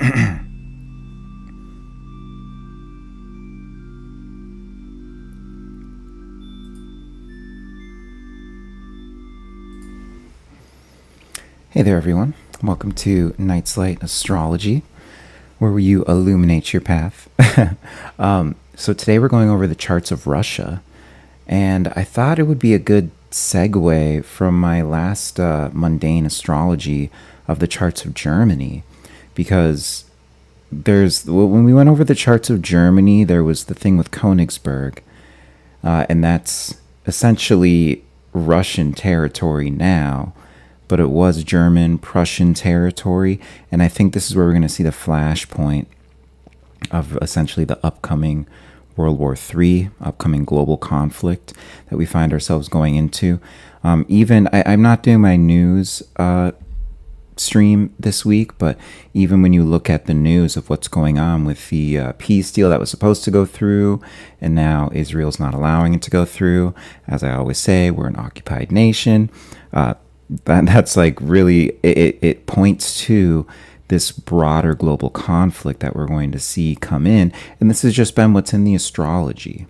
Hey there, everyone. Welcome to Night's Light Astrology, where you illuminate your path. So today we're going over the charts of Russia, and I thought it would be a good segue from my last mundane astrology of the charts of Germany, because when we went over the charts of Germany, there was the thing with Königsberg, and that's essentially Russian territory now, but it was German Prussian territory, and I think this is where we're going to see the flashpoint of essentially the upcoming World War III, upcoming global conflict that we find ourselves going into. I'm not doing my news stream this week, but even when you look at the news of what's going on with the peace deal that was supposed to go through, and now Israel's not allowing it to go through, as I always say, we're an occupied nation. That's like really, it points to this broader global conflict that we're going to see come in. And this has just been what's in the astrology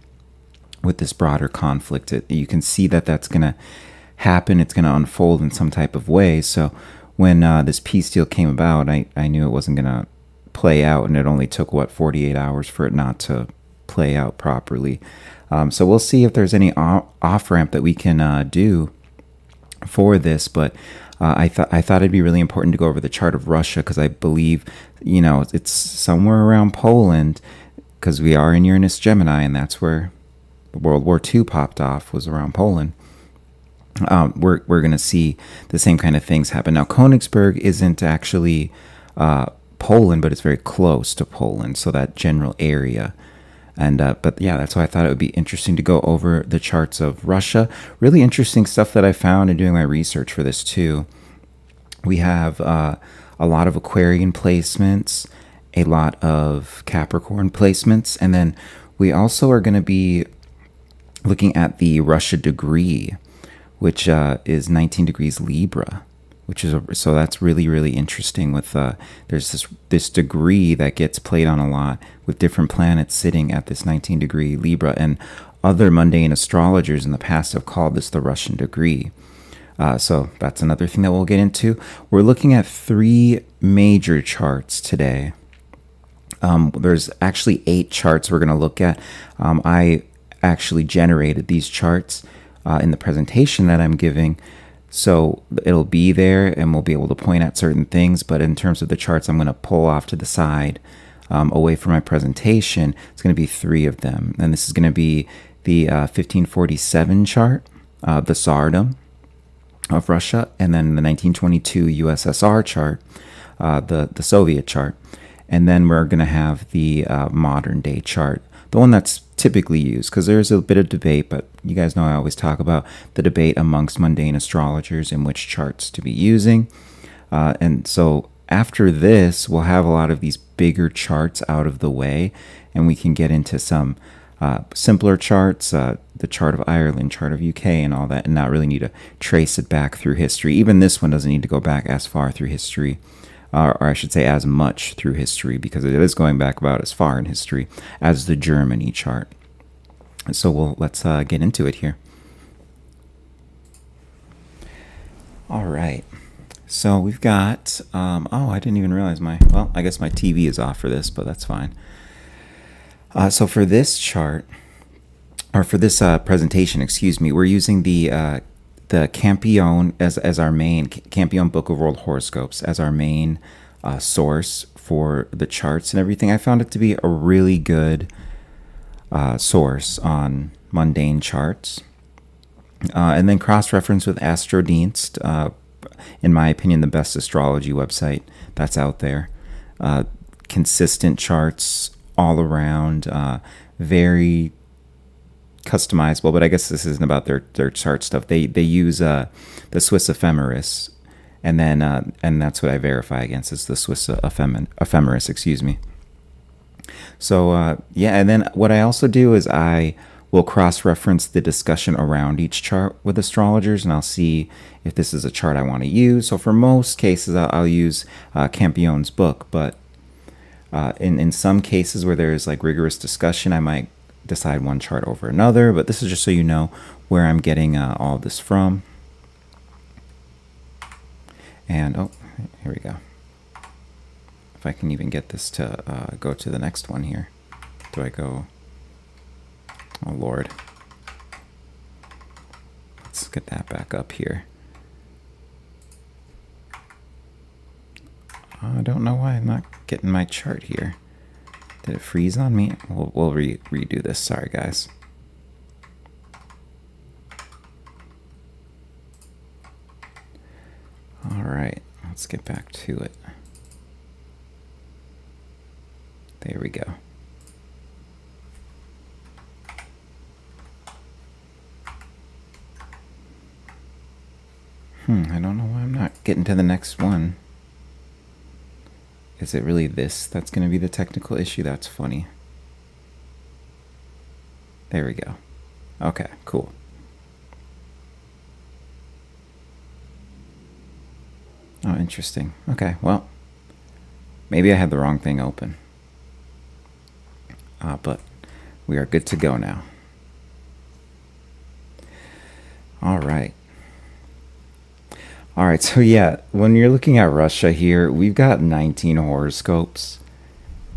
with this broader conflict. You can see that that's going to happen. It's going to unfold in some type of way. So when this peace deal came about, I knew it wasn't going to play out. And it only took, 48 hours for it not to play out properly. So we'll see if there's any off-ramp that we can do for this, but I thought it'd be really important to go over the chart of Russia, because I believe, it's somewhere around Poland, because we are in Uranus Gemini, and that's where World War II popped off, was around Poland. We're going to see the same kind of things happen. Now, Königsberg isn't actually Poland, but it's very close to Poland, so that general area. And but yeah, that's why I thought it would be interesting to go over the charts of Russia. Really interesting stuff that I found in doing my research for this too. We have a lot of Aquarian placements, a lot of Capricorn placements, and then we also are going to be looking at the Russia degree, which is 19 degrees Libra, which is so that's really, really interesting. With there's this degree that gets played on a lot with different planets sitting at this 19 degree Libra, and other mundane astrologers in the past have called this the Russian degree. So that's another thing that we'll get into. We're looking at 3 major charts today. There's actually 8 charts we're going to look at. I actually generated these charts in the presentation that I'm giving. So it'll be there and we'll be able to point at certain things. But in terms of the charts, I'm going to pull off to the side away from my presentation. It's going to be 3 of them. And this is going to be the 1547 chart, the Tsardom of Russia, and then the 1922 USSR chart, the Soviet chart. And then we're going to have the modern day chart, the one that's typically used, because there's a bit of debate, but you guys know I always talk about the debate amongst mundane astrologers and which charts to be using. And so after this, we'll have a lot of these bigger charts out of the way, and we can get into some simpler charts, the chart of Ireland, chart of UK, and all that, and not really need to trace it back through history. Even this one doesn't need to go back as far through history, or I should say as much through history, because it is going back about as far in history as the Germany chart. So let's get into it here. All right. So we've got, I didn't even realize I guess my TV is off for this, but that's fine. So for this chart, or for this presentation, we're using the Campion as our main, Campion Book of World Horoscopes as our main source for the charts and everything. I found it to be a really good source on mundane charts. And then cross-reference with Astrodienst, in my opinion, the best astrology website that's out there. Consistent charts all around, very customizable, but I guess this isn't about their chart stuff. They use the Swiss Ephemeris, and then and that's what I verify against, is the Swiss Ephemeris, So and then what I also do is I will cross-reference the discussion around each chart with astrologers, and I'll see if this is a chart I want to use. So for most cases, I'll use Campion's book, but In some cases where there's like rigorous discussion, I might decide one chart over another, but this is just so you know where I'm getting all this from. And oh, here we go. If I can even get this to go to the next one here. Do I go? Oh Lord. Let's get that back up here. I don't know why I'm not getting my chart here. Did it freeze on me? We'll redo this. Sorry, guys. All right, let's get back to it. There we go. I don't know why I'm not getting to the next one. Is it really this that's going to be the technical issue? That's funny. There we go. Okay, cool. Oh, interesting. Okay, well, maybe I had the wrong thing open. But we are good to go now. All right. All right, so yeah, when you're looking at Russia here, we've got 19 horoscopes.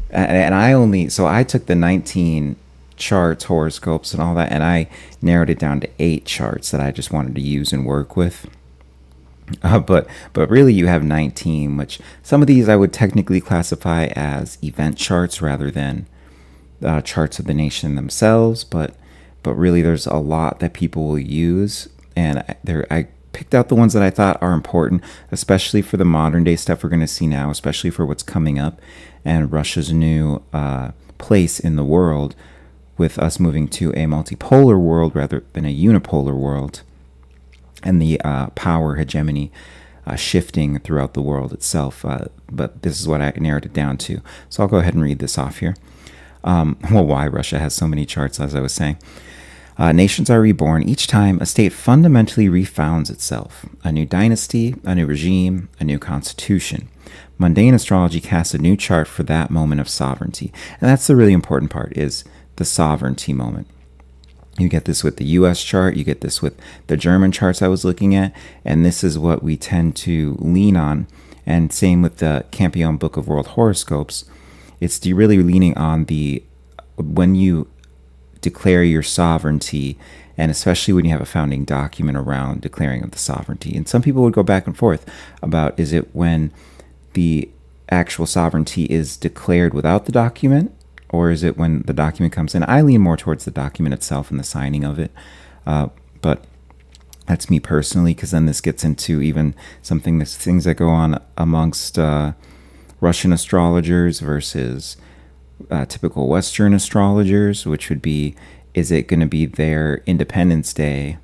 And I took the 19 charts, horoscopes, and all that, and I narrowed it down to 8 charts that I just wanted to use and work with. But really you have 19, which some of these I would technically classify as event charts rather than charts of the nation themselves. But really there's a lot that people will use, and I picked out the ones that I thought are important, especially for the modern day stuff we're going to see now, especially for what's coming up and Russia's new place in the world, with us moving to a multipolar world rather than a unipolar world, and the power hegemony shifting throughout the world itself. But this is what I narrowed it down to. So I'll go ahead and read this off here. Why Russia has so many charts, as I was saying. Nations are reborn each time a state fundamentally refounds itself. A new dynasty, a new regime, a new constitution. Mundane astrology casts a new chart for that moment of sovereignty. And that's the really important part, is the sovereignty moment. You get this with the US chart, you get this with the German charts I was looking at, and this is what we tend to lean on. And same with the Campion Book of World Horoscopes. It's really leaning on when you declare your sovereignty, and especially when you have a founding document around declaring of the sovereignty. And some people would go back and forth about, is it when the actual sovereignty is declared without the document, or is it when the document comes in? I lean more towards the document itself and the signing of it. But that's me personally, because then this gets into even things that go on amongst Russian astrologers versus typical Western astrologers, which would be, is it going to be their Independence Day,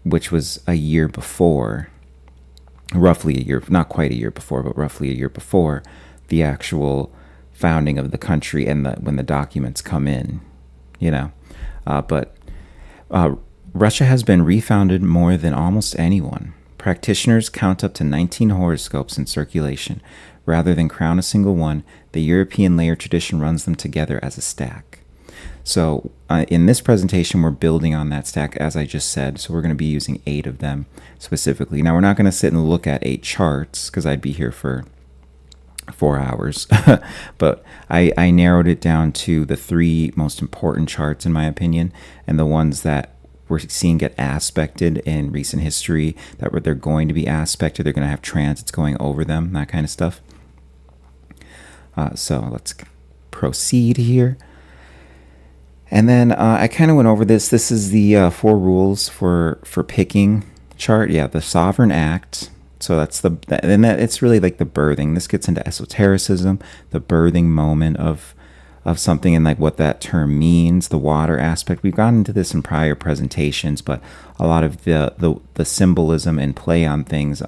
which was a year before, roughly a year, not quite a year before, but roughly a year before the actual founding of the country, and when the documents come in, but Russia has been refounded more than almost anyone. Practitioners count up to 19 horoscopes in circulation. Rather than crown a single one, the European layer tradition runs them together as a stack. So in this presentation, we're building on that stack, as I just said. So we're going to be using 8 of them specifically. Now, we're not going to sit and look at 8 charts, because I'd be here for 4 hours. But I narrowed it down to the 3 most important charts, in my opinion, and the ones that we're seeing get aspected in recent history, that they're going to be aspected, they're going to have transits going over them, that kind of stuff. So let's proceed here. And then I kind of went over this. This is the 4 rules for picking chart. Yeah, the Sovereign Act. So that's it's really like the birthing. This gets into esotericism, the birthing moment of something, and like what that term means, the water aspect. We've gotten into this in prior presentations, but a lot of the symbolism and play on things,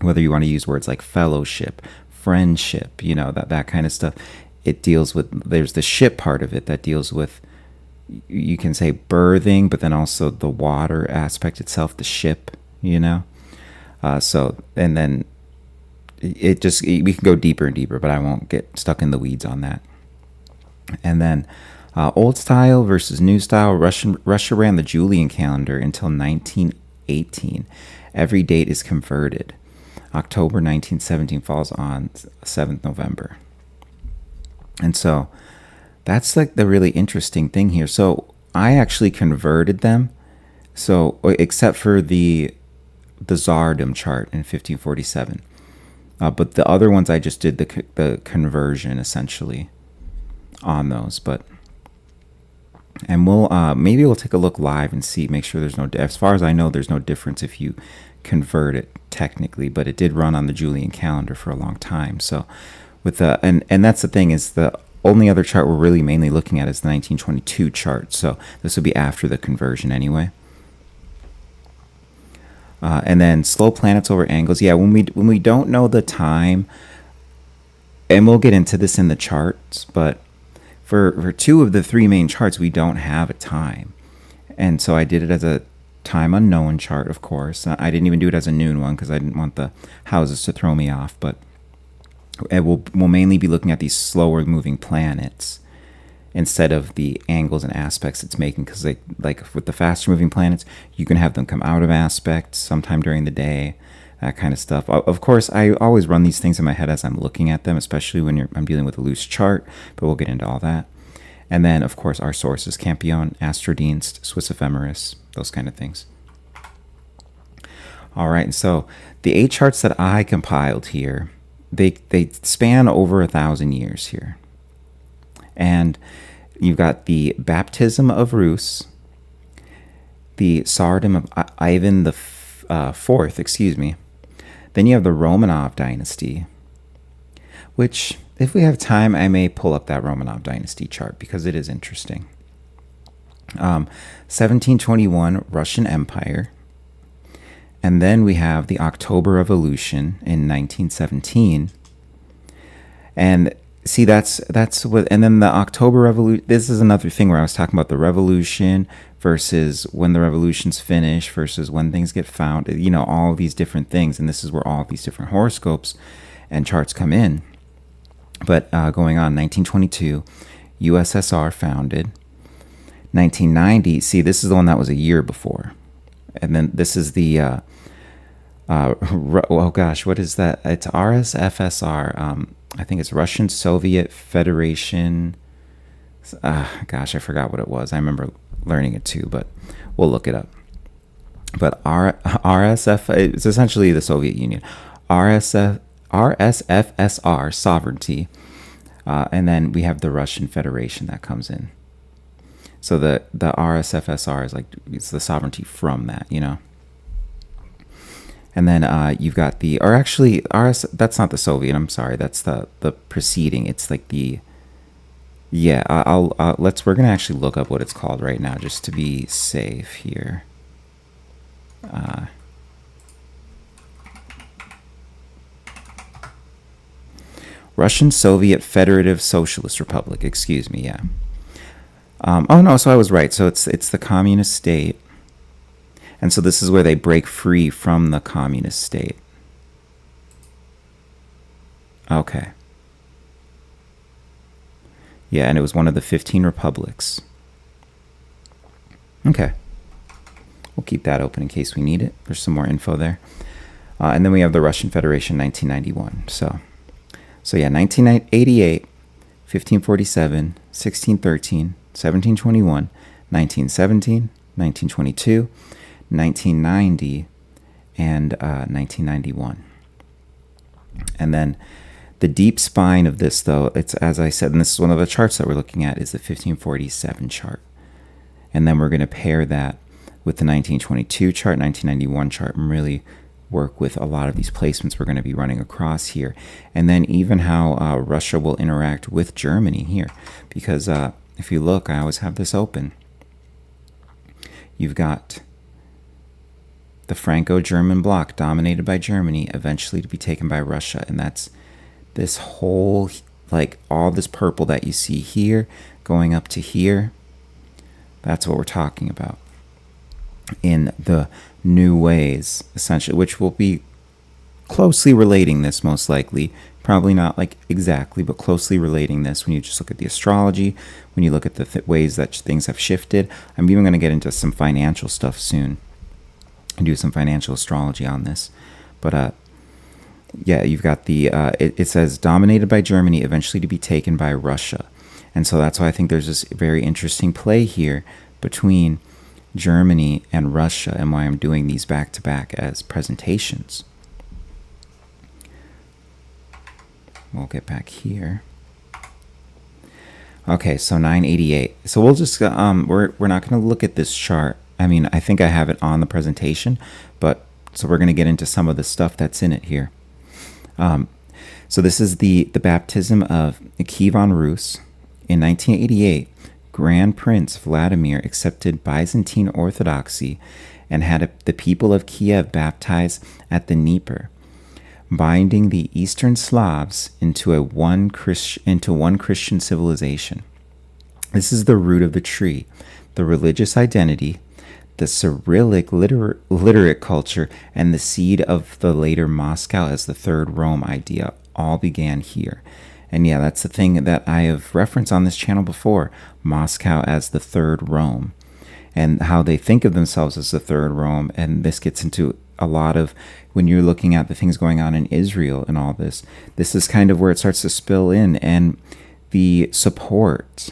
whether you want to use words like fellowship, friendship, that kind of stuff. It deals with, there's the ship part of it that deals with, you can say birthing, but then also the water aspect itself, the ship, So, and then we can go deeper and deeper, but I won't get stuck in the weeds on that. And then old style versus new style. Russia ran the Julian calendar until 1918. Every date is converted. October 1917 falls on 7th November. And so that's like the really interesting thing here. So I actually converted them. So except for the Tsardom chart in 1547. But the other ones I just did the conversion essentially on those. And we'll maybe we'll take a look live and see, make sure there's no, as far as I know, there's no difference if you convert it technically, but it did run on the Julian calendar for a long time. So with the, and that's the thing, is the only other chart we're really mainly looking at is the 1922 chart. So this will be after the conversion anyway. And then slow planets over angles. Yeah, when we don't know the time, and we'll get into this in the charts, but for two of the three main charts, we don't have a time. And so I did it as a time unknown chart, of course. I didn't even do it as a noon one because I didn't want the houses to throw me off. But we'll mainly be looking at these slower moving planets instead of the angles and aspects it's making, because like with the faster moving planets, you can have them come out of aspect sometime during the day, that kind of stuff. Of course, I always run these things in my head as I'm looking at them, especially when I'm dealing with a loose chart, but we'll get into all that. And then, of course, our sources, Campion, Astrodienst, Swiss Ephemeris, those kind of things. All right, and so the 8 charts that I compiled here, they span over 1,000 years here. And you've got the Baptism of Rus, the Tsardom of Ivan the Fourth, excuse me. Then you have the Romanov dynasty, which, if we have time, I may pull up that Romanov dynasty chart because it is interesting. 1721 Russian Empire. And then we have the October Revolution in 1917. And see, that's what, and then the October Revolution, this is another thing where I was talking about the revolution versus when the revolution's finished versus when things get found, you know, all these different things. And this is where all these different horoscopes and charts come in. But going on, 1922, USSR founded. 1990, see, this is the one that was a year before. And then this is the, oh gosh, what is that? It's RSFSR. I think it's Russian Soviet Federation. Gosh, I forgot what it was. I remember learning it too, but we'll look it up. But RSF, it's essentially the Soviet Union. RSFSR, sovereignty. And then we have the Russian Federation that comes in. So the RSFSR is like, it's the sovereignty from that, you know. And then you've got the, or actually, that's not the Soviet, I'm sorry, that's the preceding. It's like the, yeah, we're going to actually look up what it's called right now just to be safe here. Russian Soviet Federative Socialist Republic, excuse me, yeah. Oh no, so I was right. So it's the communist state. And so this is where they break free from the communist state. Okay. Yeah, and it was one of the 15 republics. Okay. We'll keep that open in case we need it. There's some more info there. And then we have the Russian Federation, 1991. So yeah, 1988, 1547, 1613, 1721, 1917, 1922, 1990, and 1991. And then the deep spine of this, though, it's, as I said, and this is one of the charts that we're looking at, is the 1547 chart. And then we're going to pair that with the 1922 chart, 1991 chart, and really work with a lot of these placements we're going to be running across here. And then even how Russia will interact with Germany here. Because if you look, I always have this open. You've got the Franco-German bloc dominated by Germany, eventually to be taken by Russia. And that's this whole, like all this purple that you see here going up to here. That's what we're talking about in the new ways, essentially, which will be closely relating this, most likely. Probably not like exactly, but closely relating this when you just look at the astrology, when you look at the ways that things have shifted. I'm even going to get into some financial stuff soon and do some financial astrology on this. But yeah, you've got the, it says dominated by Germany, eventually to be taken by Russia. And so that's why I think there's this very interesting play here between Germany and Russia, and why I'm doing these back to back as presentations. We'll get back here. Okay, so 988. So we'll just we're not going to look at this chart. I mean, I think I have it on the presentation, but so we're going to get into some of the stuff that's in it here. So this is the baptism of Kievan Rus. In 1988, Grand Prince Vladimir accepted Byzantine Orthodoxy and had the people of Kiev baptized at the Dnieper, binding the Eastern Slavs into one Christian civilization. This is the root of the tree, the religious identity, the Cyrillic literate culture, and the seed of the later Moscow as the Third Rome idea all began here. And yeah, that's the thing that I have referenced on this channel before, Moscow as the Third Rome, and how they think of themselves as the Third Rome. And this gets into a lot of, when you're looking at the things going on in Israel and all this, this is kind of where it starts to spill in, and the support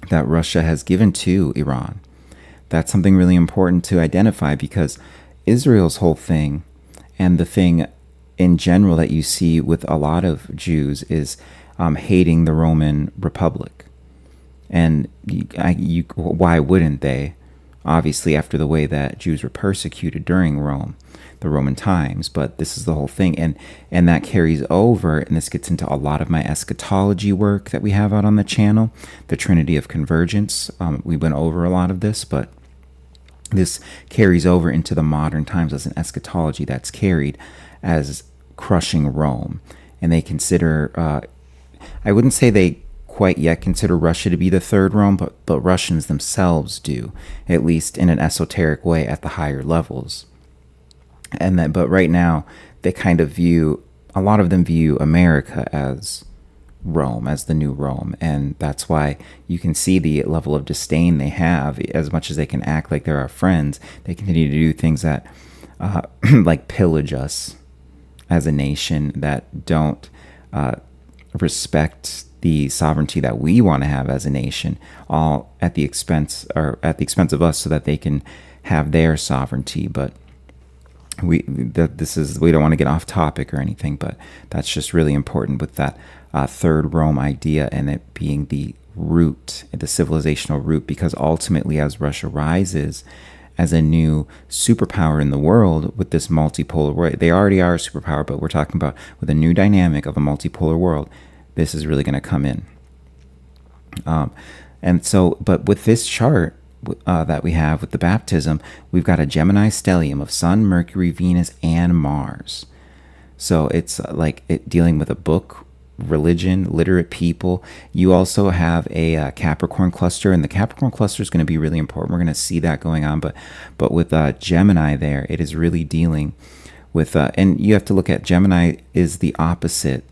that Russia has given to Iran. That's something really important to identify, because Israel's whole thing, and the thing in general that you see with a lot of Jews, is hating the Roman Republic. And why wouldn't they? Obviously, after the way that Jews were persecuted during Rome, the Roman times. But this is the whole thing, and that carries over, and this gets into a lot of my eschatology work that we have out on the channel, the Trinity of Convergence. We went over a lot of this, but this carries over into the modern times as an eschatology that's carried as crushing Rome. And they consider, I wouldn't say they quite yet consider Russia to be the Third Rome, but Russians themselves do, at least in an esoteric way at the higher levels. And that, but right now they kind of view, a lot of them view America as Rome, as the new Rome. And that's why you can see the level of disdain they have. As much as they can act like they're our friends, they continue to do things that like pillage us as a nation, that don't respect the sovereignty that we want to have as a nation, all at the expense of us, so that they can have their sovereignty. But we don't want to get off topic or anything, but that's just really important with that Third Rome idea, and it being the root, the civilizational root, because ultimately, as Russia rises as a new superpower in the world with this multipolar world, they already are a superpower, but we're talking about with a new dynamic of a multipolar world, this is really going to come in. And so, but with this chart that we have with the baptism, we've got a Gemini stellium of Sun, Mercury, Venus, and Mars. So it's like dealing with a book, religion, literate people. You also have a Capricorn cluster, and the Capricorn cluster is going to be really important. We're going to see that going on, but with Gemini there, it is really dealing with, and you have to look at Gemini is the opposite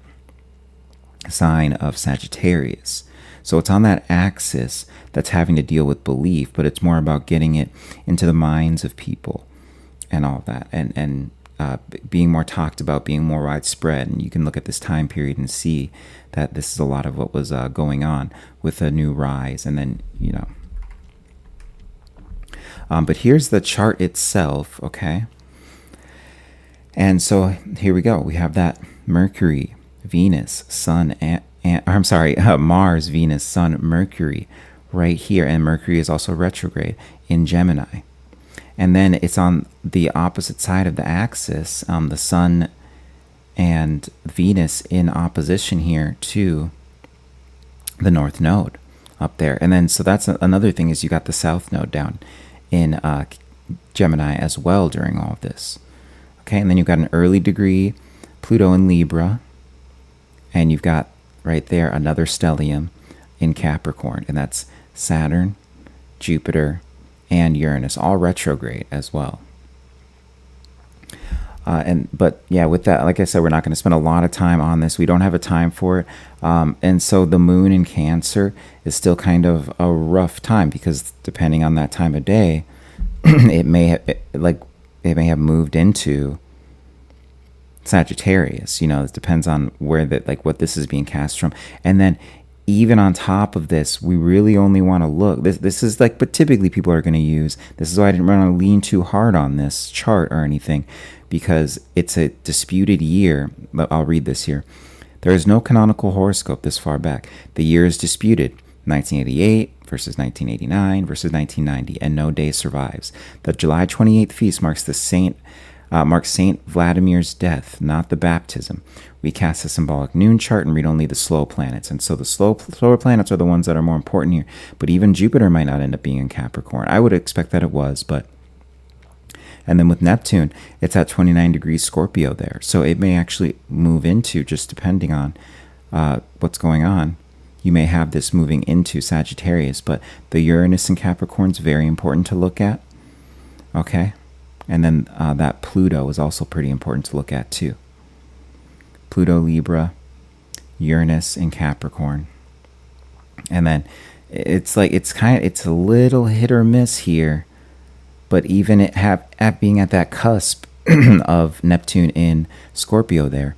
sign of Sagittarius. So it's on that axis that's having to deal with belief, but it's more about getting it into the minds of people and all that, and being more talked about, being more widespread. And you can look at this time period and see that this is a lot of what was going on with a new rise. And then, but here's the chart itself, okay? And so here we go. We have that Mercury, Venus, Sun, Mars, Venus, Sun, Mercury right here. And Mercury is also retrograde in Gemini. And then it's on the opposite side of the axis, the Sun and Venus in opposition here to the North Node up there. And then, so that's another thing, is you got the South Node down in Gemini as well during all of this. Okay, and then you've got an early degree Pluto in Libra, and you've got right there another stellium in Capricorn, and that's Saturn, Jupiter, and Uranus, all retrograde as well. But yeah, with that, like I said, we're not going to spend a lot of time on this. We don't have a time for it. And so the moon in Cancer is still kind of a rough time, because depending on that time of day, it may have, it may have moved into Sagittarius. It depends on where what this is being cast from. And then even on top of this, we really only want to look. This is but typically people are going to use. This is why I didn't want to lean too hard on this chart or anything, because it's a disputed year. But I'll read this here. There is no canonical horoscope this far back. The year is disputed. 1988 versus 1989 versus 1990, and no day survives. The July 28th feast marks Saint Vladimir's death, not the baptism. We cast a symbolic noon chart and read only the slow planets. And so the slower planets are the ones that are more important here. But even Jupiter might not end up being in Capricorn. I would expect that it was, but... And then with Neptune, it's at 29 degrees Scorpio there. So it may actually move into, just depending on what's going on, you may have this moving into Sagittarius. But the Uranus in Capricorn is very important to look at. Okay? And then that Pluto is also pretty important to look at too. Pluto, Libra, Uranus in Capricorn. And then it's a little hit or miss here. But even at being at that cusp of Neptune in Scorpio there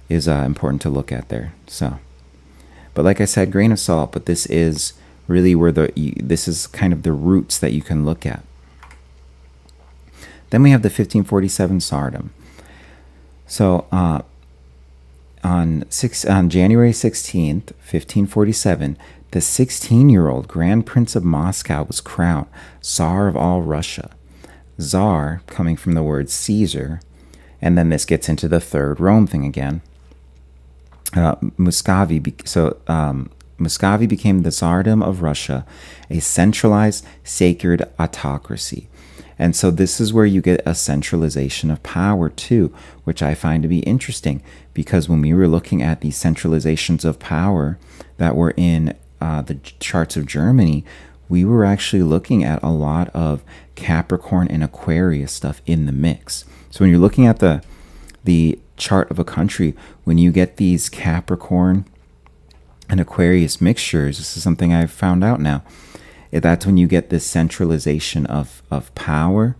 is important to look at there. So, but like I said, grain of salt. But this is really where this is kind of the roots that you can look at. Then we have the 1547 Tsardom. So on January 16th, 1547, the 16-year-old Grand Prince of Moscow was crowned Tsar of all Russia. Tsar coming from the word Caesar, and then this gets into the third Rome thing again. Muscovy became the Tsardom of Russia, a centralized sacred autocracy. And so this is where you get a centralization of power too, which I find to be interesting, because when we were looking at the centralizations of power that were in the charts of Germany, we were actually looking at a lot of Capricorn and Aquarius stuff in the mix. So when you're looking at the chart of a country, when you get these Capricorn and Aquarius mixtures, this is something I've found out now, that's when you get this centralization of power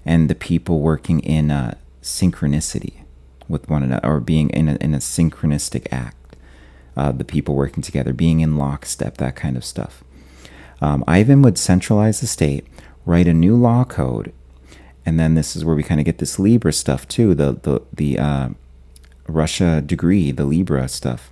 and the people working in synchronicity with one another, or being in a synchronistic act. The people working together, being in lockstep, that kind of stuff. Ivan would centralize the state, write a new law code, and then this is where we kind of get this Libra stuff too, the Russia degree, the Libra stuff.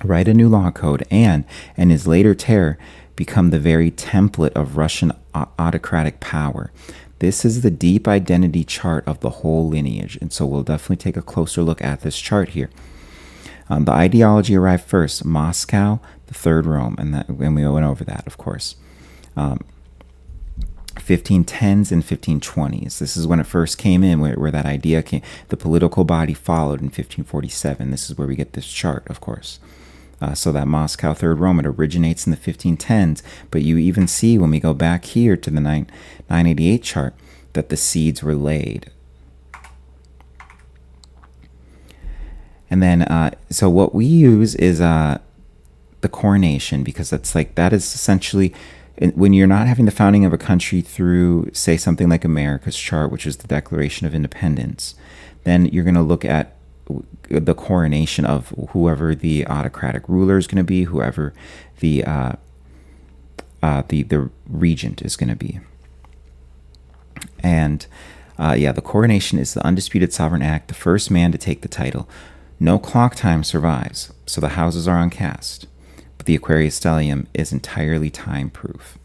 Write a new law code, and his later terror become the very template of Russian autocratic power. This is the deep identity chart of the whole lineage, and so we'll definitely take a closer look at this chart here. The ideology arrived first, Moscow, the third Rome, and we went over that, of course. 1510s and 1520s. This is when it first came in, where that idea came. The political body followed in 1547. This is where we get this chart, of course. So that Moscow Third Rome, it originates in the 1510s, but you even see when we go back here to the 988 chart that the seeds were laid. And then, so what we use is the coronation, because that is essentially, when you're not having the founding of a country through, say, something like America's chart, which is the Declaration of Independence, then you're going to look at the coronation of whoever the autocratic ruler is going to be, whoever the regent is going to be. And the coronation is the undisputed sovereign act, the first man to take the title. No clock time survives, so the houses are uncast, but the Aquarius stellium is entirely time-proof.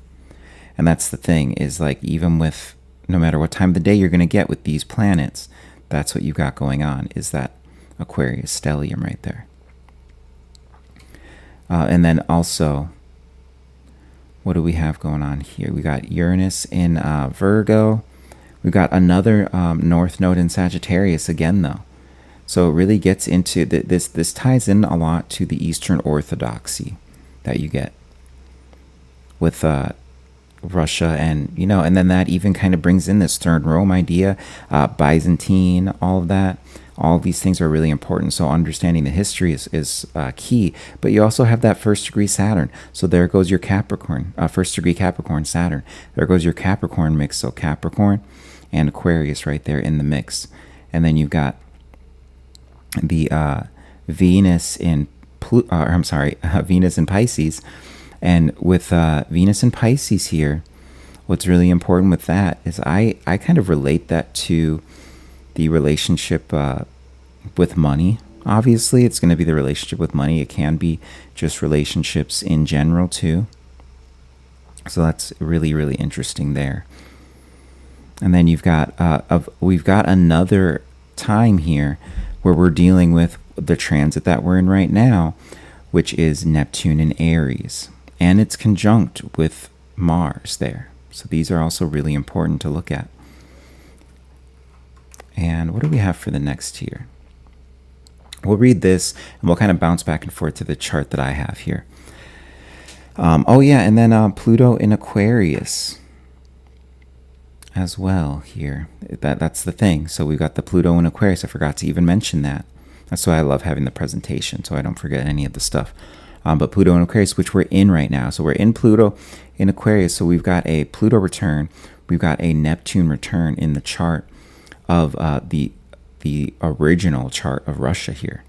And that's the thing, is even with, no matter what time of the day you're going to get with these planets, that's what you've got going on, is that Aquarius stellium right there. And then also, what do we have going on here? We got Uranus in Virgo. We've got another North Node in Sagittarius again, though. So it really gets into this ties in a lot to the Eastern Orthodoxy that you get with Russia, and and then that even kind of brings in this third Rome idea, Byzantine, all of that. All of these things are really important. So understanding the history is key. But you also have that first degree Saturn. So there goes your Capricorn, first degree Capricorn Saturn. There goes your Capricorn mix. So Capricorn and Aquarius right there in the mix. And then you've got the Venus in Venus in Pisces. And with Venus in Pisces here, what's really important with that is I kind of relate that to the relationship with money. Obviously, it's going to be the relationship with money. It can be just relationships in general too. So that's really, really interesting there. And then we've got another time here where we're dealing with the transit that we're in right now, which is Neptune in Aries, and it's conjunct with Mars there. So these are also really important to look at. And what do we have for the next here? We'll read this and we'll kind of bounce back and forth to the chart that I have here. Oh yeah, and then Pluto in Aquarius as well here. That's the thing. So we've got the Pluto in Aquarius. I forgot to even mention that. That's why I love having the presentation, so I don't forget any of the stuff. But Pluto in Aquarius, which we're in right now. So we're in Pluto in Aquarius. So we've got a Pluto return. We've got a Neptune return in the chart of the original chart of Russia here.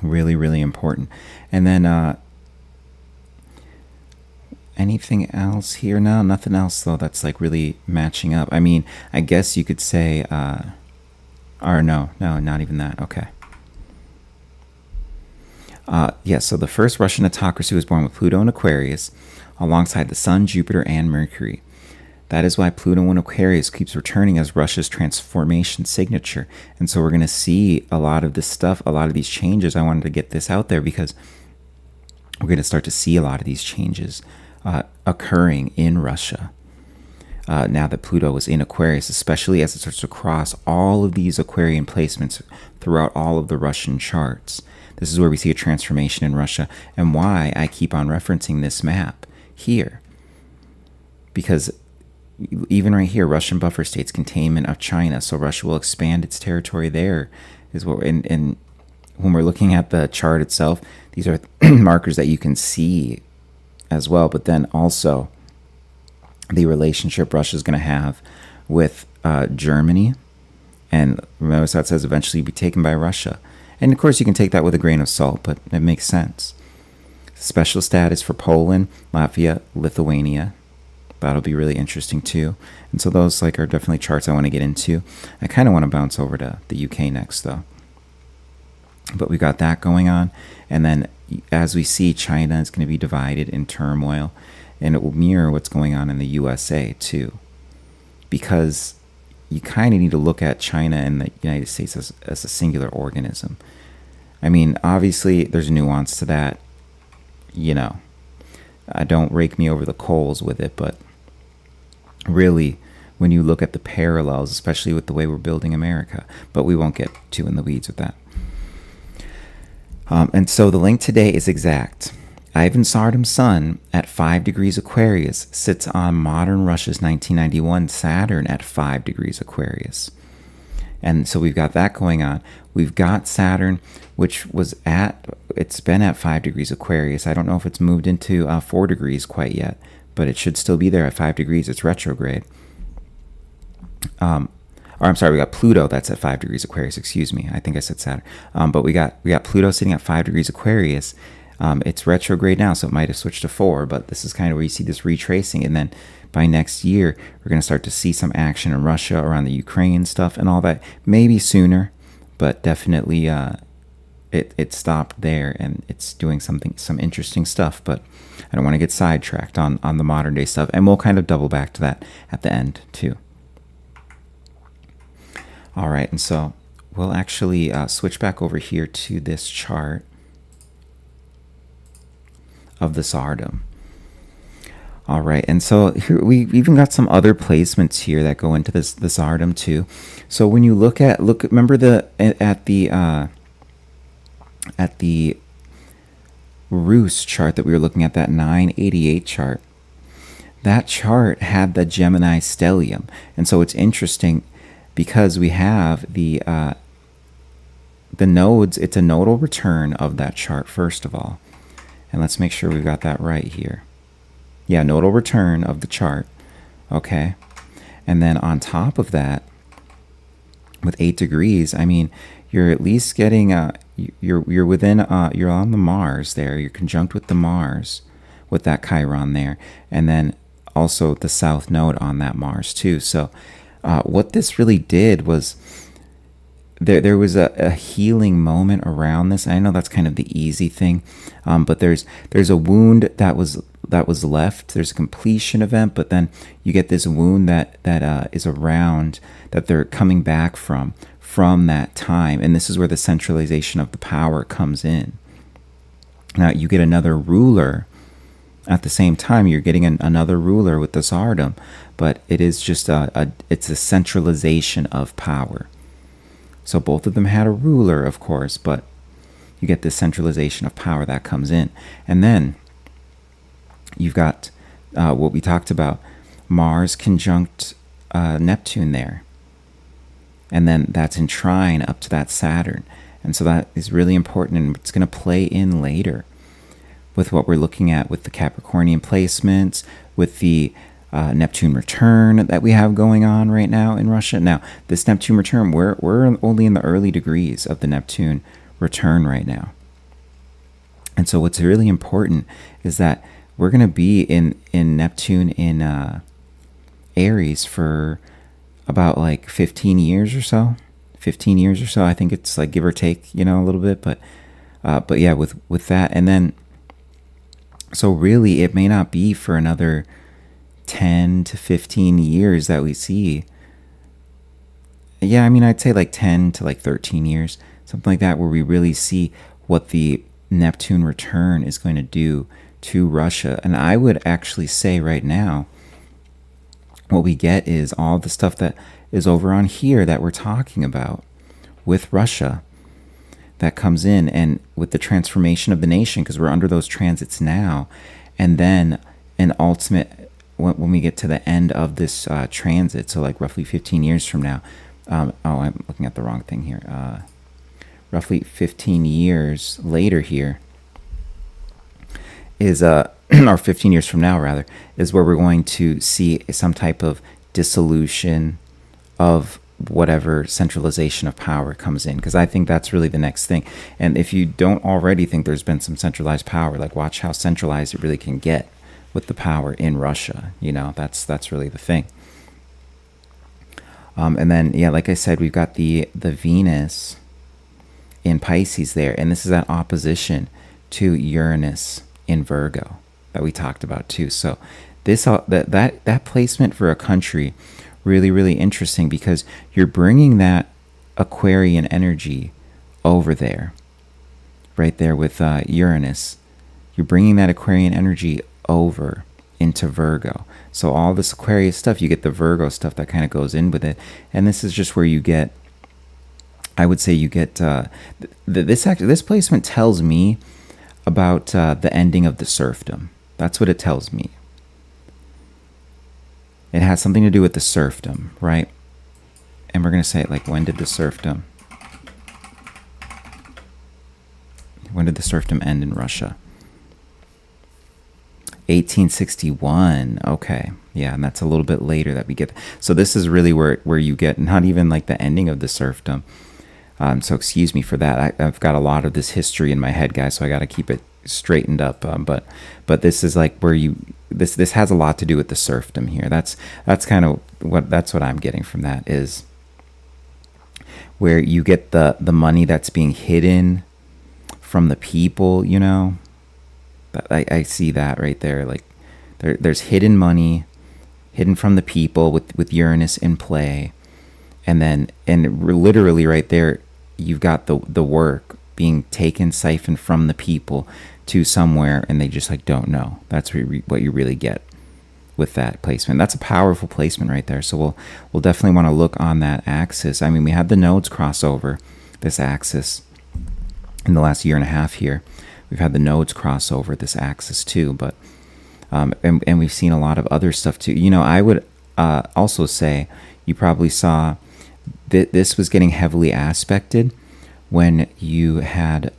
Really, really important. And then anything else here? No, nothing else though that's like really matching up. I mean, I guess you could say, or no, not even that. Okay. Yeah, so the first Russian autocracy was born with Pluto in Aquarius alongside the Sun, Jupiter, and Mercury. That is why Pluto in Aquarius keeps returning as Russia's transformation signature. And so we're going to see a lot of this stuff, a lot of these changes. I wanted to get this out there because we're going to start to see a lot of these changes occurring in Russia. Now that Pluto is in Aquarius, especially as it starts to cross all of these Aquarian placements throughout all of the Russian charts. This is where we see a transformation in Russia, and why I keep on referencing this map here. Because even right here, Russian buffer states, containment of China. So Russia will expand its territory there. Is what, and when we're looking at the chart itself, these are markers that you can see as well. But then also the relationship Russia is going to have with Germany. And remember, so it says eventually be taken by Russia. And of course, you can take that with a grain of salt, but it makes sense. Special status for Poland, Latvia, Lithuania. That'll be really interesting too. And so those are definitely charts I want to get into. I kind of want to bounce over to the UK next though. But we got that going on. And then as we see, China is going to be divided in turmoil. And it will mirror what's going on in the USA too. Because you kind of need to look at China and the United States as a singular organism. I mean, obviously, there's nuance to that. Don't rake me over the coals with it, but really, when you look at the parallels, especially with the way we're building America, but we won't get too in the weeds with that. And so the link today is exact. Ivan Tsardom's sun at 5 degrees Aquarius sits on modern Russia's 1991 Saturn at 5 degrees Aquarius. And so we've got that going on. We've got Saturn, which it's been at 5 degrees Aquarius. I don't know if it's moved into 4 degrees quite yet, but it should still be there at 5 degrees. It's retrograde. Or I'm sorry, we got Pluto that's at 5 degrees Aquarius. Excuse me. I think I said Saturn. But we got Pluto sitting at 5 degrees Aquarius. It's retrograde now, so it might have switched to 4, but this is kind of where you see this retracing. And then by next year, we're going to start to see some action in Russia around the Ukraine stuff and all that. Maybe sooner, but definitely it stopped there, and it's doing some interesting stuff. But I don't want to get sidetracked on the modern day stuff, and we'll kind of double back to that at the end too. All right, and so we'll actually switch back over here to this chart of the Tsardom. All right, and so here we've even got some other placements here that go into the Tsardom too. So when you remember at the Rus chart that we were looking at, that 988 chart, that chart had the Gemini stellium. And so it's interesting because we have the nodes. It's a nodal return of that chart, first of all. And let's make sure we've got that right here. Yeah, nodal return of the chart. Okay. And then on top of that, with 8 degrees, I mean, you're at least getting you're within you're on the Mars there. You're conjunct with the Mars with that Chiron there, and then also the south node on that Mars too. So what this really did was there was a healing moment around this. I know that's kind of the easy thing, but there's a wound that was left. There's a completion event, but then you get this wound that is around, that they're coming back from that time. And this is where the centralization of the power comes in. Now you get another ruler at the same time. You're getting another ruler with the Tsardom, but it is just it's a centralization of power. So both of them had a ruler, of course, but you get this centralization of power that comes in. And then you've got what we talked about, Mars conjunct Neptune there. And then that's in trine up to that Saturn. And so that is really important, and it's going to play in later with what we're looking at with the Capricornian placements, with the Neptune return that we have going on right now in Russia. Now, this Neptune return, we're only in the early degrees of the Neptune return right now. And so what's really important is that we're going to be in Neptune in Aries for about like 15 years or so. 15 years or so. I think it's like give or take, a little bit. But yeah, with that. And then, so really it may not be for another 10 to 15 years that we see. Yeah, I mean, I'd say like 10 to like 13 years, something like that, where we really see what the Neptune return is going to do to Russia. And I would actually say right now, what we get is all the stuff that is over on here that we're talking about with Russia that comes in, and with the transformation of the nation, because we're under those transits now. And then an ultimate, when we get to the end of this transit, so like roughly 15 years from now, I'm looking at the wrong thing here. Roughly 15 years later here is, or 15 years from now rather, is where we're going to see some type of dissolution of whatever centralization of power comes in, because I think that's really the next thing. And if you don't already think there's been some centralized power, like watch how centralized it really can get with the power in Russia. That's really the thing. And then, yeah, like I said, we've got the Venus in Pisces there, and this is that opposition to Uranus in Virgo that we talked about too. So this that placement for a country, really, really interesting, because you're bringing that Aquarian energy over there, right there with Uranus. You're bringing that Aquarian energy over into Virgo. So all this Aquarius stuff, you get the Virgo stuff that kind of goes in with it. And this is just where you get, I would say you get, this placement tells me about the ending of the serfdom. That's what it tells me. It has something to do with the serfdom, right? And we're going to say it like, when did the serfdom end in Russia? 1861. Okay. Yeah, and that's a little bit later that we get. So this is really where you get not even like the ending of the serfdom. So excuse me for that. I've got a lot of this history in my head, guys, so I got to keep it straightened up. But this is like where this has a lot to do with the serfdom here. That's kind of what I'm getting from that, is where you get the money that's being hidden from the people, I see that right there. Like there's hidden money hidden from the people with Uranus in play. And literally right there, you've got the work being taken, siphoned from the people to somewhere, and they just like don't know. That's what you really get with that placement. That's a powerful placement right there. So we'll definitely want to look on that axis. I mean, we had the nodes cross over this axis in the last year and a half here. We've had the nodes cross over this axis too, but And we've seen a lot of other stuff too. You know, I would also say you probably saw that this was getting heavily aspected when you had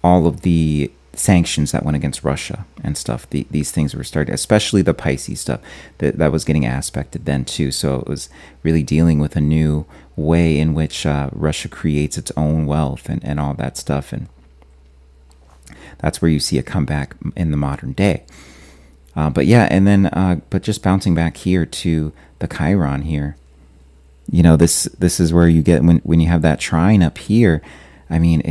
all of the sanctions that went against Russia and stuff. These things were starting, especially the Pisces stuff, that was getting aspected then too. So it was really dealing with a new way in which Russia creates its own wealth and all that stuff. And that's where you see a comeback in the modern day. But yeah, and then but just bouncing back here to the Chiron here, you know, this is where you get when you have that trine up here. I mean,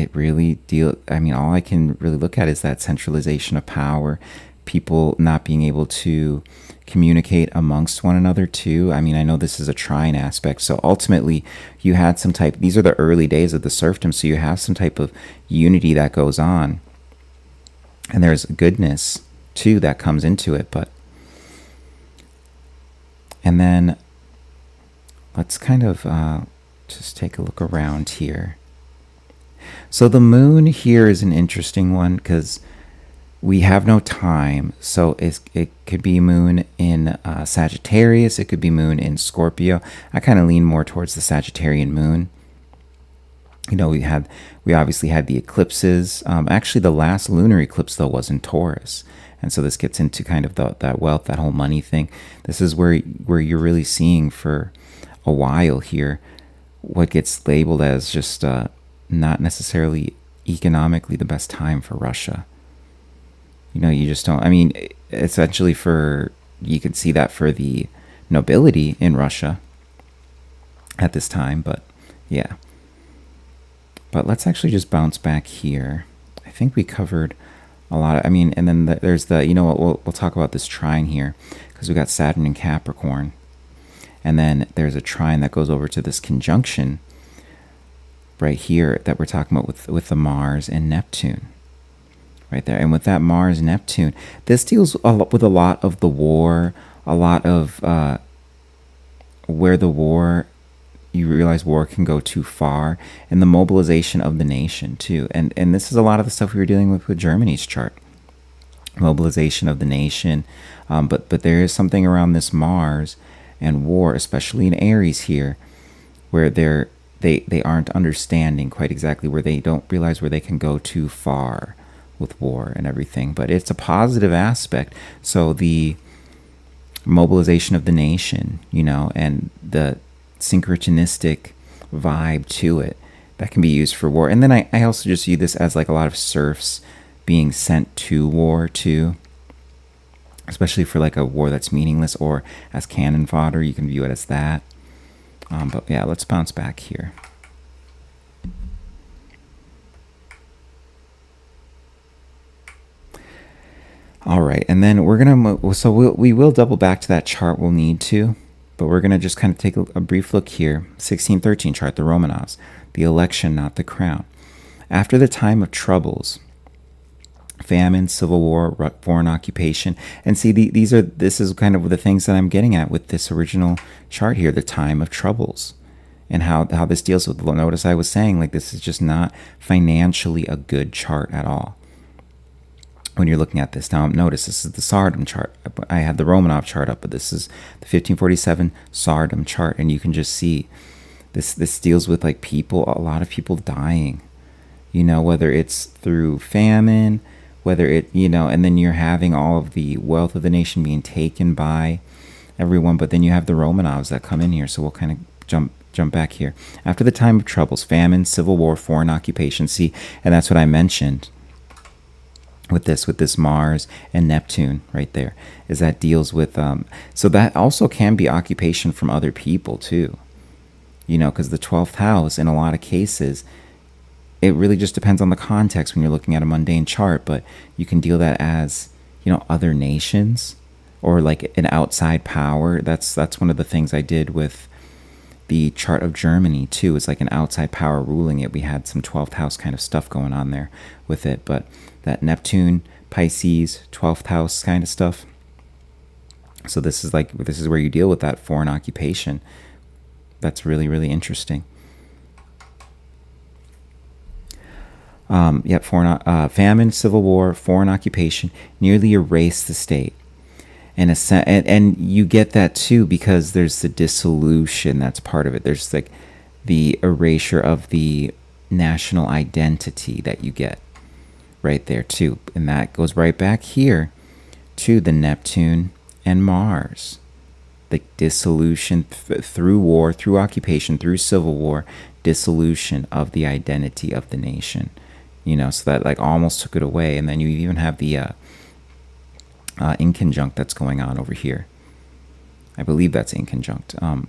all I can really look at is that centralization of power, people not being able to communicate amongst one another too. I mean, I know this is a trine aspect. So ultimately you had some type, these are the early days of the serfdom. So you have some type of unity that goes on, and there's goodness too that comes into it. And then let's kind of just take a look around here. So the moon here is an interesting one because we have no time. So it could be moon in Sagittarius. It could be moon in Scorpio. I kind of lean more towards the Sagittarian moon. You know, we obviously had the eclipses. Actually, the last lunar eclipse, though, was in Taurus. And so this gets into kind of that wealth, that whole money thing. This is where you're really seeing for a while here what gets labeled as just not necessarily economically the best time for Russia. You know, you just don't, I mean, essentially you could see that for the nobility in Russia at this time, but yeah. But let's actually just bounce back here. I think we covered a lot. I mean, and then there's you know what, we'll talk about this trine here because we got Saturn and Capricorn. And then there's a trine that goes over to this conjunction right here that we're talking about with the Mars and Neptune right there. And with that Mars and Neptune, this deals with a lot of the war, a lot of where the war, you realize war can go too far, and the mobilization of the nation too. And this is a lot of the stuff we were dealing with Germany's chart. Mobilization of the nation. But there is something around this Mars and war, especially in Aries here, where they aren't understanding quite exactly, where they don't realize where they can go too far with war and everything. But it's a positive aspect. So the mobilization of the nation, you know, and the synchronistic vibe to it that can be used for war. And then I also just view this as like a lot of serfs being sent to war too, especially for like a war that's meaningless, or as cannon fodder. You can view it as that. But yeah, let's bounce back here. All right, and then we're gonna so we will double back to that chart. We'll need to, but we're gonna just kind of take a brief look here. 1613 chart, the Romanovs, the election, not the crown. After the time of troubles, famine, civil war, foreign occupation, and see this is kind of the things that I'm getting at with this original chart here, the time of troubles, and how this deals with. Notice I was saying like this is just not financially a good chart at all when you're looking at this. Now notice this is the Tsardom chart. I have the Romanov chart up, but this is the 1547 Tsardom chart, and you can just see this deals with like a lot of people dying, you know, whether it's through famine, whether it, you know, and then you're having all of the wealth of the nation being taken by everyone. But then you have the Romanovs that come in here. So we'll kind of jump back here. After the time of troubles, famine, civil war, foreign occupation. See, and that's what I mentioned with this Mars and Neptune right there, is that deals with, so that also can be occupation from other people too, you know, because the 12th house in a lot of cases, it really just depends on the context when you're looking at a mundane chart, but you can deal that as, you know, other nations or like an outside power. That's one of the things I did with the chart of Germany too. It's like an outside power ruling it. We had some 12th house kind of stuff going on there with it, but that Neptune, Pisces, 12th house kind of stuff. So this is where you deal with that foreign occupation. That's really, really interesting. Famine, civil war, foreign occupation nearly erased the state. in a sense, and you get that too because there's the dissolution that's part of it. There's like the erasure of the national identity that you get right there too, and that goes right back here to the Neptune and Mars, the dissolution through war, through occupation, through civil war, dissolution of the identity of the nation, you know, so that like almost took it away. And then you even have the inconjunct that's going on over here. I believe that's inconjunct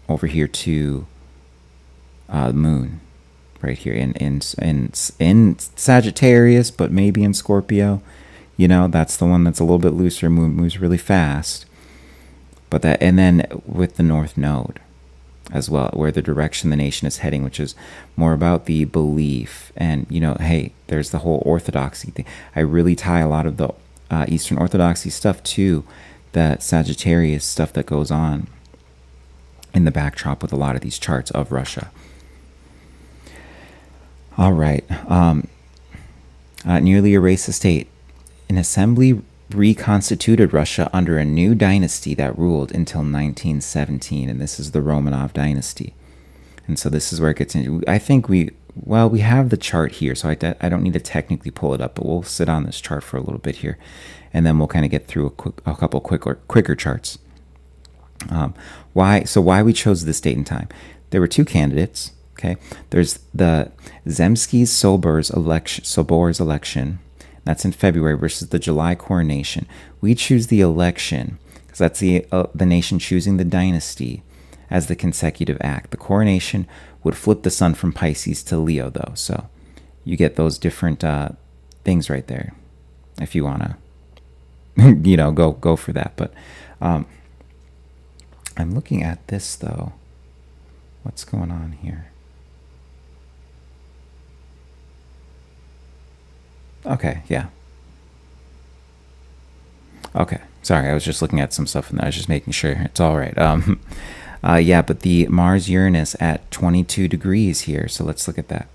over here to moon right here in Sagittarius, but maybe in Scorpio. You know, that's the one that's a little bit looser. Moon moves really fast. But that, and then with the North Node as well, where the direction the nation is heading, which is more about the belief. And, you know, hey, there's the whole orthodoxy thing. I really tie a lot of the Eastern Orthodoxy stuff to that Sagittarius stuff that goes on in the backdrop with a lot of these charts of Russia. All right. Nearly erased the state. An assembly reconstituted Russia under a new dynasty that ruled until 1917, and this is the Romanov dynasty. And so this is where it gets into. I think we have the chart here, so I don't need to technically pull it up, but we'll sit on this chart for a little bit here, and then we'll kind of get through a couple quicker charts. Why we chose this date and time? There were two candidates. Okay, there's the Zemsky-Sobor's election. That's in February versus the July coronation. We choose the election because that's the nation choosing the dynasty as the consecutive act. The coronation would flip the sun from Pisces to Leo, though. So you get those different things right there if you want to, you know, go for that. But I'm looking at this, though. What's going on here? Okay, yeah. Okay, sorry, I was just looking at some stuff and I was just making sure it's all right. Yeah, but the Mars-Uranus at 22 degrees here, so let's look at that.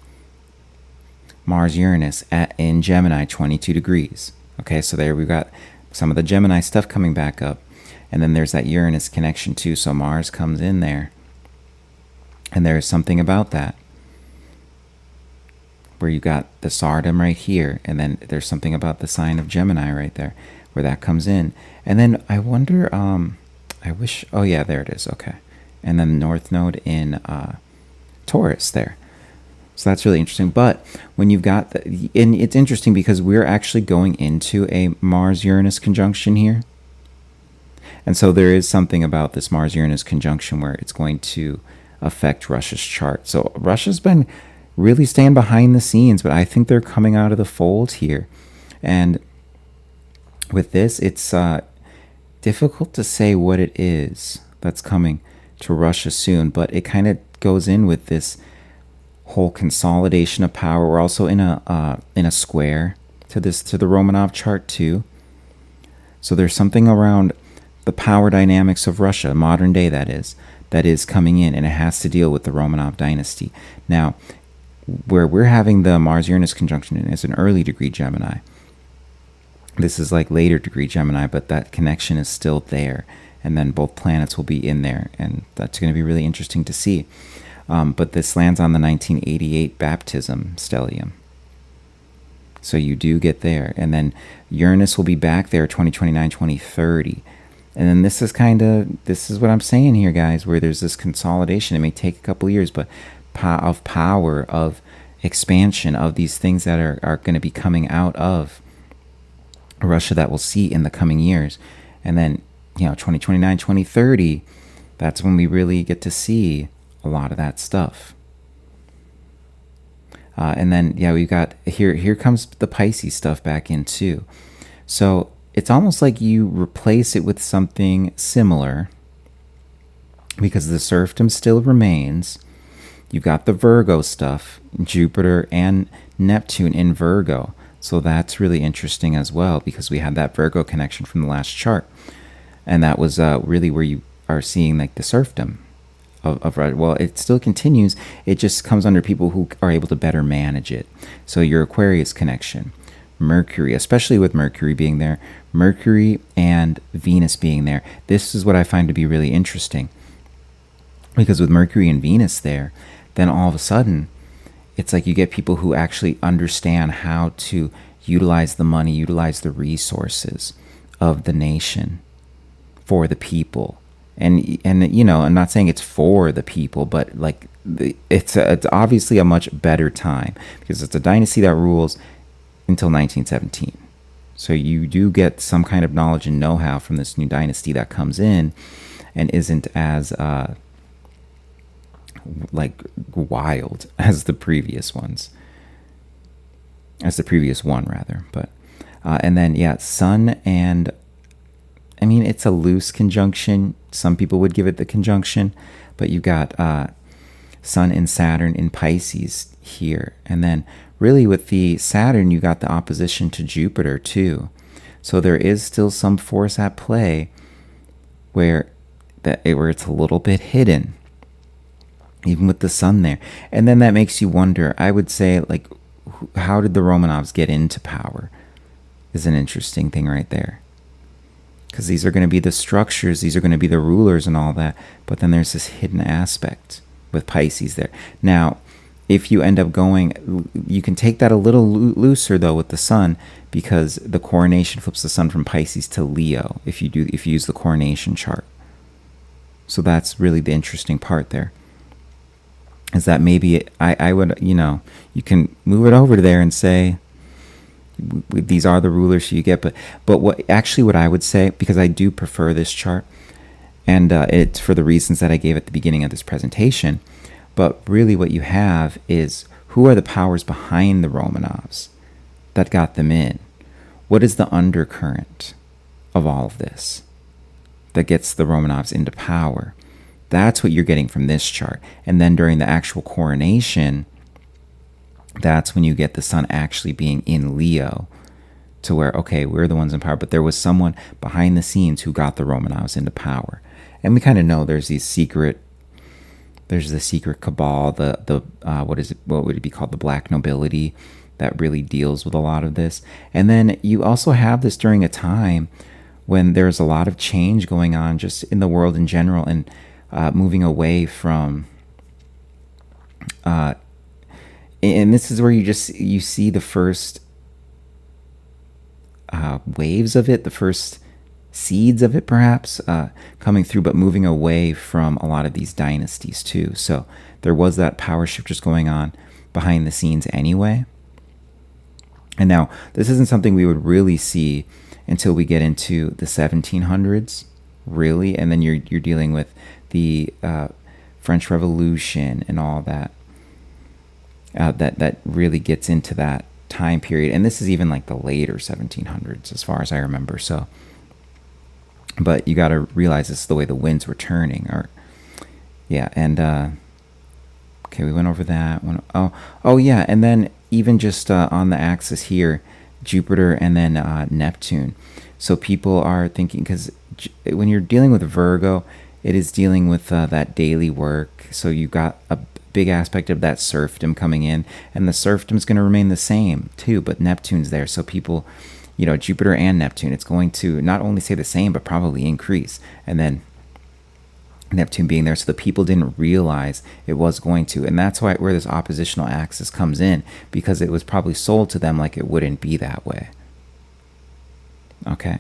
Mars-Uranus in Gemini, 22 degrees. Okay, so there we've got some of the Gemini stuff coming back up. And then there's that Uranus connection too, so Mars comes in there. And there's something about that, where you got the Tsardom right here, and then there's something about the sign of Gemini right there, where that comes in. And then I wonder, I wish, oh yeah, there it is, okay. And then North Node in Taurus there. So that's really interesting. But when you've got, and it's interesting because we're actually going into a Mars-Uranus conjunction here. And so there is something about this Mars-Uranus conjunction where it's going to affect Russia's chart. So Russia's been really staying behind the scenes, but I think they're coming out of the fold here. And with this, it's difficult to say what it is that's coming to Russia soon, but it kind of goes in with this whole consolidation of power. We're also in a square to the Romanov chart too. So there's something around the power dynamics of Russia, modern day that is coming in, and it has to deal with the Romanov dynasty. Now, where we're having the Mars-Uranus conjunction is an early degree Gemini. This is like later degree Gemini, but that connection is still there. And then both planets will be in there, and that's going to be really interesting to see. But this lands on the 1988 Baptism stellium. So you do get there. And then Uranus will be back there 2029, 2030. And then this is what I'm saying here, guys, where there's this consolidation. It may take a couple of years, but of power, of expansion, of these things that are going to be coming out of Russia that we'll see in the coming years. And then, 2029, 2030, that's when we really get to see a lot of that stuff. And then, we've got, here comes the Pisces stuff back in too. So it's almost like you replace it with something similar because the serfdom still remains. You've got the Virgo stuff, Jupiter and Neptune in Virgo. So that's really interesting as well because we had that Virgo connection from the last chart. And that was really where you are seeing like the serfdom of well, it still continues. It just comes under people who are able to better manage it. So your Aquarius connection Mercury, especially with Mercury being there, Mercury and Venus being there. This is what I find to be really interesting, because with Mercury and Venus there, then all of a sudden it's like you get people who actually understand how to utilize the money, utilize the resources of the nation for the people. And you know, I'm not saying it's for the people, but like it's obviously a much better time, because it's a dynasty that rules until 1917. So you do get some kind of knowledge and know-how from this new dynasty that comes in and isn't as like wild as the previous ones, as the previous one rather. But and then yeah, Sun and, I mean, it's a loose conjunction. Some people would give it the conjunction, but you got Sun and Saturn in Pisces here. And then really with the Saturn, you got the opposition to Jupiter too. So there is still some force at play where it's a little bit hidden, even with the Sun there. And then that makes you wonder, I would say, like, how did the Romanovs get into power is an interesting thing right there. Because these are going to be the structures, these are going to be the rulers and all that. But then there's this hidden aspect with Pisces there. Now, if you end up going, you can take that a little looser though with the Sun, because the coronation flips the Sun from Pisces to Leo if you use the coronation chart. So that's really the interesting part there, is that maybe I would, you know, you can move it over to there and say these are the rulers you get. But what I would say, because I do prefer this chart, and it's for the reasons that I gave at the beginning of this presentation, but really what you have is, who are the powers behind the Romanovs that got them in? What is the undercurrent of all of this that gets the Romanovs into power? That's what you're getting from this chart. And then during the actual coronation, that's when you get the Sun actually being in Leo, to where, okay, we're the ones in power, but there was someone behind the scenes who got the Romanovs into power. And we kind of know there's the secret cabal, what would it be called, the black nobility, that really deals with a lot of this. And then you also have this during a time when there's a lot of change going on just in the world in general, and moving away from and this is where you see the first waves of it, the first seeds of it perhaps coming through, but moving away from a lot of these dynasties too. So there was that power shift just going on behind the scenes anyway. And now this isn't something we would really see until we get into the 1700s, really, and then you're dealing with the French Revolution and all that. That really gets into that time period, and this is even like the later 1700s as far as I remember. So, but you got to realize this is the way the winds were turning, or yeah. And okay, we went over that one. Oh yeah, and then even just on the axis here, Jupiter and then Neptune. So people are thinking, because when you're dealing with Virgo, it is dealing with that daily work. So you got a big aspect of that serfdom coming in, and the serfdom is going to remain the same too, but Neptune's there. So people, you know, Jupiter and Neptune, it's going to not only stay the same, but probably increase. And then Neptune being there, so the people didn't realize it was going to. And that's where this oppositional axis comes in, because it was probably sold to them like it wouldn't be that way. Okay.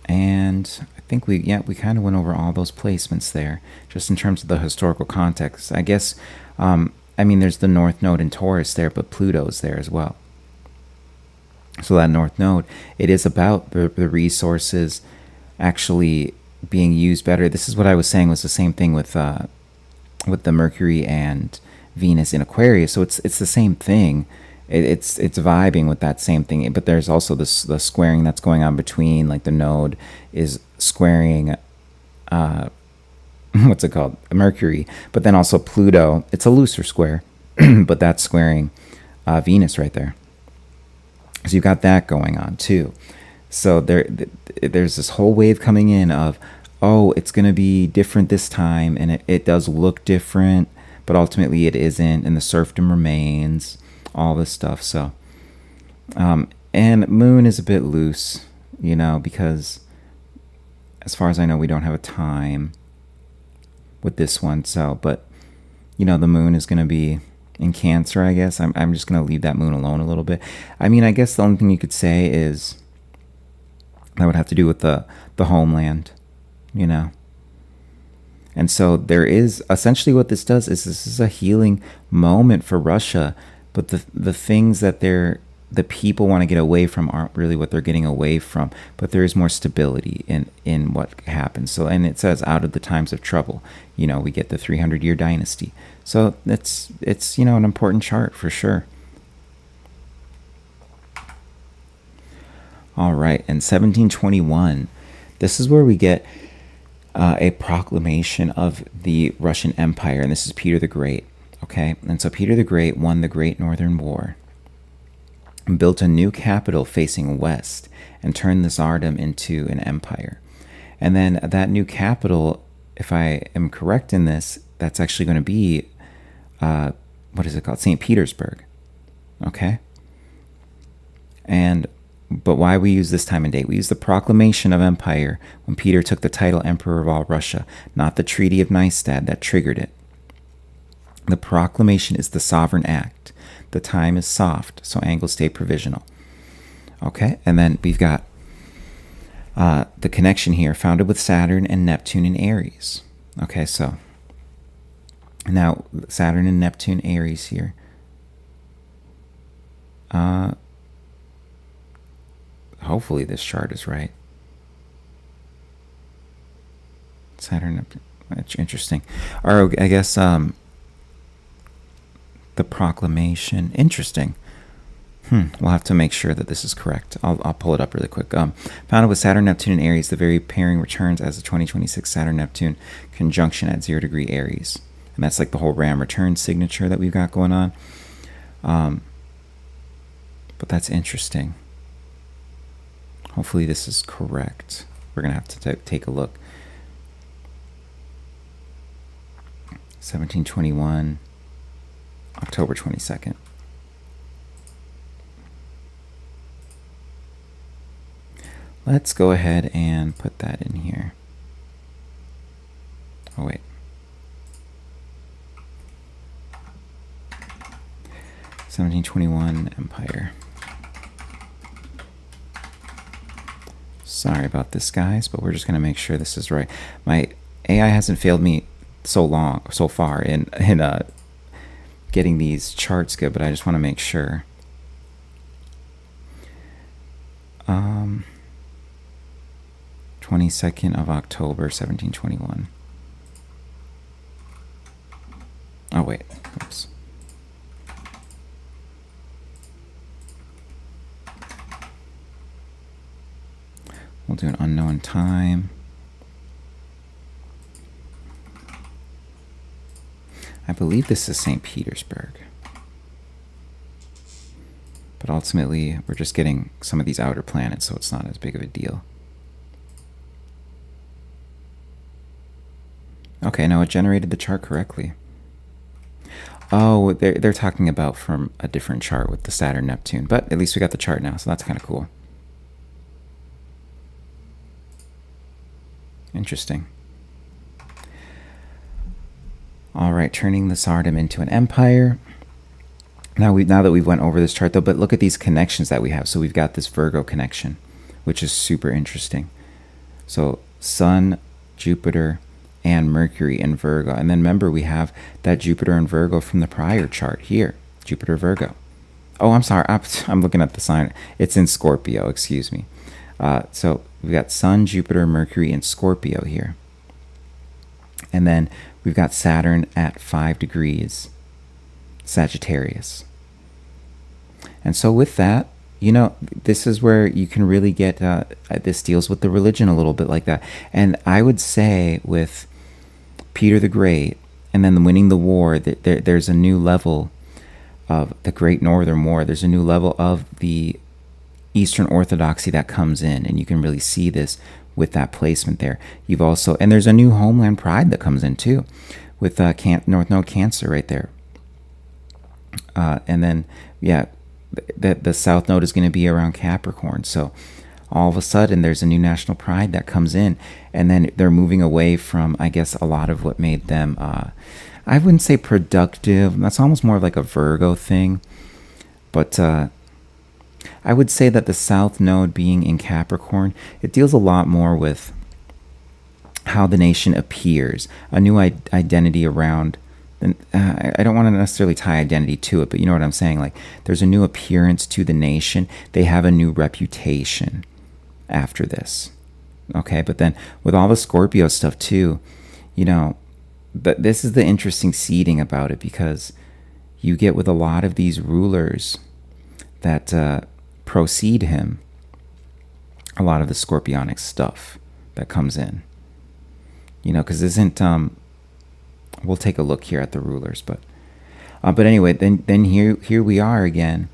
And I think we kind of went over all those placements there, just in terms of the historical context. I guess, I mean, there's the North Node in Taurus there, but Pluto's there as well. So that North Node, it is about the resources actually being used better. This is what I was saying was the same thing with the Mercury and Venus in Aquarius. So it's the same thing. It's vibing with that same thing, but there's also the squaring that's going on between, like the node is squaring what's it called, Mercury, but then also Pluto. It's a looser square, but that's squaring Venus right there. So you've got that going on too. So there's this whole wave coming in of, oh, it's going to be different this time, and it does look different, but ultimately it isn't, and the serfdom remains, all this stuff. So And moon is a bit loose, you know, because as far as I know, we don't have a time with this one. So, but, you know, the moon is going to be in Cancer, I guess. I'm just going to leave that moon alone a little bit. I mean, I guess the only thing you could say is that would have to do with the homeland, you know. And so there is essentially what this does is this is a healing moment for Russia, but the things that the people want to get away from aren't really what they're getting away from, but there is more stability in what happens. So, and it says out of the times of trouble, you know, we get the 300-year dynasty. So it's you know, an important chart for sure. All right, in 1721, this is where we get a proclamation of the Russian Empire, and this is Peter the Great. Okay, and so Peter the Great won the Great Northern War, and built a new capital facing west, and turned the Tsardom into an empire. And then that new capital, if I am correct in this, that's actually going to be, what is it called? St. Petersburg. Okay, but why we use this time and date? We use the proclamation of empire when Peter took the title Emperor of all Russia, not the Treaty of Nystad that triggered it. The proclamation is the sovereign act. The time is soft, so angles stay provisional. Okay, and then we've got the connection here, founded with Saturn and Neptune in Aries. Okay, so now Saturn and Neptune Aries here. Hopefully this chart is right. Saturn, that's interesting. Or I guess the proclamation, interesting. We'll have to make sure that this is correct. I'll pull it up really quick. Founded with Saturn, Neptune, and Aries, the very pairing returns as the 2026 Saturn-Neptune conjunction at 0 degree Aries. And that's like the whole Ram return signature that we've got going on. But that's interesting. Hopefully this is correct. We're going to have to take a look. 1721, October 22nd. Let's go ahead and put that in here. Oh, wait. 1721 Empire. Sorry about this, guys, but we're just going to make sure this is right. My AI hasn't failed me so far in getting these charts good, but I just want to make sure. 22nd of October, 1721. Oh, wait. Oops. We'll do an unknown time. I believe this is St. Petersburg. But ultimately, we're just getting some of these outer planets, so it's not as big of a deal. Okay, no, it generated the chart correctly. Oh, they're talking about from a different chart with the Saturn Neptune, but at least we got the chart now, so that's kind of cool. Interesting. All right, turning the Tsardom into an empire. Now that we've went over this chart though, but look at these connections that we have. So we've got this Virgo connection, which is super interesting. So Sun, Jupiter, and Mercury in Virgo. And then remember, we have that Jupiter in Virgo from the prior chart here, Jupiter Virgo. Oh, I'm sorry, I'm looking at the sign. It's in Scorpio, excuse me. So we've got Sun, Jupiter, Mercury in Scorpio here. And then we've got Saturn at 5 degrees Sagittarius. And so with that, you know, this is where you can really get, this deals with the religion a little bit like that. And I would say with Peter the Great and then winning the war, there's a new level of the Great Northern War. There's a new level of the Eastern Orthodoxy that comes in, and you can really see this with that placement there. You've also, and there's a new homeland pride that comes in too, with North Node Cancer right there. And then, yeah, that the south node is going to be around Capricorn. So all of a sudden there's a new national pride that comes in, and then they're moving away from, I guess, a lot of what made them, I wouldn't say productive. That's almost more of like a Virgo thing. But I would say that the south node being in Capricorn, it deals a lot more with how the nation appears, a new identity around. I don't want to necessarily tie identity to it, but you know what I'm saying? Like, there's a new appearance to the nation. They have a new reputation after this. Okay, but then with all the Scorpio stuff too, you know, but this is the interesting seeding about it, because you get with a lot of these rulers that precede him, a lot of the Scorpionic stuff that comes in. You know, because isn't we'll take a look here at the rulers, but anyway, then here we are again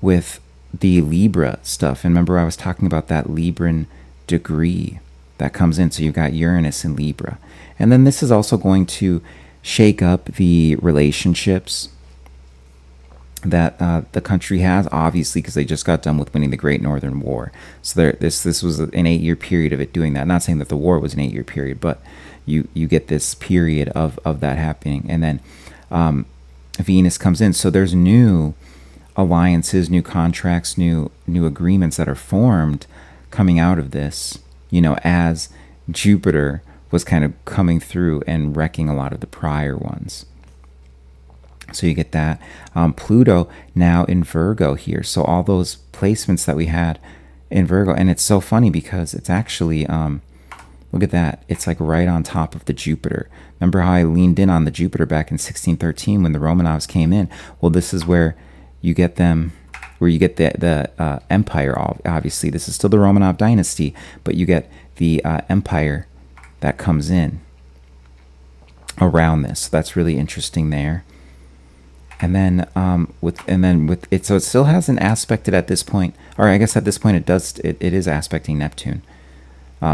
with the Libra stuff. And remember, I was talking about that Libran degree that comes in. So you've got Uranus in Libra, and then this is also going to shake up the relationships that the country has, obviously, because they just got done with winning the Great Northern War. So this was an 8-year period of it doing that. Not saying that the war was an 8-year period, but you get this period of that happening. And then Venus comes in. So there's new alliances, new contracts, new agreements that are formed coming out of this, you know, as Jupiter was kind of coming through and wrecking a lot of the prior ones. So you get that. Pluto now in Virgo here. So all those placements that we had in Virgo. And it's so funny because it's actually, look at that. It's like right on top of the Jupiter. Remember how I leaned in on the Jupiter back in 1613 when the Romanovs came in? Well, this is where you get them, where you get the empire. Obviously, this is still the Romanov dynasty, but you get the empire that comes in around this. So that's really interesting there. And then with it, so it still hasn't aspected at this point, or I guess at this point it is aspecting Neptune.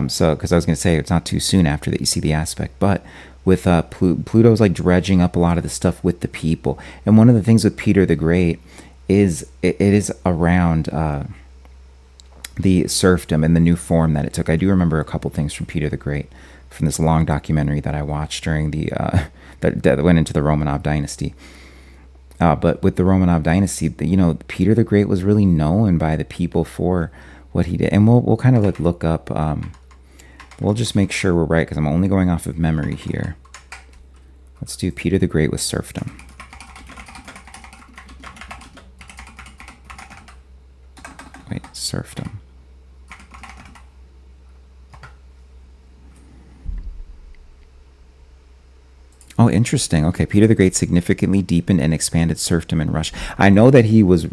So because I was going to say it's not too soon after that you see the aspect, but with Pluto's like dredging up a lot of the stuff with the people. And one of the things with Peter the Great is it is around the serfdom and the new form that it took. I do remember a couple things from Peter the Great from this long documentary that I watched during the that went into the Romanov dynasty. But with the Romanov dynasty, you know, Peter the Great was really known by the people for what he did. And we'll kind of like look up, we'll just make sure we're right, because I'm only going off of memory here. Let's do Peter the Great with serfdom. Wait, serfdom. Oh, interesting. Okay, Peter the Great significantly deepened and expanded serfdom in Russia. I know that he was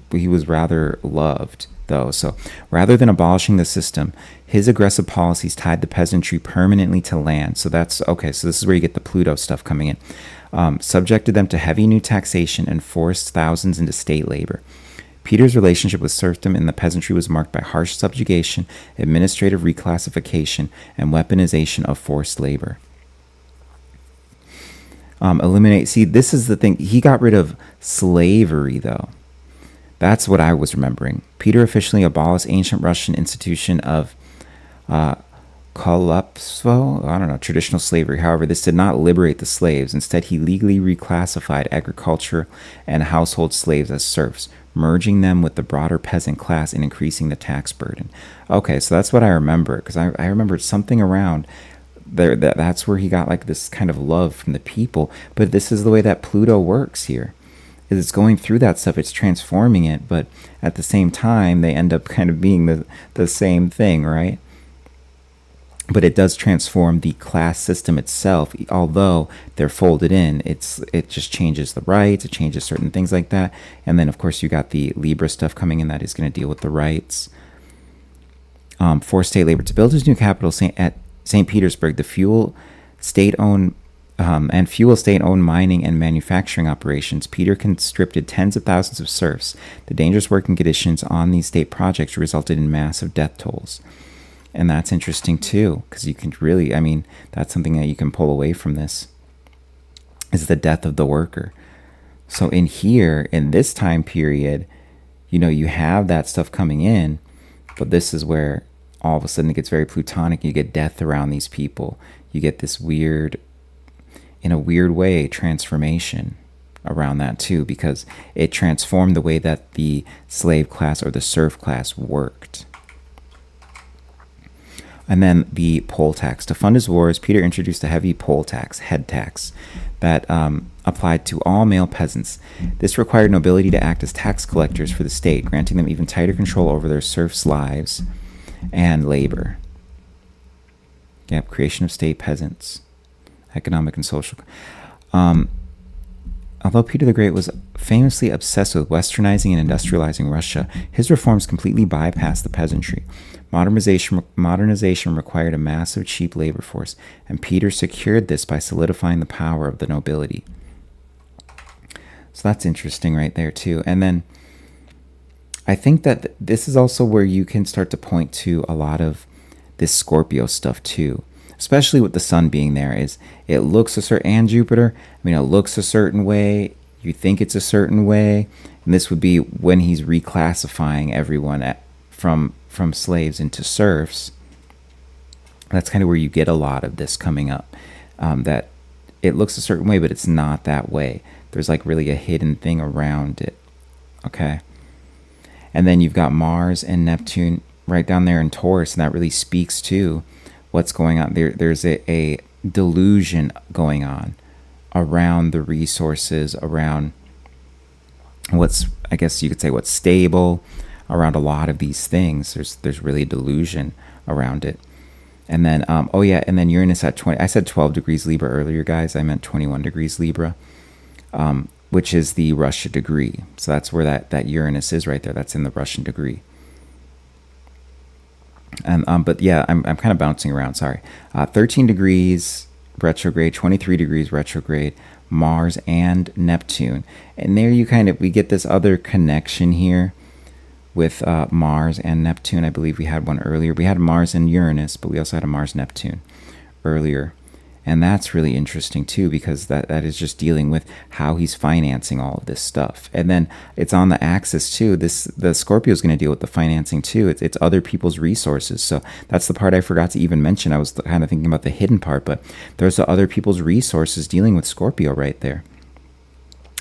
rather loved, though. So rather than abolishing the system, his aggressive policies tied the peasantry permanently to land. So that's okay. So this is where you get the Pluto stuff coming in. Subjected them to heavy new taxation and forced thousands into state labor. Peter's relationship with serfdom and the peasantry was marked by harsh subjugation, administrative reclassification, and weaponization of forced labor. See, this is the thing. He got rid of slavery, though. That's what I was remembering. Peter officially abolished ancient Russian institution of Kolapstvo, I don't know, traditional slavery. However, this did not liberate the slaves. Instead, he legally reclassified agriculture and household slaves as serfs, merging them with the broader peasant class and increasing the tax burden. Okay, so that's what I remember, because I remembered something around there. That's where he got like this kind of love from the people. But this is the way that Pluto works here. It's going through that stuff, it's transforming it, but at the same time they end up kind of being the same thing, right? But it does transform the class system itself, although they're folded in. It just changes the rights, it changes certain things like that. And then of course you got the Libra stuff coming in that is going to deal with the rights. Forced state labor. To build his new capital at St. Petersburg, the fuel state-owned mining and manufacturing operations, Peter conscripted tens of thousands of serfs. The dangerous working conditions on these state projects resulted in massive death tolls. And that's interesting too, because you can really, I mean, that's something that you can pull away from this, is the death of the worker. So in here, in this time period, you have that stuff coming in, but this is where all of a sudden it gets very plutonic. You get death around these people. You get this weird, in a weird way, transformation around that too, because it transformed the way that the slave class or the serf class worked. And then the poll tax. To fund his wars, Peter introduced a heavy poll tax, head tax, that applied to all male peasants. This required nobility to act as tax collectors for the state, granting them even tighter control over their serfs' lives and labor. Yep, creation of state peasants, economic and social. Although Peter the Great was famously obsessed with westernizing and industrializing Russia, his reforms completely bypassed the peasantry. Modernization required a massive cheap labor force, and Peter secured this by solidifying the power of the nobility. So that's interesting right there too. And then I think that this is also where you can start to point to a lot of this Scorpio stuff too, especially with the sun being there. Is it looks a certain, and Jupiter, I mean, it looks a certain way, you think it's a certain way, and this would be when he's reclassifying everyone from slaves into serfs. That's kind of where you get a lot of this coming up, that it looks a certain way, but it's not that way. There's like really a hidden thing around it. Okay. And then you've got Mars and Neptune right down there in Taurus, and that really speaks to what's going on. There's a delusion going on around the resources, around what's, I guess you could say, what's stable, around a lot of these things. There's really a delusion around it. And then, oh yeah, and then Uranus at 20, I said 12 degrees Libra earlier, guys. I meant 21 degrees Libra, which is the Russia degree. So that's where that Uranus is right there. That's in the Russian degree. And but yeah, I'm kind of bouncing around. Sorry. 13 degrees retrograde, 23 degrees retrograde, Mars and Neptune, and there we get this other connection here with Mars and Neptune. I believe we had one earlier. We had Mars and Uranus, but we also had a Mars Neptune earlier. And that's really interesting too, because that is just dealing with how he's financing all of this stuff. And then it's on the axis too. The Scorpio is going to deal with the financing too. It's other people's resources. So that's the part I forgot to even mention. I was kind of thinking about the hidden part, but there's the other people's resources dealing with Scorpio right there.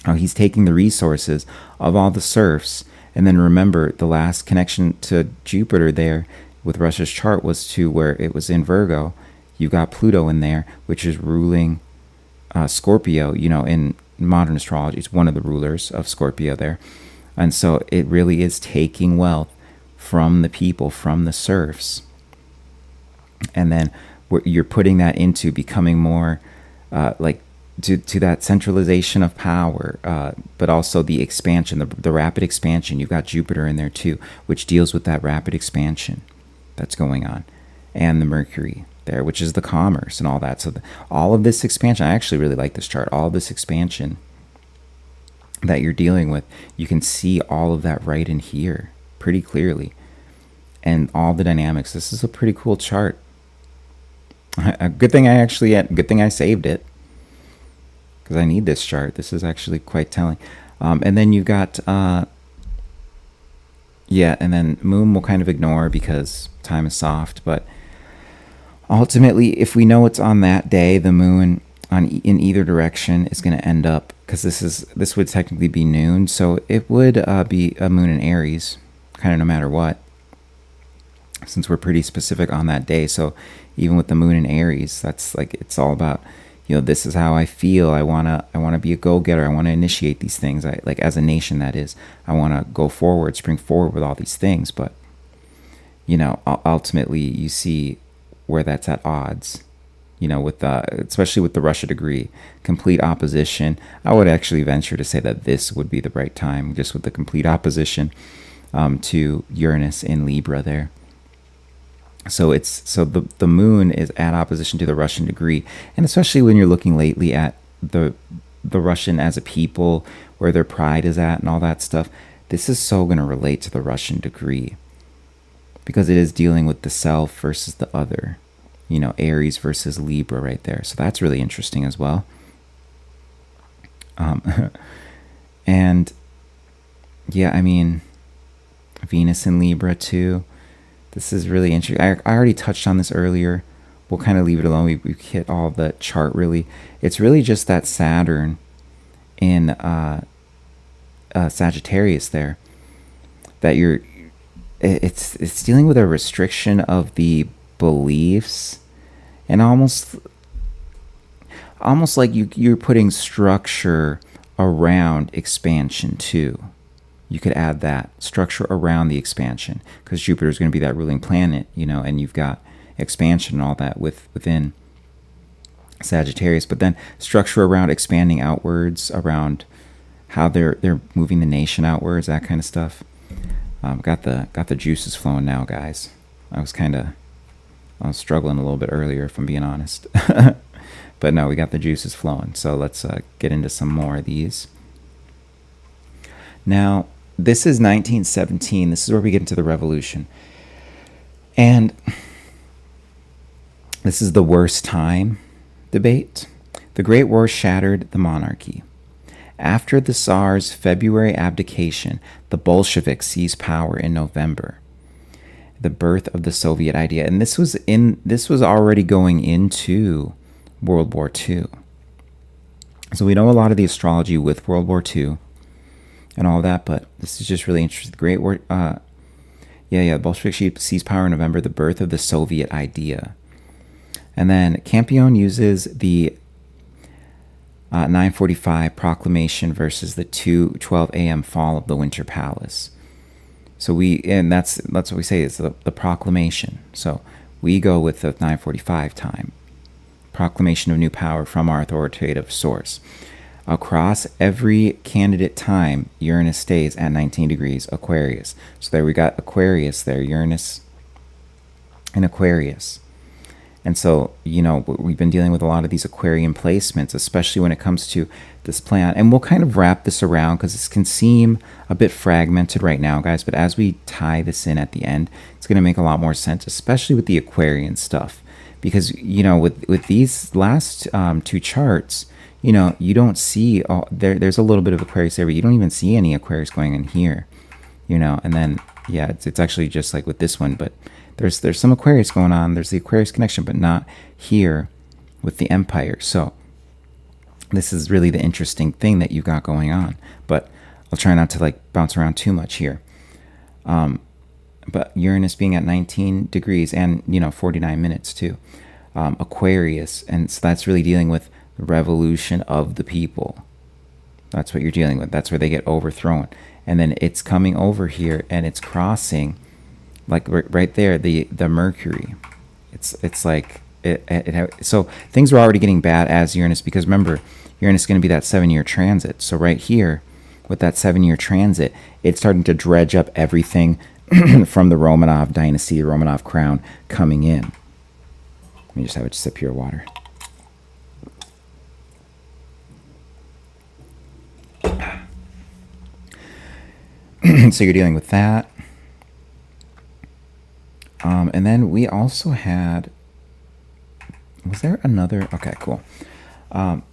Oh, he's taking the resources of all the serfs. And then remember, the last connection to Jupiter there with Russia's chart was to where it was in Virgo. You've got Pluto in there, which is ruling Scorpio. In modern astrology, it's one of the rulers of Scorpio there. And so it really is taking wealth from the people, from the serfs. And then you're putting that into becoming more to that centralization of power, but also the expansion, the rapid expansion. You've got Jupiter in there too, which deals with that rapid expansion that's going on, and the Mercury there, which is the commerce and all that. So all of this expansion, I actually really like this chart. All of this expansion that you're dealing with, you can see all of that right in here pretty clearly, and all the dynamics. This is a pretty cool chart. Good thing I saved it, because I need this chart. This is actually quite telling. And then you've got and then Moon we'll kind of ignore because time is soft, but ultimately, if we know it's on that day, the moon in either direction is going to end up, because this would technically be noon, so it would be a moon in Aries, kind of no matter what, since we're pretty specific on that day. So even with the moon in Aries, that's like, it's all about, this is how I feel. I wanna be a go-getter. I want to initiate these things. As a nation, that is, I want to go forward, spring forward with all these things. But ultimately, you see where that's at odds, with especially with the Russia degree, complete opposition. I would actually venture to say that this would be the right time, just with the complete opposition to Uranus in Libra there. So the moon is at opposition to the Russian degree, and especially when you're looking lately at the Russian as a people, where their pride is at and all that stuff, this is so going to relate to the Russian degree, because it is dealing with the self versus the other, Aries versus Libra right there. So that's really interesting as well. And yeah, I mean, Venus in Libra too. This is really interesting. I already touched on this earlier. We'll kind of leave it alone. We hit all the chart really. It's really just that Saturn in Sagittarius there. That it's dealing with a restriction of the beliefs, and almost like you're putting structure around expansion too. You could add that structure around the expansion, because Jupiter is going to be that ruling planet, and you've got expansion and all that within Sagittarius, but then structure around expanding outwards, around how they're moving the nation outwards, that kind of stuff. Got the juices flowing now, guys. I was struggling a little bit earlier, if I'm being honest. But no, we got the juices flowing. So let's get into some more of these. Now, this is 1917. This is where we get into the revolution. And this is the worst time debate. The Great War shattered the monarchy. After the Tsar's February abdication, the Bolsheviks seized power in November. The birth of the Soviet idea. And this was already going into World War II. So we know a lot of the astrology with World War II and all that, but this is just really interesting. The Great War, the Bolsheviks seized power in November, the birth of the Soviet idea. And then Campion uses the 9:45 proclamation versus the 2:12 a.m. fall of the Winter Palace. So that's what we say is the proclamation. So we go with the 9:45 time. Proclamation of new power from our authoritative source. Across every candidate time, Uranus stays at 19 degrees Aquarius. So there we got Aquarius there, Uranus in Aquarius. And so, we've been dealing with a lot of these Aquarian placements, especially when it comes to this planet. And we'll kind of wrap this around because this can seem a bit fragmented right now, guys. But as we tie this in at the end, it's going to make a lot more sense, especially with the Aquarian stuff. Because, with these last two charts, you don't see, there's a little bit of Aquarius there, but you don't even see any Aquarius going in here, And then, it's actually just like with this one, but there's some Aquarius going on. There's the Aquarius connection, but not here with the Empire. So this is really the interesting thing that you got going on. But I'll try not to bounce around too much here. But Uranus being at 19 degrees and 49 minutes too. Aquarius, and so that's really dealing with the revolution of the people. That's what you're dealing with. That's where they get overthrown. And then it's coming over here and it's crossing, like right there, the Mercury. It's like so things were already getting bad as Uranus, because remember, Uranus is going to be that 7-year transit. So right here with that 7-year transit, it's starting to dredge up everything from the Romanov dynasty, the Romanov crown coming in. Let me just have a sip here of water. So you're dealing with that. And then we also had, was there another? Okay, cool. And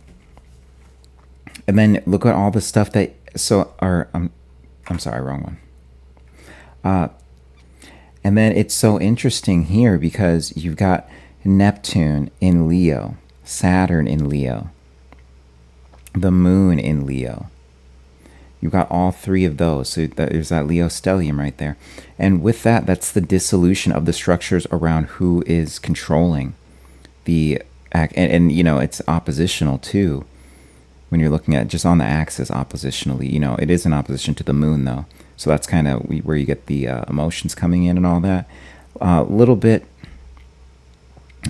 then look at all the stuff that, I'm sorry, wrong one. And then it's so interesting here because you've got Neptune in Leo, Saturn in Leo, the moon in Leo. You've got all three of those. So there's that Leo stellium right there. And with that, that's the dissolution of the structures around who is controlling the act. And it's oppositional too. When you're looking at just on the axis oppositionally, it is in opposition to the moon though. So that's kind of where you get the emotions coming in and all that. A little bit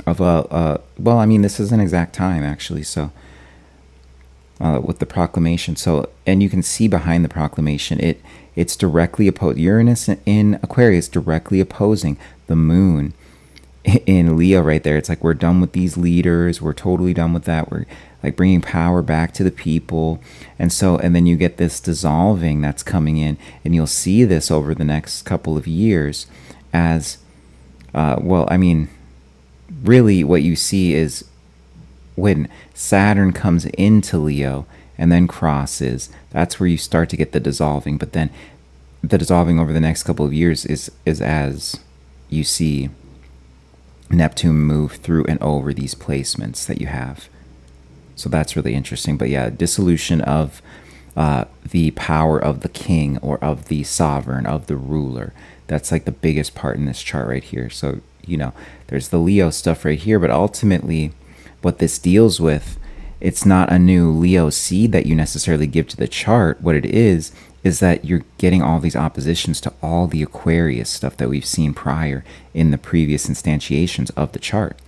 of this is an exact time actually. So with the proclamation. So, and you can see behind the proclamation, it's directly opposed. Uranus in Aquarius directly opposing the moon in Leo right there. It's like, we're done with these leaders. We're totally done with that. We're like bringing power back to the people. And then you get this dissolving that's coming in, and you'll see this over the next couple of years as, really what you see is when Saturn comes into Leo and then crosses, that's where you start to get the dissolving. But then the dissolving over the next couple of years is as you see Neptune move through and over these placements that you have. So that's really interesting. But yeah, dissolution of the power of the king or of the sovereign, of the ruler. That's like the biggest part in this chart right here. So, there's the Leo stuff right here, but ultimately what this deals with, it's not a new Leo seed that you necessarily give to the chart. What it is that you're getting all these oppositions to all the Aquarius stuff that we've seen prior in the previous instantiations of the chart.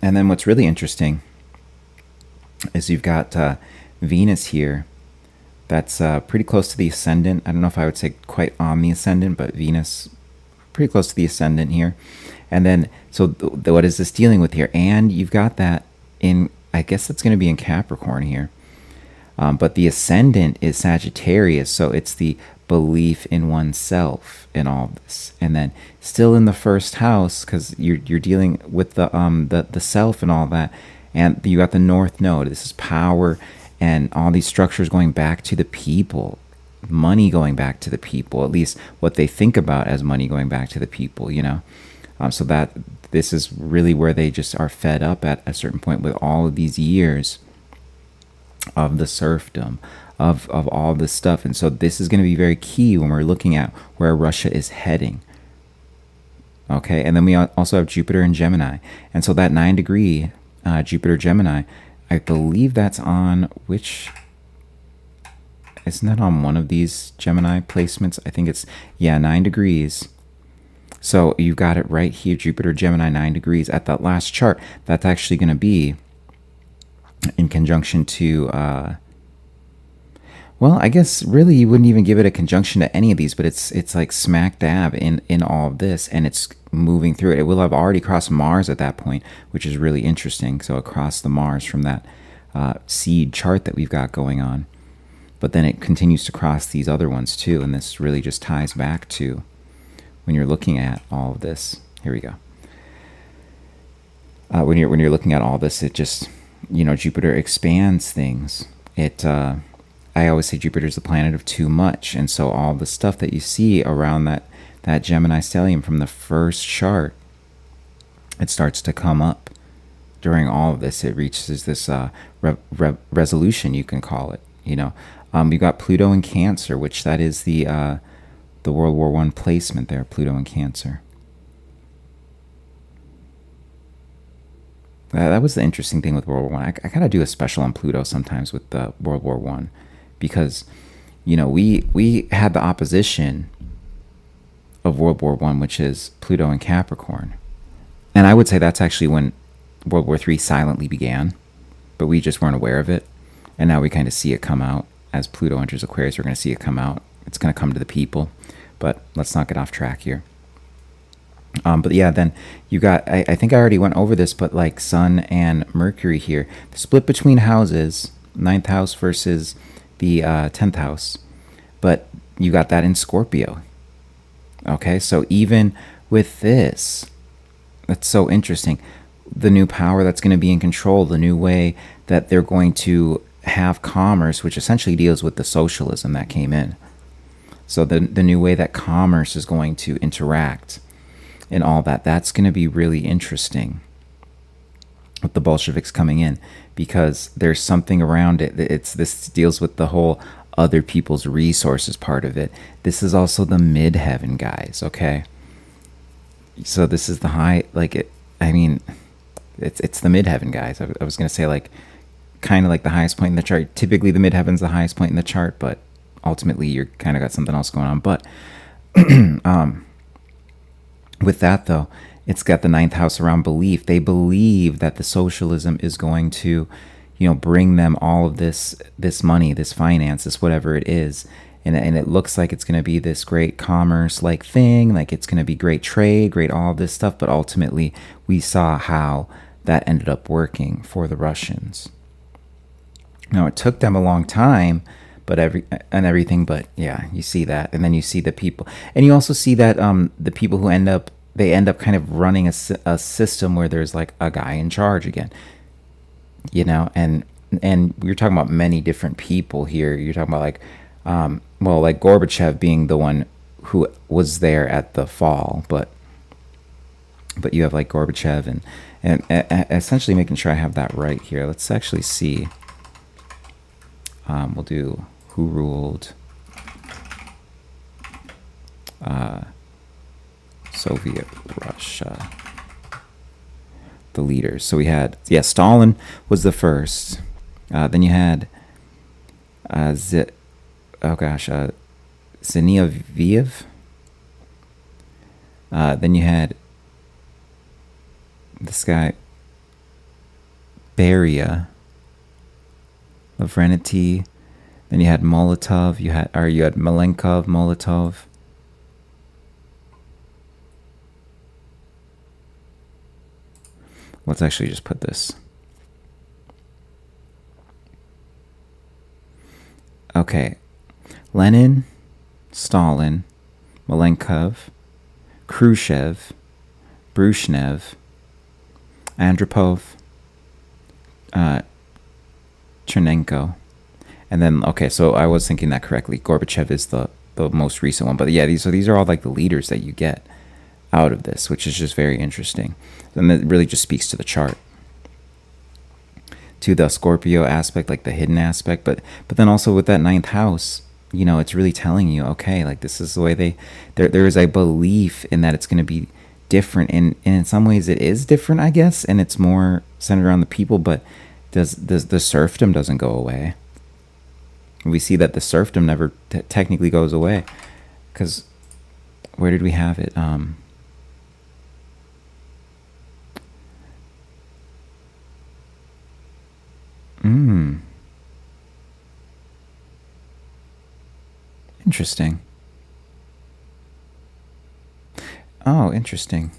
And then what's really interesting is you've got Venus here. That's pretty close to the ascendant. I don't know if I would say quite on the ascendant, but Venus pretty close to the ascendant here. And then, so what is this dealing with here? And you've got that in, I guess that's going to be in Capricorn here. But the ascendant is Sagittarius, so it's the belief in oneself in all this. And then still in the first house, because you're dealing with the self and all that. And you got the North Node. This is power and all these structures going back to the people. Money going back to the people, at least what they think about as money going back to the people, so that this is really where they just are fed up at a certain point with all of these years of the serfdom, of all this stuff. And so this is going to be very key when we're looking at where Russia is heading. Okay, and then we also have Jupiter in Gemini, and so that 9-degree Jupiter Gemini, I believe that's on which. Isn't that on one of these Gemini placements? I think it's, 9 degrees. So you've got it right here, Jupiter, Gemini, 9 degrees. At that last chart, that's actually going to be in conjunction to, well, I guess really you wouldn't even give it a conjunction to any of these, but it's like smack dab in all of this, and it's moving through it. It will have already crossed Mars at that point, which is really interesting. So across the Mars from that seed chart that we've got going on. But then it continues to cross these other ones too, and this really just ties back to when you're looking at all of this. Here we go. When you're looking at all this, it just, Jupiter expands things. I always say Jupiter is the planet of too much, and so all the stuff that you see around that Gemini stellium from the first chart, it starts to come up during all of this. It reaches this resolution, you can call it. You've got Pluto in Cancer, which that is the World War I placement there, Pluto in Cancer. That was the interesting thing with World War I. I kind of do a special on Pluto sometimes with World War I, because, we had the opposition of World War I, which is Pluto in Capricorn. And I would say that's actually when World War III silently began, but we just weren't aware of it. And now we kind of see it come out. As Pluto enters Aquarius, we're going to see it come out. It's going to come to the people. But let's not get off track here. But yeah, then you got, I think I already went over this, but like Sun and Mercury here. The split between houses, 9th house versus the 10th house. But you got that in Scorpio. Okay, so even with this, that's so interesting. The new power that's going to be in control, the new way that they're going to have commerce, which essentially deals with the socialism that came in. So the new way that commerce is going to interact and all that's going to be really interesting with the Bolsheviks coming in, because there's something around it. This deals with the whole other people's resources part of it. This is also the midheaven, guys, okay? So this is the high, like it, I mean, it's the midheaven, guys. I was going to say like kind of like the highest point in the chart. Typically the midheaven's the highest point in the chart, but ultimately you're kind of got something else going on. But with that though, it's got the 9th house around belief. They believe that the socialism is going to, bring them all of this money, this finance, this whatever it is. And it looks like it's going to be this great commerce like thing, like it's going to be great trade, great all of this stuff. But ultimately we saw how that ended up working for the Russians. Now, it took them a long time, but everything, but yeah, you see that. And then you see the people, and you also see that the people who end up kind of running a system where there's like a guy in charge again, and we're talking about many different people here. You're talking about like well, like Gorbachev being the one who was there at the fall, but you have like Gorbachev and essentially making sure I have that right here. Let's actually see. We'll do who ruled Soviet Russia. The leaders. So we had, yeah, Stalin was the first. Then you had Zinoviev. Then you had this guy, Beria, Lavrenti. Then you had Molotov. You had Malenkov, Molotov. Let's actually just put this. Okay. Lenin, Stalin, Malenkov, Khrushchev, Brezhnev, Andropov, Chernenko. And then, okay, so I was thinking that correctly. Gorbachev is the most recent one. But yeah, these are all like the leaders that you get out of this, which is just very interesting. And that really just speaks to the chart, to the Scorpio aspect, like the hidden aspect. But then also with that ninth house, you know, it's really telling you, okay, like this is the way there is a belief in that it's going to be different. And in some ways it is different, I guess. And it's more centered around the people, but the serfdom doesn't go away. We see that the serfdom never technically goes away, because where did we have it? Interesting. Oh, interesting.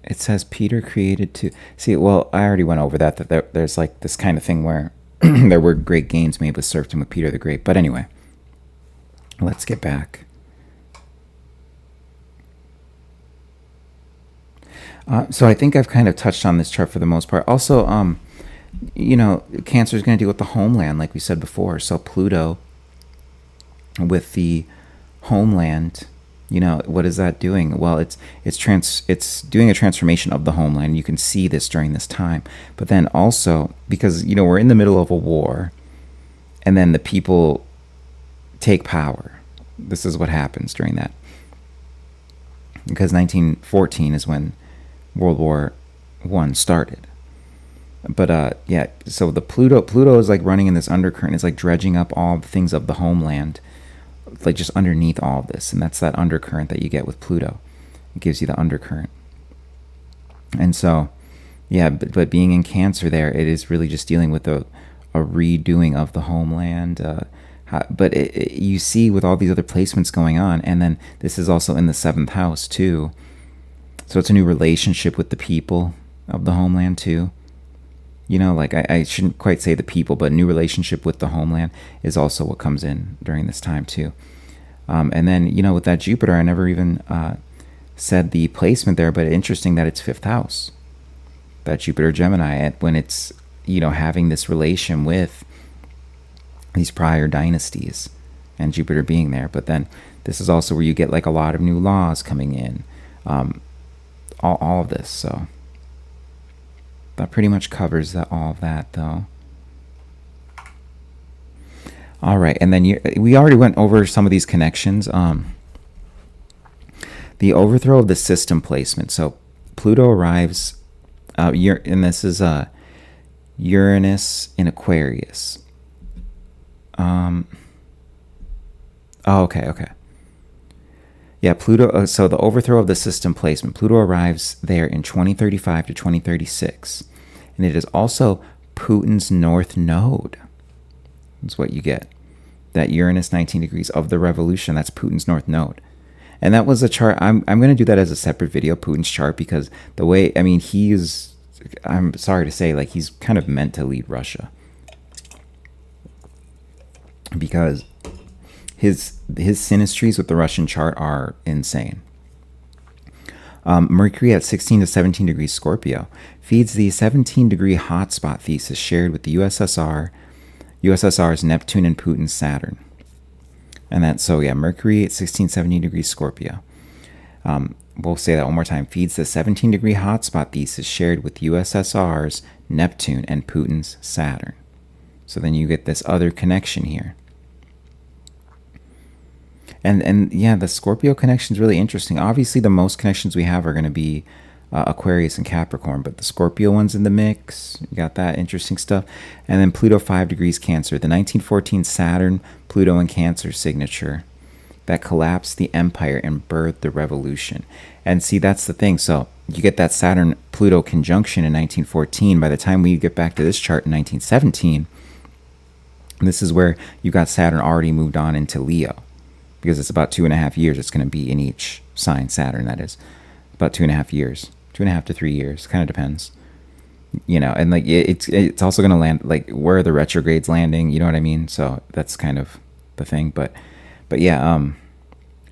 It says Peter created to see. Well, I already went over that there's like this kind of thing where there were great gains made with serfdom with Peter the Great. But anyway, let's get back. So I think I've kind of touched on this chart for the most part. Also, you know, Cancer is going to deal with the homeland, like we said before. So Pluto with the homeland, you know, what is that doing? Well, it's doing a transformation of the homeland. You can see this during this time. But then also, because, you know, we're in the middle of a war, and then the people take power. This is what happens during that. Because 1914 is when World War I started. But yeah, so the Pluto is like running in this undercurrent. It's like dredging up all the things of the homeland, like just underneath all of this. And that's that undercurrent that you get with Pluto. It gives you the undercurrent. And so, yeah, but being in Cancer there, it is really just dealing with a redoing of the homeland. But you see with all these other placements going on, and then this is also in the 7th house too. So it's a new relationship with the people of the homeland too. You know, like I shouldn't quite say the people, but new relationship with the homeland is also what comes in during this time too. And then, you know, with that Jupiter, I never even said the placement there, but interesting that it's 5th house. That Jupiter Gemini, when it's, you know, having this relation with these prior dynasties and Jupiter being there. But then this is also where you get like a lot of new laws coming in. All of this, so that pretty much covers all of that, though. All right, and then we already went over some of these connections. The overthrow of the system placement. So Pluto arrives, and this is Uranus in Aquarius. Oh, okay. Yeah, Pluto, so the overthrow of the system placement. Pluto arrives there in 2035 to 2036. And it is also Putin's north node. That's what you get. That Uranus 19 degrees of the revolution, that's Putin's north node. And that was a chart, I'm going to do that as a separate video, Putin's chart, because the way, I mean, I'm sorry to say, like, he's kind of meant to lead Russia. Because his synastries with the Russian chart are insane. Mercury at 16 to 17 degrees Scorpio feeds the 17-degree hotspot thesis shared with the USSR, USSR is Neptune and Putin's Saturn. And that, so yeah, Mercury at 16, 17 degrees Scorpio. We'll say that one more time. Feeds the 17-degree hotspot thesis shared with USSR's Neptune and Putin's Saturn. So then you get this other connection here. And yeah, the Scorpio connection is really interesting. Obviously, the most connections we have are going to be Aquarius and Capricorn, but the Scorpio one's in the mix. You got that interesting stuff. And then Pluto 5 degrees Cancer. The 1914 Saturn, Pluto and Cancer signature that collapsed the empire and birthed the revolution. And see, that's the thing. So you get that Saturn-Pluto conjunction in 1914. By the time we get back to this chart in 1917, this is where you got Saturn already moved on into Leo, because it's about 2.5 years it's going to be in each sign, Saturn, that is. About 2.5 years. 2.5 to 3 years. Kind of depends. You know, and like it's also going to land, like, where are the retrogrades landing? You know what I mean? So that's kind of the thing. But yeah,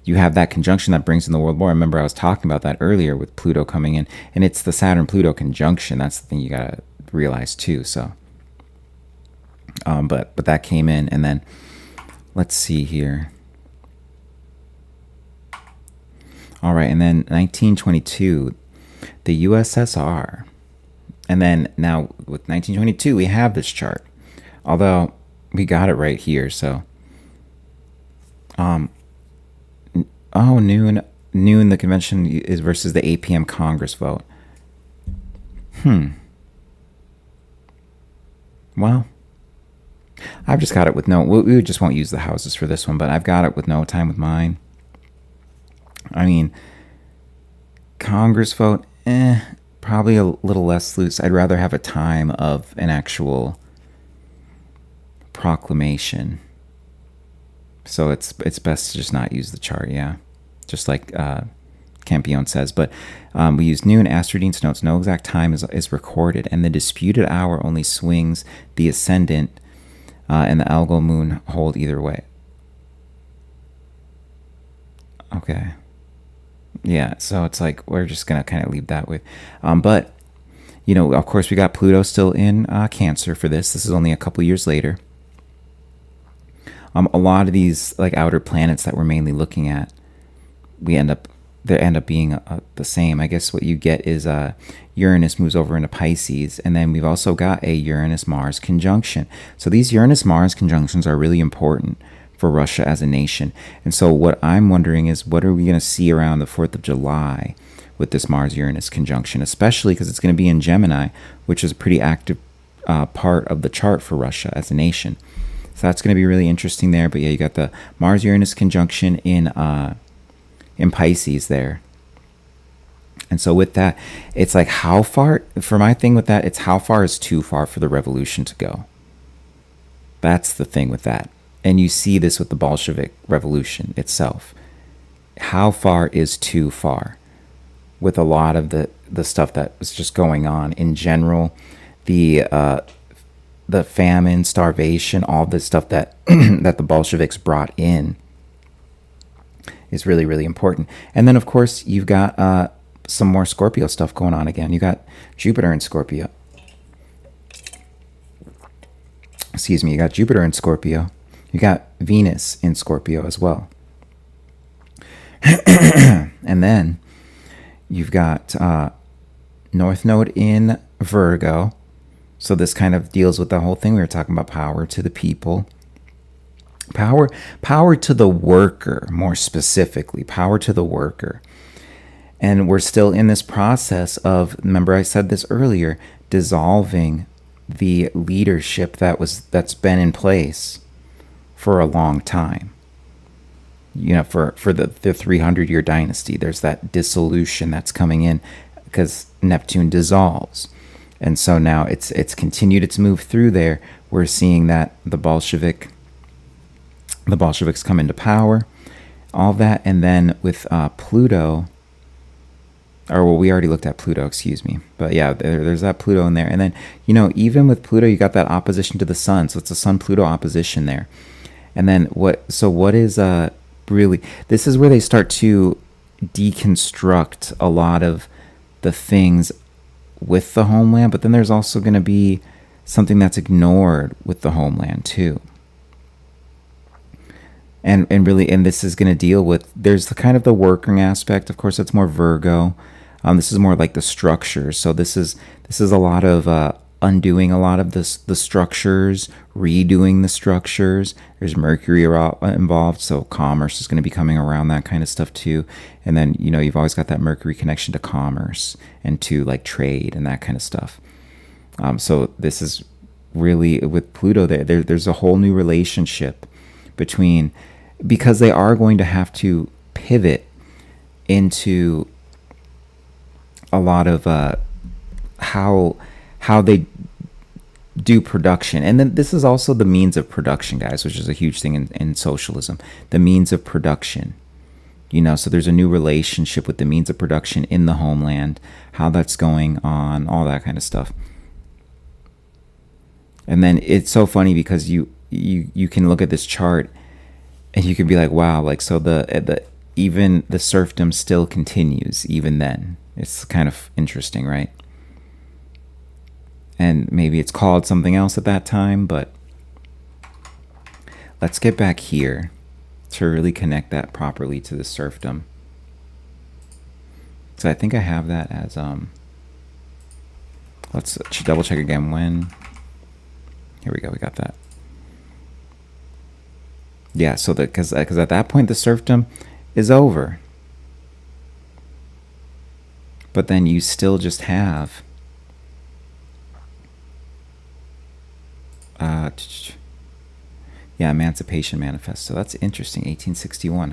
you have that conjunction that brings in the World War. Remember, I was talking about that earlier with Pluto coming in, and it's the Saturn-Pluto conjunction. That's the thing you got to realize too. So, but that came in, and then let's see here. All right, and then 1922, the USSR. And then now with 1922, we have this chart. Although we got it right here, so. Noon, the convention is versus the 8 p.m. Congress vote. Well, I've just got it with no, we just won't use the houses for this one, but I've got it with no time with mine. I mean, Congress vote, probably a little less loose. I'd rather have a time of an actual proclamation. So it's best to just not use the chart, yeah. Just like Campion says. But we use noon. Astrodine's notes, no exact time is recorded, and the disputed hour only swings the ascendant and the algal moon hold either way. Okay. Yeah, so it's like we're just going to kind of leave that with. But, you know, of course, we got Pluto still in Cancer for this. This is only a couple years later. A lot of these like outer planets that we're mainly looking at, they end up being the same. I guess what you get is Uranus moves over into Pisces, and then we've also got a Uranus-Mars conjunction. So these Uranus-Mars conjunctions are really important for Russia as a nation. And so what I'm wondering is, what are we going to see around the 4th of July with this Mars-Uranus conjunction, especially because it's going to be in Gemini, which is a pretty active part of the chart for Russia as a nation. So that's going to be really interesting there. But yeah, you got the Mars-Uranus conjunction in Pisces there. And so with that, it's like, how far, for my thing with that, it's how far is too far for the revolution to go. That's the thing with that. And you see this with the Bolshevik revolution itself. How far is too far? With a lot of the stuff that was just going on in general, the famine, starvation, all the stuff that that the Bolsheviks brought in is really, really important. And then, of course, you've got some more Scorpio stuff going on again. You got Jupiter in Scorpio. Excuse me. You got Jupiter in Scorpio. You got Venus in Scorpio as well. And then you've got North Node in Virgo. So this kind of deals with the whole thing we were talking about, power to the people. Power to the worker, more specifically, power to the worker. And we're still in this process of, remember I said this earlier, dissolving the leadership that's been in place for a long time. You know, for the 300-year dynasty, there's that dissolution that's coming in because Neptune dissolves. And so now it's continued its move through there. We're seeing that the Bolsheviks come into power, all that. And then with Pluto, or well, we already looked at Pluto, excuse me. But yeah, there's that Pluto in there. And then, you know, even with Pluto, you got that opposition to the sun. So it's a Sun-Pluto opposition there. And then what is really, this is where they start to deconstruct a lot of the things with the homeland, but then there's also going to be something that's ignored with the homeland too. And really, and this is going to deal with, there's the kind of the working aspect. Of course, that's more Virgo. This is more like the structures. So this is a lot of undoing a lot of the structures, redoing the structures. There's Mercury involved, so commerce is going to be coming around that kind of stuff too. And then, you know, you've always got that Mercury connection to commerce and to like trade and that kind of stuff. So this is really with Pluto. There's a whole new relationship between, because they are going to have to pivot into a lot of how they do production. And then this is also the means of production, guys, which is a huge thing in socialism. The means of production, you know, so there's a new relationship with the means of production in the homeland, how that's going on, all that kind of stuff. And then it's so funny because you can look at this chart and you can be like, wow, like, so the even the serfdom still continues even then. It's kind of interesting, right? And maybe it's called something else at that time, but let's get back here to really connect that properly to the serfdom. So I think I have that as let's double check again when. Here we go, we got that. Yeah, so because at that point the serfdom is over. But then you still just have yeah, Emancipation Manifesto. That's interesting. 1861,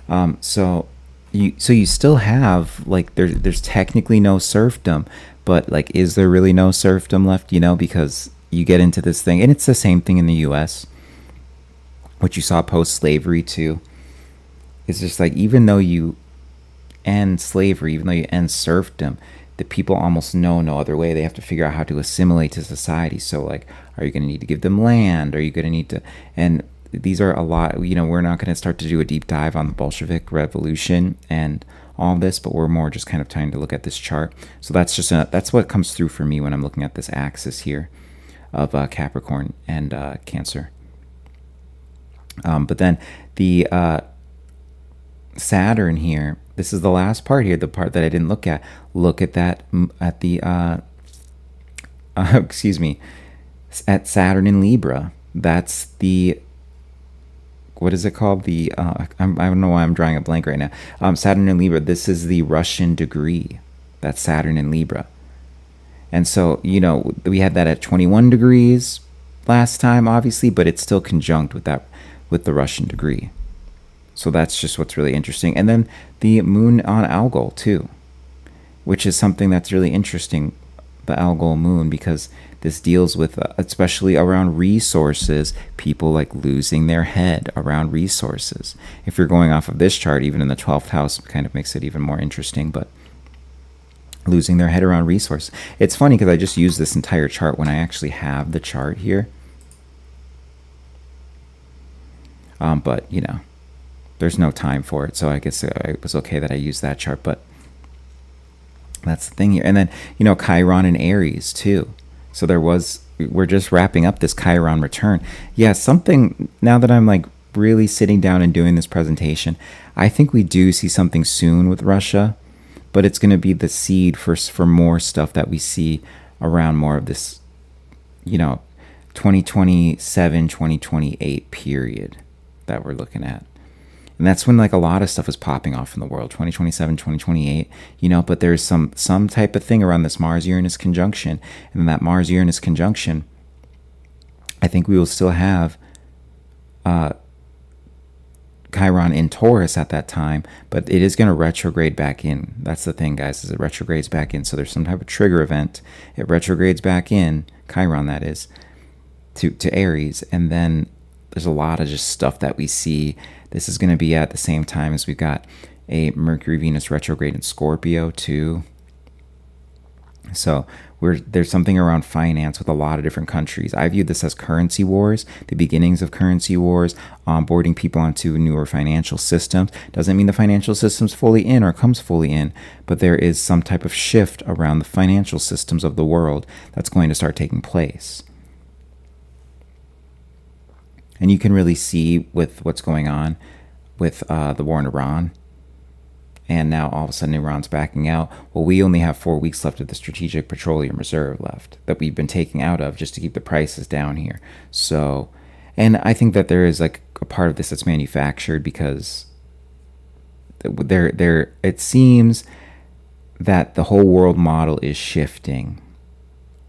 huh? So you still have, like, there's technically no serfdom, but like, is there really no serfdom left? You know, because you get into this thing, and it's the same thing in the U.S. What you saw post-slavery too. It's just like, even though you end slavery, even though you end serfdom, the people almost know no other way. They have to figure out how to assimilate to society. So like, are you going to need to give them land? Are you going to need to, and these are a lot, you know, we're not going to start to do a deep dive on the Bolshevik Revolution and all this, but we're more just kind of trying to look at this chart. So that's just, that's what comes through for me when I'm looking at this axis here of Capricorn and Cancer. But then the Saturn here, this is the last part here, the part that I didn't look at. Look at that, at the, excuse me, at Saturn in Libra. That's the, what is it called? The, I don't know why I'm drawing a blank right now. Saturn in Libra, this is the Russian degree. That's Saturn in Libra. And so, you know, we had that at 21 degrees last time, obviously, but it's still conjunct with that, with the Russian degree. So that's just what's really interesting. And then the moon on Algol too, which is something that's really interesting, the Algol moon, because this deals with, especially around resources, people like losing their head around resources. If you're going off of this chart, even in the 12th house, kind of makes it even more interesting, but losing their head around resources. It's funny because I just used this entire chart when I actually have the chart here. But, you know, there's no time for it, so I guess it was okay that I used that chart, but that's the thing here. And then, you know, Chiron and Aries too. So we're just wrapping up this Chiron return. Yeah, something, now that I'm like really sitting down and doing this presentation, I think we do see something soon with Russia, but it's going to be the seed for more stuff that we see around more of this, you know, 2027, 2028 period that we're looking at. And that's when like a lot of stuff is popping off in the world, 2027, 2028, you know, but there's some type of thing around this Mars-Uranus conjunction. And that Mars-Uranus conjunction, I think we will still have Chiron in Taurus at that time, but it is going to retrograde back in. That's the thing, guys, is it retrogrades back in. So there's some type of trigger event. It retrogrades back in, Chiron that is, to Aries. And then there's a lot of just stuff that we see. This is going to be at the same time as we've got a Mercury-Venus retrograde in Scorpio too. So where there's something around finance with a lot of different countries. I view this as currency wars, the beginnings of currency wars, onboarding people onto newer financial systems. Doesn't mean the financial system's fully in or comes fully in, but there is some type of shift around the financial systems of the world that's going to start taking place. And you can really see with what's going on with the war in Iran. And now all of a sudden Iran's backing out. Well, we only have 4 weeks left of the Strategic Petroleum Reserve left that we've been taking out of just to keep the prices down here. So, and I think that there is like a part of this that's manufactured because it seems that the whole world model is shifting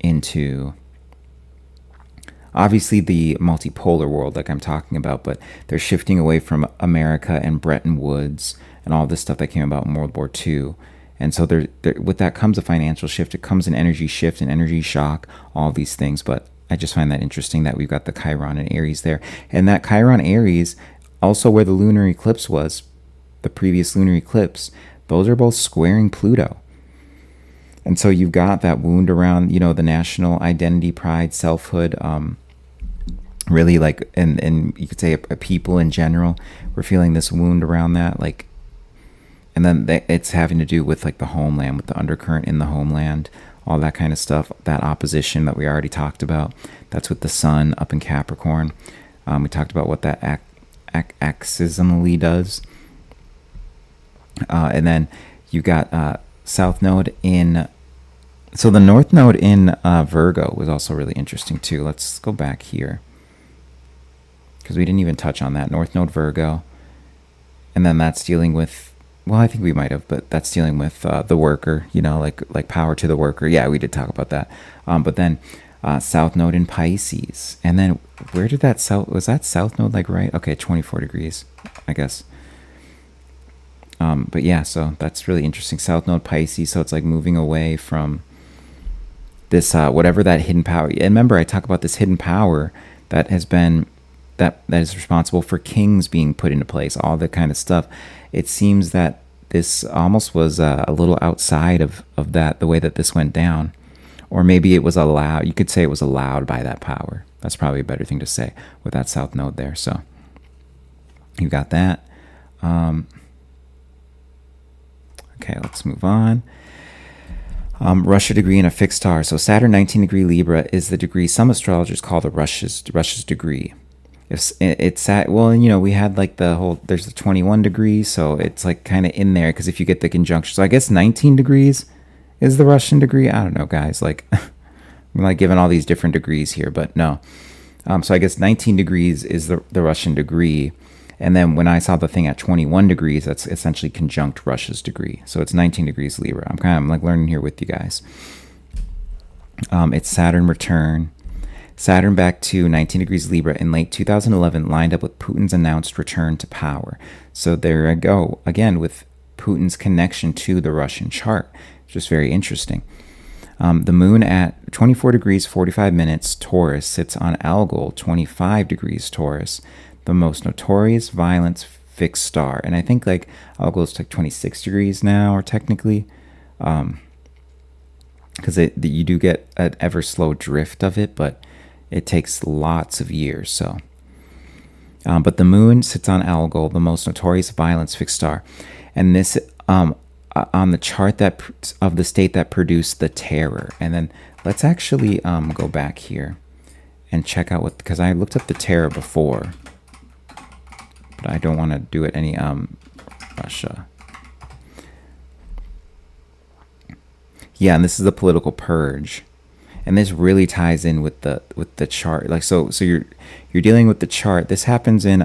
into obviously the multipolar world like I'm talking about, but they're shifting away from America and Bretton Woods and all this stuff that came about in World War II. And so with that comes a financial shift. It comes an energy shift, an energy shock, all these things. But I just find that interesting that we've got the Chiron and Aries there. And that Chiron Aries, also where the lunar eclipse was, the previous lunar eclipse, those are both squaring Pluto. And so you've got that wound around, the national identity, pride, selfhood, really like, and you could say a people in general. We're feeling this wound around that, like, and then it's having to do with like the homeland, with the undercurrent in the homeland, all that kind of stuff, that opposition that we already talked about. That's with the sun up in Capricorn. We talked about what that axismally does. And then you got South Node in... So the North Node in Virgo was also really interesting too. Let's go back here, because we didn't even touch on that. North Node Virgo. And then that's dealing with... Well, I think we might have, but that's dealing with the worker, like power to the worker. Yeah, we did talk about that. But then South Node in Pisces. And then where did that was that South Node like right? Okay, 24 degrees, I guess. But yeah, so that's really interesting. South Node Pisces, so it's like moving away from this, whatever that hidden power. And remember, I talk about this hidden power that has been, that is responsible for kings being put into place, all that kind of stuff. It seems that this almost was a little outside of that, the way that this went down. Or maybe it was allowed, you could say it was allowed by that power. That's probably a better thing to say with that South Node there. So you got that. Okay, let's move on. Russia degree in a fixed star. So Saturn 19 degree Libra is the degree some astrologers call the Russia's degree. If it's at, well, we had like there's the 21 degrees, so it's like kind of in there, because if you get the conjunction, so I guess 19 degrees is the Russian degree. I don't know, guys, like I'm like giving all these different degrees here, but no. So I guess 19 degrees is the Russian degree. And then when I saw the thing at 21 degrees, that's essentially conjunct Russia's degree. So it's 19 degrees Libra. I'm like learning here with you guys. It's Saturn return. Saturn back to 19 degrees Libra in late 2011 lined up with Putin's announced return to power. So there I go, again, with Putin's connection to the Russian chart. It's just very interesting. The moon at 24 degrees 45 minutes Taurus sits on Algol, 25 degrees Taurus, the most notorious violence fixed star. And I think like Algol is like 26 degrees now, or technically, because you do get an ever slow drift of it, but it takes lots of years. So, but the moon sits on Algol, the most notorious violence fixed star, and this on the chart of the state that produced the terror. And then let's actually go back here and check out because I looked up the terror before, but I don't want to do it any Russia. Yeah, and this is the political purge. And this really ties in with the chart. Like so you're dealing with the chart. This happens in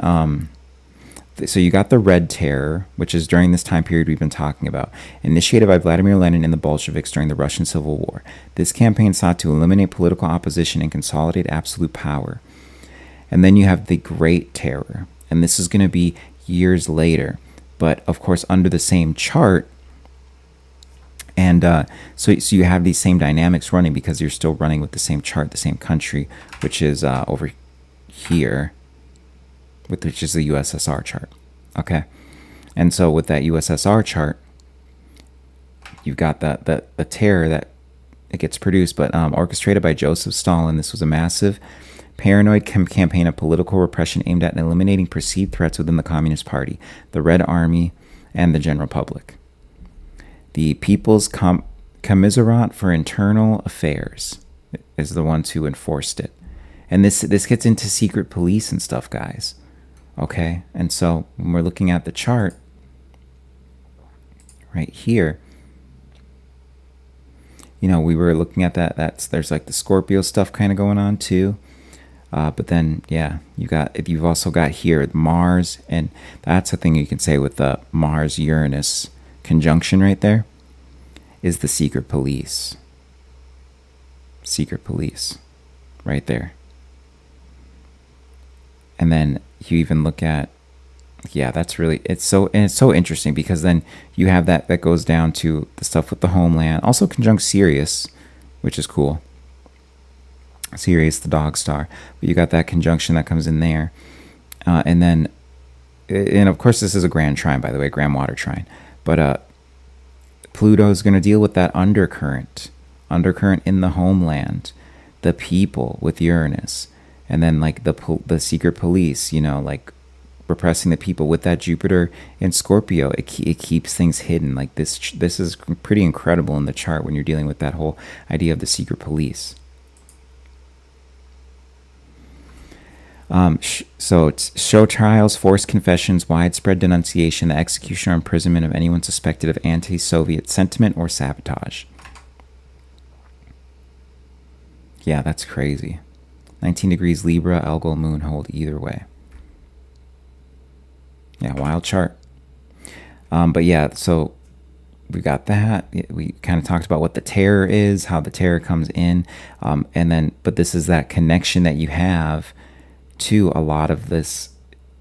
so you got the Red Terror, which is during this time period we've been talking about, initiated by Vladimir Lenin and the Bolsheviks during the Russian Civil War. This campaign sought to eliminate political opposition and consolidate absolute power. And then you have the Great Terror, and this is going to be years later, but of course under the same chart. And so you have these same dynamics running because you're still running with the same chart, the same country, which is over here, which is the USSR chart. Okay, and so with that USSR chart, you've got the terror that it gets produced, but orchestrated by Joseph Stalin. This was a massive paranoid campaign of political repression aimed at eliminating perceived threats within the Communist Party, the Red Army, and the general public. The People's Commissariat for Internal Affairs is the ones who enforced it. And this gets into secret police and stuff, guys. Okay? And so when we're looking at the chart right here, you know, we were looking at there's like the Scorpio stuff kind of going on too. But then, yeah, you've also got here Mars, and that's the thing you can say with the Mars-Uranus conjunction right there, is the secret police. Secret police, right there. And then you even look at, yeah, that's really, it's so interesting, because then you have that goes down to the stuff with the homeland, also conjunct Sirius, which is cool. Sirius, the dog star, but you got that conjunction that comes in there, and then, and of course this is a grand trine, by the way, grand water trine, but Pluto is going to deal with that undercurrent in the homeland, the people with Uranus, and then like the secret police, you know, like repressing the people with that Jupiter in Scorpio. It keeps things hidden. Like this is pretty incredible in the chart when you're dealing with that whole idea of the secret police. So it's show trials, forced confessions, widespread denunciation, the execution or imprisonment of anyone suspected of anti-Soviet sentiment or sabotage. Yeah, that's crazy. 19 degrees Libra, algal moon hold either way. Yeah, wild chart. But yeah, so we got that. We kind of talked about what the terror is, how the terror comes in, and then, but this is that connection that you have to a lot of this.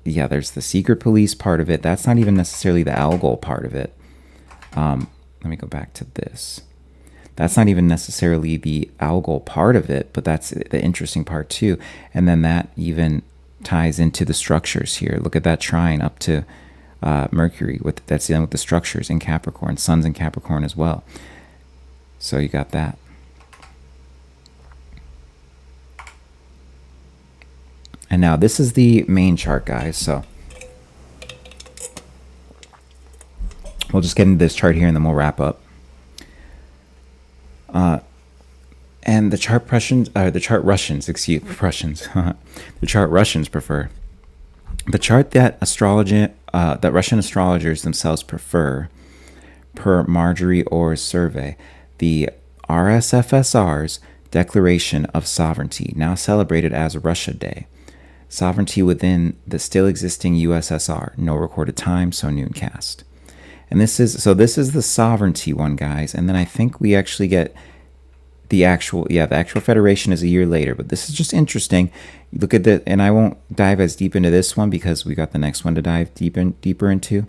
Yeah, there's the secret police part of it. That's not even necessarily the algal part of it. Let me go back to this. That's not even necessarily the algal part of it, but that's the interesting part too. And then that even ties into the structures here. Look at that trine up to Mercury, that's dealing with the structures in Capricorn. Sun's in Capricorn as well. So you got that. And now this is the main chart, guys. So we'll just get into this chart here and then we'll wrap up. And the chart Russians prefer. The chart that Russian astrologers themselves prefer, per Marjorie Orr's survey, the RSFSR's Declaration of Sovereignty, now celebrated as Russia Day. Sovereignty within the still existing USSR, no recorded time, so nooncast. And this is the sovereignty one, guys. And then I think we actually get the actual federation is a year later, but this is just interesting. You look at the, and I won't dive as deep into this one because we got the next one to dive deeper into.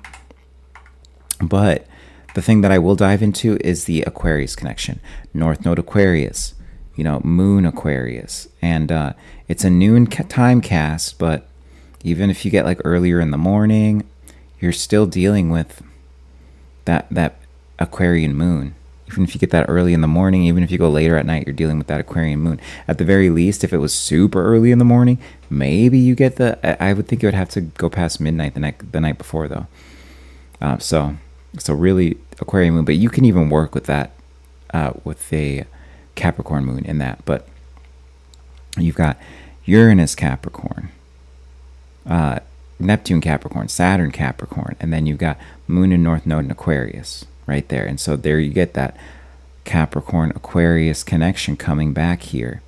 But the thing that I will dive into is the Aquarius connection. North Node Aquarius, you know, Moon Aquarius. And it's a noon time cast, but even if you get like earlier in the morning, you're still dealing with that Aquarian moon. Even if you get that early in the morning, even if you go later at night, you're dealing with that Aquarian moon. At the very least, if it was super early in the morning, maybe you get I would think it would have to go past midnight the night before, though. So really Aquarian moon, but you can even work with that with a Capricorn moon in that. But you've got Uranus Capricorn, Neptune Capricorn, Saturn Capricorn, and then you've got Moon and North Node in Aquarius right there. And so there you get that Capricorn Aquarius connection coming back here.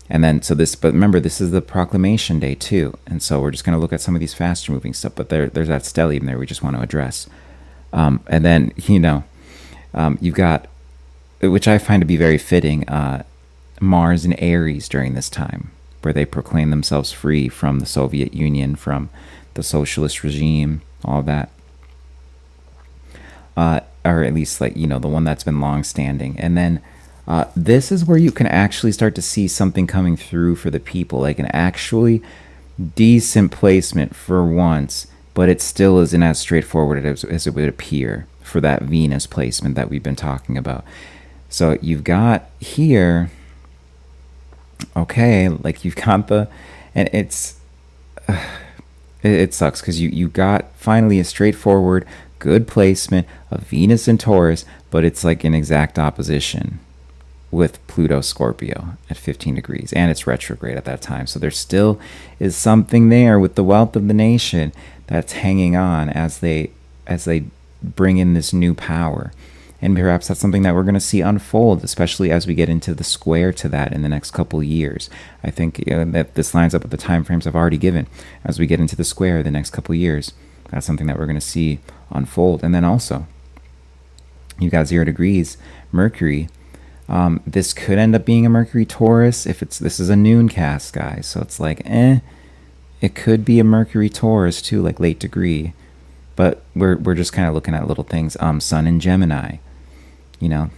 And then but remember, this is the proclamation day too. And so we're just going to look at some of these faster moving stuff, but there's that stellium there we just want to address. And then, you've got, which I find to be very fitting, Mars and Aries during this time, where they proclaim themselves free from the Soviet Union, from the socialist regime, all that. Or at least the one that's been long standing. And then this is where you can actually start to see something coming through for the people, like an actually decent placement for once, but it still isn't as straightforward as it would appear for that Venus placement that we've been talking about. So you've got here, okay, like you've got and it sucks because you got finally a straightforward good placement of Venus and Taurus, but it's like an exact opposition with Pluto Scorpio at 15 degrees, and it's retrograde at that time. So there still is something there with the wealth of the nation that's hanging on as they bring in this new power. And perhaps that's something that we're going to see unfold, especially as we get into the square to that in the next couple of years. I think that this lines up with the time frames I've already given. As we get into the square the next couple of years, that's something that we're going to see unfold. And then also, you got 0 degrees, Mercury. This could end up being a Mercury Taurus if this is a noon cast, guys. So it's like, it could be a Mercury Taurus too, like late degree. But we're just kind of looking at little things. Sun in Gemini. You know,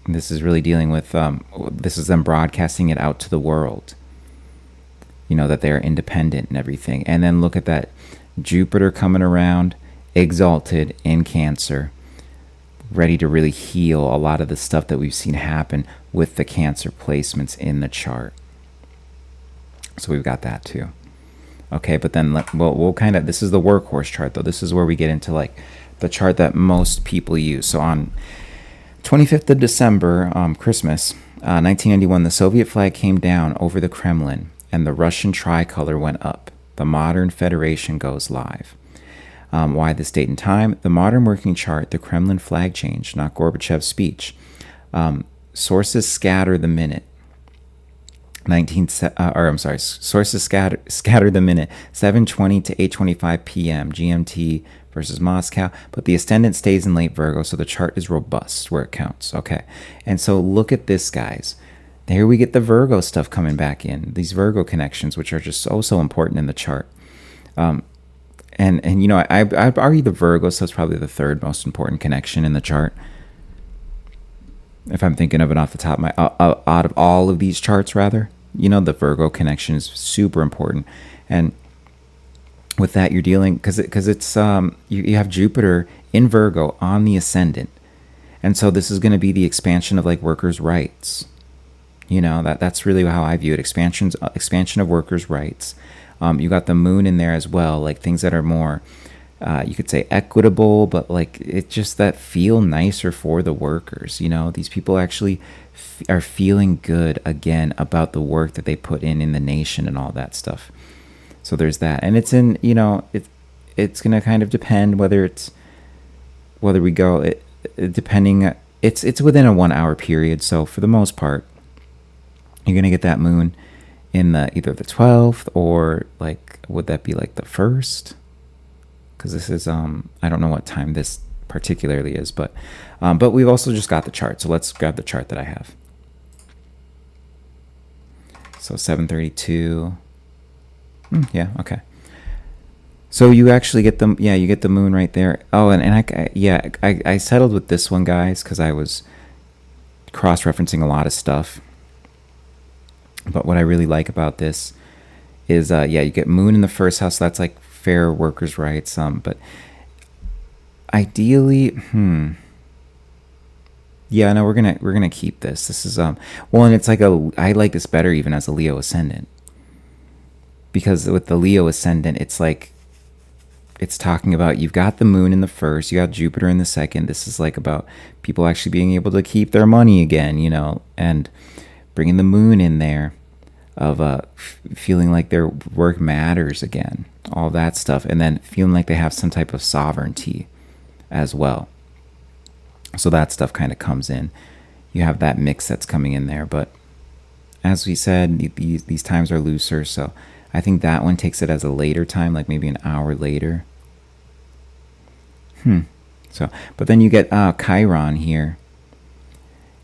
this is really dealing with, this is them broadcasting it out to the world. You know, that they're independent and everything. And then look at that Jupiter coming around, exalted in Cancer, ready to really heal a lot of the stuff that we've seen happen with the Cancer placements in the chart. So we've got that too. Okay, but then we'll kind of, this is the workhorse chart though. This is where we get into like the chart that most people use. So on 25th of December, Christmas, 1991, the Soviet flag came down over the Kremlin and the Russian tricolor went up. The modern federation goes live. Why this date and time? The modern working chart, the Kremlin flag change, not Gorbachev's speech. Sources scatter the minute. Sources scatter the minute, 7:20 to 8:25 p.m. GMT versus Moscow, but the ascendant stays in late Virgo, so the chart is robust where it counts. Okay, and so look at this, guys. Here we get the Virgo stuff coming back in, these Virgo connections, which are just so important in the chart. And you know, I'd argue the Virgo stuff's probably the third most important connection in the chart, if I'm thinking of it off the top of my out of all of these charts, rather. You know, the Virgo connection is super important, and with that you're dealing because it's you have Jupiter in Virgo on the ascendant, and so this is going to be the expansion of like workers' rights. You know, that's really how I view it. Expansion of workers' rights. You got the moon in there as well, like things that are more, you could say equitable, but like it just that feel nicer for the workers. You know, these people actually are feeling good again about the work that they put in the nation and all that stuff. So there's that, and it's in, you know, it's gonna kind of depend whether we go depending. It's within a 1 hour period, so for the most part, you're gonna get that moon in either the 12th or like, would that be like the 1st? Because this is I don't know what time this particularly is, but we've also just got the chart. So let's grab the chart that I have. So 7:32. Yeah, okay. So you actually get the you get the moon right there. Oh, and I settled with this one, guys, because I was cross-referencing a lot of stuff. But what I really like about this is, you get moon in the first house. So that's like fair workers' rights. But ideally, yeah, no, we're gonna keep this. This is well, and it's like I like this better even as a Leo ascendant, because with the Leo ascendant, it's like it's talking about you've got the moon in the first, you got Jupiter in the second. This is like about people actually being able to keep their money again, you know, and bringing the moon in there of feeling like their work matters again, all that stuff, and then feeling like they have some type of sovereignty as well. So that stuff kind of comes in. You have that mix that's coming in there, but as we said, these times are looser, so I think that one takes it as a later time, like maybe an hour later. So, but then you get Chiron here.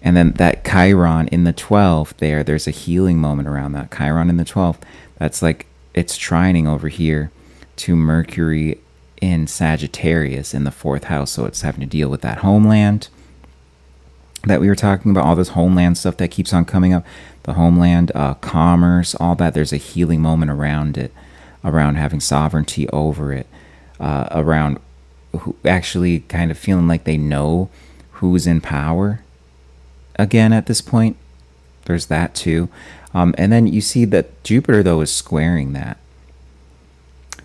And then that Chiron in the 12th there's a healing moment around that. Chiron in the 12th, that's like it's trining over here to Mercury in Sagittarius in the 4th house. So it's having to deal with that homeland that we were talking about, all this homeland stuff that keeps on coming up. The homeland, commerce, all that. There's a healing moment around it, around having sovereignty over it, around actually kind of feeling like they know who's in power again at this point. There's that too. And then you see that Jupiter, though, is squaring that.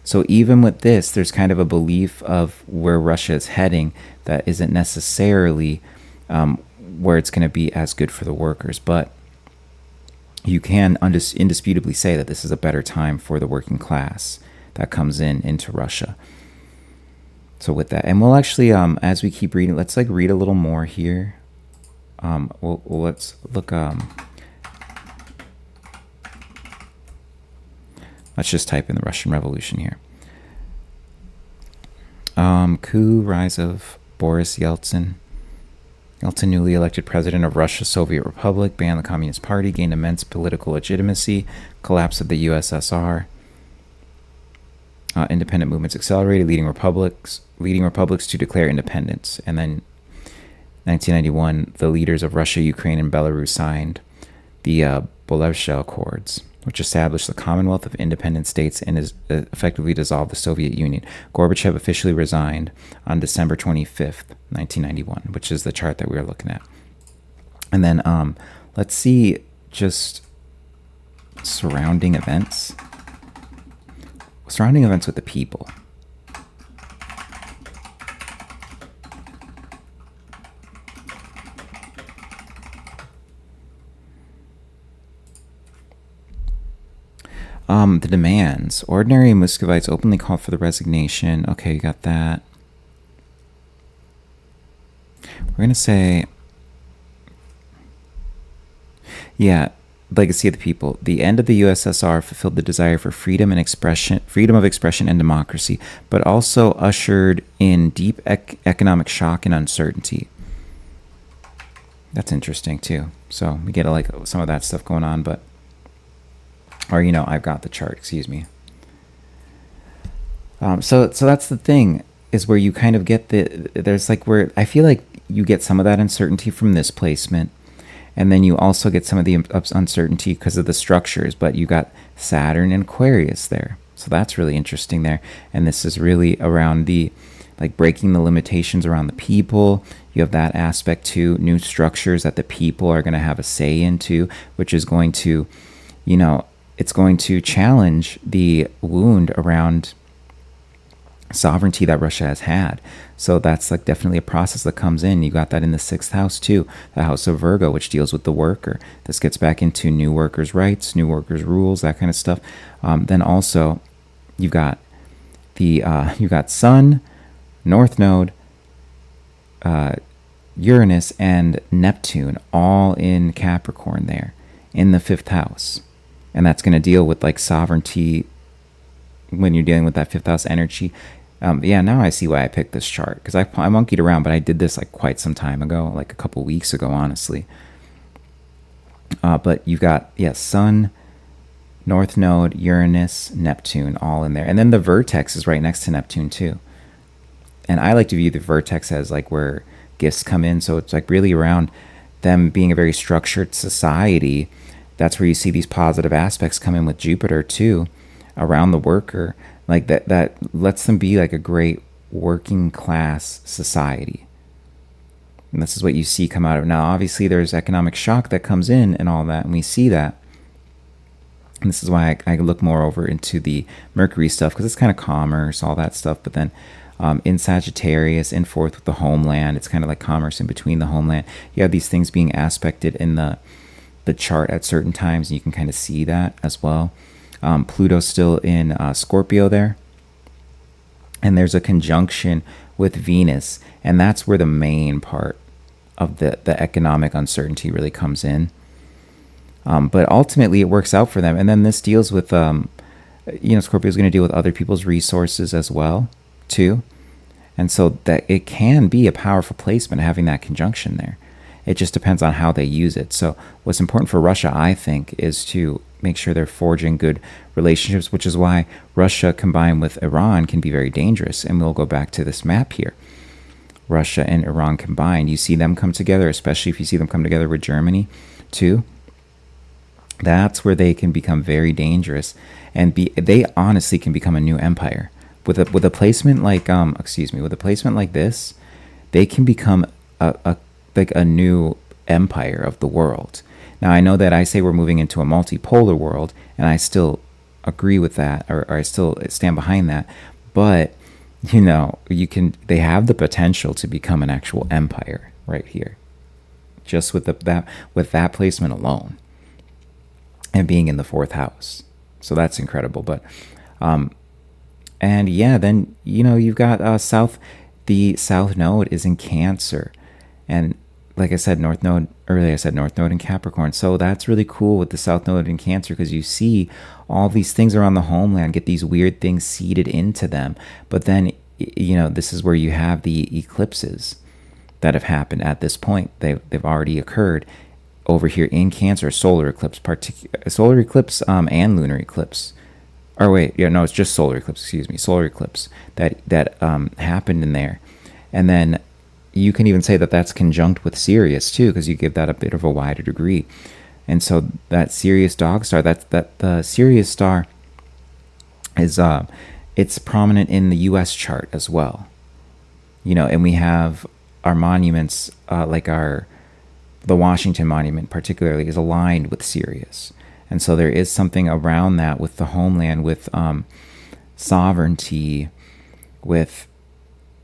So even with this, there's kind of a belief of where Russia is heading that isn't necessarily where it's going to be as good for the workers. But you can indisputably say that this is a better time for the working class that comes into Russia. So with that, and we'll actually, as we keep reading, let's like read a little more here. Let's look. Let's just type in the Russian Revolution here. Coup, rise of Boris Yeltsin. Yeltsin, newly elected president of Russia Soviet Republic, banned the Communist Party, gained immense political legitimacy, collapse of the USSR. Independent movements accelerated, leading republics to declare independence. And then 1991, the leaders of Russia, Ukraine, and Belarus signed the Bolshevik Accords, which established the Commonwealth of Independent States and effectively dissolved the Soviet Union. Gorbachev officially resigned on December 25th, 1991, which is the chart that we are looking at. And then let's see just surrounding events. Surrounding events with the people. The demands. Ordinary Muscovites openly called for the resignation. Okay, you got that. We're going to say, yeah, legacy of the people. The end of the USSR fulfilled the desire for freedom of expression and democracy, but also ushered in deep economic shock and uncertainty. That's interesting too. So we get like some of that stuff going on, but, or I've got the chart. Excuse me. So that's the thing, is where you kind of get there's like where I feel like you get some of that uncertainty from this placement. And then you also get some of the uncertainty because of the structures, but you got Saturn and Aquarius there. So that's really interesting there. And this is really around the, like, breaking the limitations around the people. You have that aspect too, new structures that the people are going to have a say into, which is going to, it's going to challenge the wound around sovereignty that Russia has had. So that's like definitely a process that comes in. You got that in the 6th house too, the house of Virgo, which deals with the worker. This gets back into new workers' rights, new workers' rules, that kind of stuff. Then also you've got you got Sun, North Node, Uranus, and Neptune all in Capricorn there in the 5th house. And that's going to deal with like sovereignty when you're dealing with that 5th house energy. Yeah, now I see why I picked this chart, because I monkeyed around, but I did this like quite some time ago, like a couple weeks ago, honestly. But you've got, Sun, North Node, Uranus, Neptune, all in there. And then the vertex is right next to Neptune too. And I like to view the vertex as like where gifts come in. So it's like really around them being a very structured society. That's where you see these positive aspects come in with Jupiter too, around the worker. Like that lets them be like a great working class society. And this is what you see come out of. Now, obviously, there's economic shock that comes in and all that, and we see that. And this is why I look more over into the Mercury stuff, because it's kind of commerce, all that stuff. But then in Sagittarius, in 4th with the homeland, it's kind of like commerce in between the homeland. You have these things being aspected in the chart at certain times, and you can kind of see that as well. Pluto's still in Scorpio there. And there's a conjunction with Venus. And that's where the main part of the economic uncertainty really comes in. But ultimately, it works out for them. And then this deals with, Scorpio's going to deal with other people's resources as well, too. And so that it can be a powerful placement having that conjunction there. It just depends on how they use it. So what's important for Russia, I think, is to make sure they're forging good relationships, which is why Russia combined with Iran can be very dangerous. And we'll go back to this map here. Russia and Iran combined, you see them come together, especially if you see them come together with Germany too. That's where they can become very dangerous, and they honestly can become a new empire. With a placement like with a placement like this, they can become a new empire of the world. Now, I know that I say we're moving into a multipolar world, and I still agree with that, or I still stand behind that. But, they have the potential to become an actual empire right here, just with that placement alone, and being in the fourth house. So that's incredible. But, and yeah, then, you've got the South Node is in Cancer. And like I said, North Node in Capricorn. So that's really cool with the South Node in Cancer, because you see all these things around the homeland get these weird things seeded into them. But then, this is where you have the eclipses that have happened at this point. They've already occurred over here in Cancer. Solar eclipse and lunar eclipse. Or wait, yeah, no, it's just solar eclipse. Excuse me, solar eclipse that happened in there, and then you can even say that that's conjunct with Sirius too, because you give that a bit of a wider degree. And so that Sirius dog star, that the Sirius star is it's prominent in the U.S. chart as well. And we have our monuments, like the Washington Monument particularly, is aligned with Sirius. And so there is something around that with the homeland, with sovereignty, with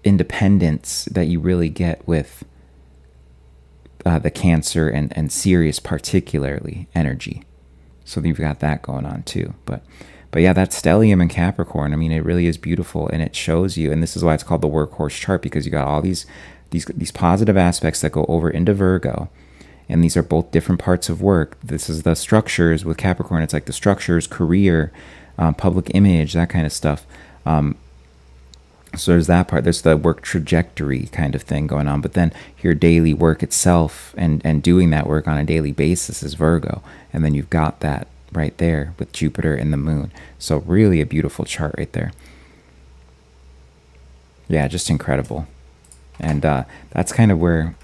independence that you really get with the Cancer and Sirius particularly energy. So you've got that going on too. But yeah, that stellium in Capricorn, I mean, it really is beautiful, and it shows you, and this is why it's called the workhorse chart, because you got all these positive aspects that go over into Virgo. And these are both different parts of work. This is the structures with Capricorn. It's like the structures, career, public image, that kind of stuff. So there's that part. There's the work trajectory kind of thing going on. But then your daily work itself and doing that work on a daily basis is Virgo. And then you've got that right there with Jupiter and the moon. So really a beautiful chart right there. Yeah, just incredible. And that's kind of where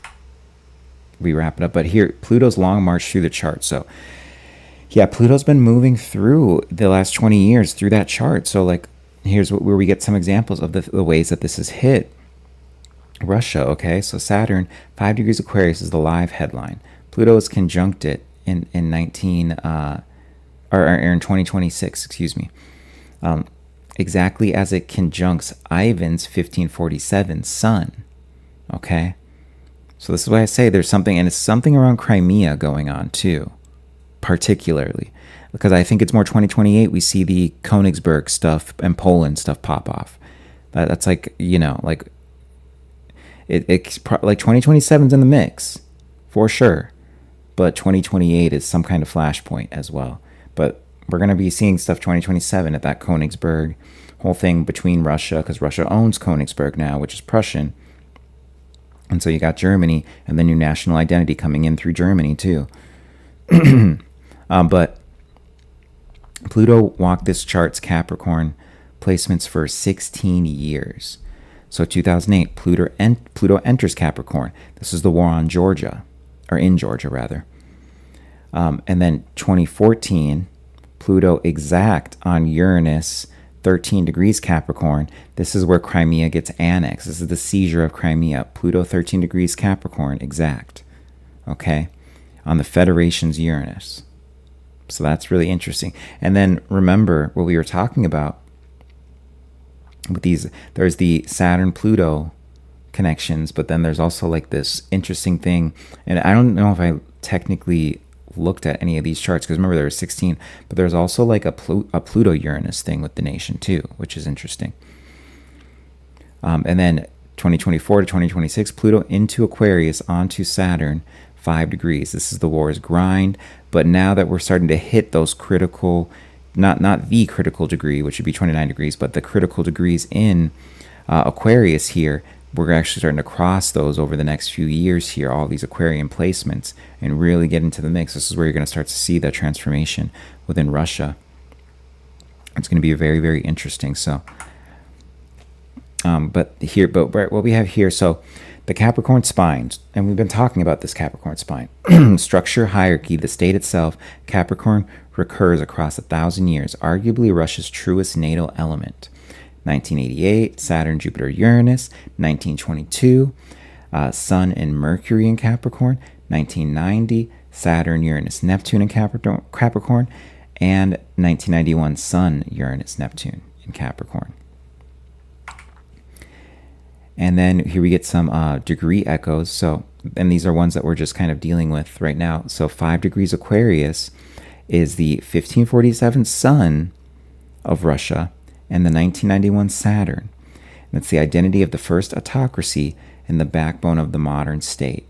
we wrap it up. But here, Pluto's long march through the chart. So yeah, Pluto's been moving through the last 20 years through that chart. So like, here's where we get some examples of the ways that this has hit Russia. Okay, so Saturn, 5 degrees Aquarius is the live headline. Pluto is conjunct it in 2026, excuse me. Exactly as it conjuncts Ivan's 1547 sun. Okay. So this is why I say there's something, and it's something around Crimea going on too, particularly, because I think it's more 2028 we see the Königsberg stuff and Poland stuff pop off. That's like, like it's like 2027's in the mix for sure, but 2028 is some kind of flashpoint as well. But we're going to be seeing stuff 2027 at that Königsberg whole thing between Russia, because Russia owns Königsberg now, which is Prussian. And so you got Germany, and then your national identity coming in through Germany too. But Pluto walked this chart's Capricorn placements for 16 years. So 2008, Pluto enters Capricorn. This is the war on Georgia, or in Georgia rather. And then 2014, Pluto exact on Uranus, 13 degrees Capricorn. This is where Crimea gets annexed. This is the seizure of Crimea. Pluto 13 degrees Capricorn exact. Okay? On the Federation's Uranus. So that's really interesting. And then remember what we were talking about with these. There's the Saturn-Pluto connections, but then there's also like this interesting thing. And I don't know if I technically looked at any of these charts, because remember there were 16, but there's also like a Pluto Uranus thing with the nation too, which is interesting. And then 2024 to 2026, Pluto into Aquarius onto Saturn, 5 degrees. This is the war's grind. But now that we're starting to hit those critical, not the critical degree, which would be 29 degrees, but the critical degrees in Aquarius here, we're actually starting to cross those over the next few years here, all these Aquarian placements, and really get into the mix. This is where you're going to start to see that transformation within Russia. It's going to be very, very interesting. So, but what we have here, so the Capricorn spine, and we've been talking about this Capricorn spine. Structure, hierarchy, the state itself, Capricorn recurs across 1,000 years, arguably Russia's truest natal element. 1988, Saturn, Jupiter, Uranus. 1922, Sun and Mercury in Capricorn. 1990, Saturn, Uranus, Neptune in Capricorn, and 1991, Sun, Uranus, Neptune in Capricorn. And then here we get some degree echoes. So, and these are ones that we're just kind of dealing with right now. So 5 degrees Aquarius is the 1547 Sun of Russia and the 1991 Saturn. And it's the identity of the first autocracy and the backbone of the modern state.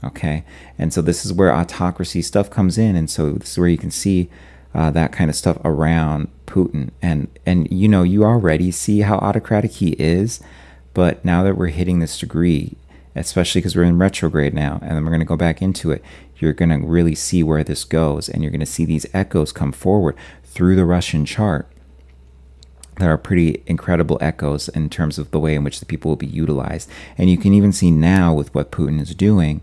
Okay, and so this is where autocracy stuff comes in, and so this is where you can see that kind of stuff around Putin, and you know, you already see how autocratic he is, but now that we're hitting this degree, especially because we're in retrograde now, and then we're going to go back into it, you're going to really see where this goes, and you're going to see these echoes come forward through the Russian chart. There are pretty incredible echoes in terms of the way in which the people will be utilized. And you can even see now with what Putin is doing,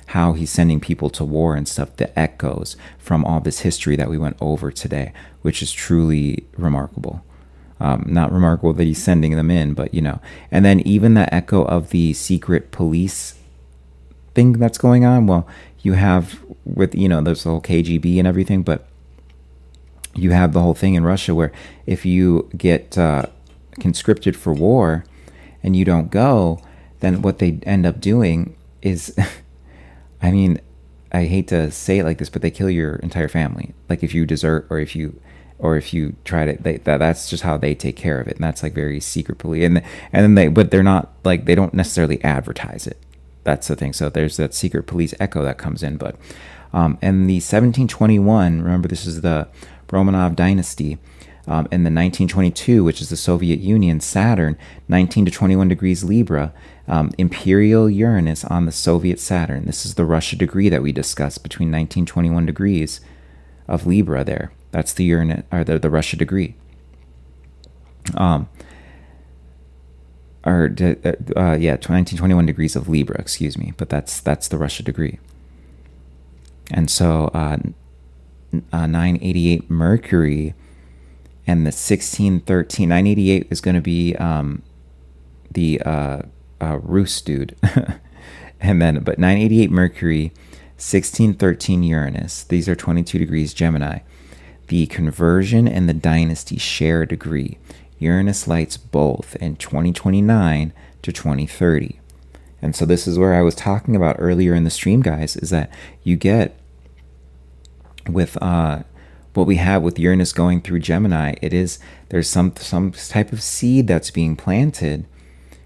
how he's sending people to war and stuff, the echoes from all this history that we went over today, which is truly remarkable. Not remarkable that he's sending them in, but, you know. And then even the echo of the secret police thing that's going on, well, you have with, you know, there's the whole KGB and everything, but you have the whole thing in Russia where if you get conscripted for war and you don't go, then what they end up doing is, I mean, I hate to say it like this, but they kill your entire family. Like if you desert or if you try to, that's just how they take care of it. And that's like very secretly. And then but they're not like, they don't necessarily advertise it. That's the thing. So there's that secret police echo that comes in. But, and the 1721, remember this is the Romanov dynasty, in the 1922, which is the Soviet Union, Saturn, 19 to 21 degrees Libra, imperial Uranus on the Soviet Saturn. This is the Russia degree that we discussed between 1921 degrees of Libra there. That's the Uranus, or the Russia degree. 1921 degrees of Libra, excuse me, but that's the Russia degree. And so 988 Mercury and the 1613, 988 is going to be the Rus dude. And then, but 988 Mercury, 1613 Uranus, these are 22 degrees Gemini. The conversion and the dynasty share a degree. Uranus lights both in 2029 to 2030. And so this is where I was talking about earlier in the stream, guys, is that you get with what we have with Uranus going through Gemini, there's some type of seed that's being planted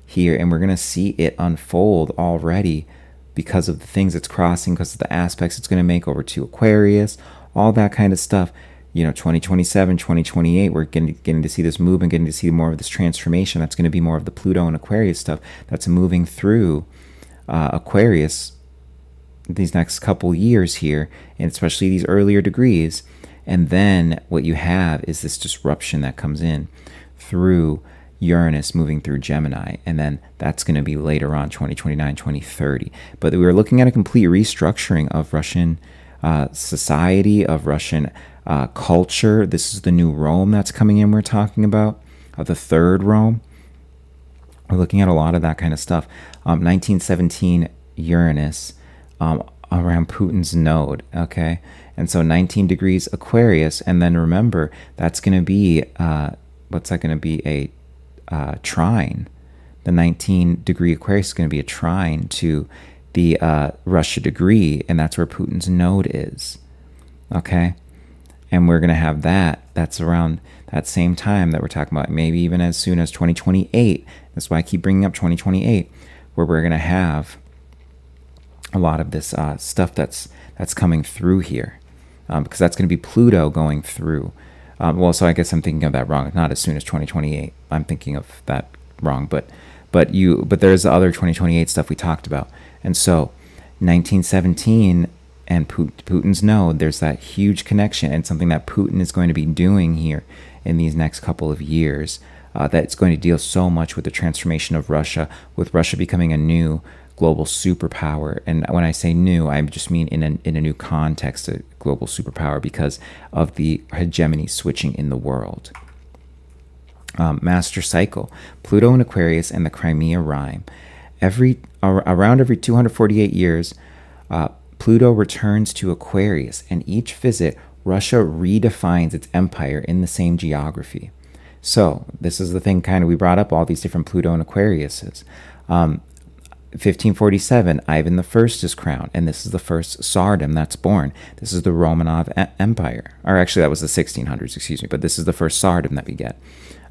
here, and we're going to see it unfold already because of the things it's crossing, because of the aspects it's going to make over to Aquarius, all that kind of stuff. You know, 2027, 2028, we're getting to see this move and getting to see more of this transformation. That's going to be more of the Pluto and Aquarius stuff that's moving through Aquarius these next couple years here, and especially these earlier degrees. And then what you have is this disruption that comes in through Uranus moving through Gemini, and then that's going to be later on 2029, 2030. But we were looking at a complete restructuring of Russian society, of Russian culture. This is the new Rome that's coming in, we're talking about, the third Rome. We're looking at a lot of that kind of stuff. 1917 Uranus around Putin's node, okay? And so 19 degrees Aquarius, and then remember, that's going to be, what's that going to be? A trine. The 19-degree Aquarius is going to be a trine to the Russia degree, and that's where Putin's node is, okay? And we're going to have that's around that same time that we're talking about, maybe even as soon as 2028. That's why I keep bringing up 2028, where we're going to have a lot of this stuff that's coming through here, because that's going to be Pluto going through. Well, so I guess I'm thinking of that wrong. Not as soon as 2028. I'm thinking of that wrong. But there's the other 2028 stuff we talked about. And so 1917 and Putin's node, there's that huge connection, and something that Putin is going to be doing here in these next couple of years, that's going to deal so much with the transformation of Russia, with Russia becoming a new global superpower. And when I say new, I just mean in a new context, a global superpower, because of the hegemony switching in the world. Master cycle, Pluto in Aquarius and the Crimea rime. Around every 248 years, Pluto returns to Aquarius, and each visit, Russia redefines its empire in the same geography. So this is the thing kind of we brought up all these different Pluto and Aquariuses. 1547, Ivan the First is crowned, and this is the first Tsardom that's born. This is the Romanov Empire. Or actually, that was the 1600s, excuse me, but this is the first Tsardom that we get.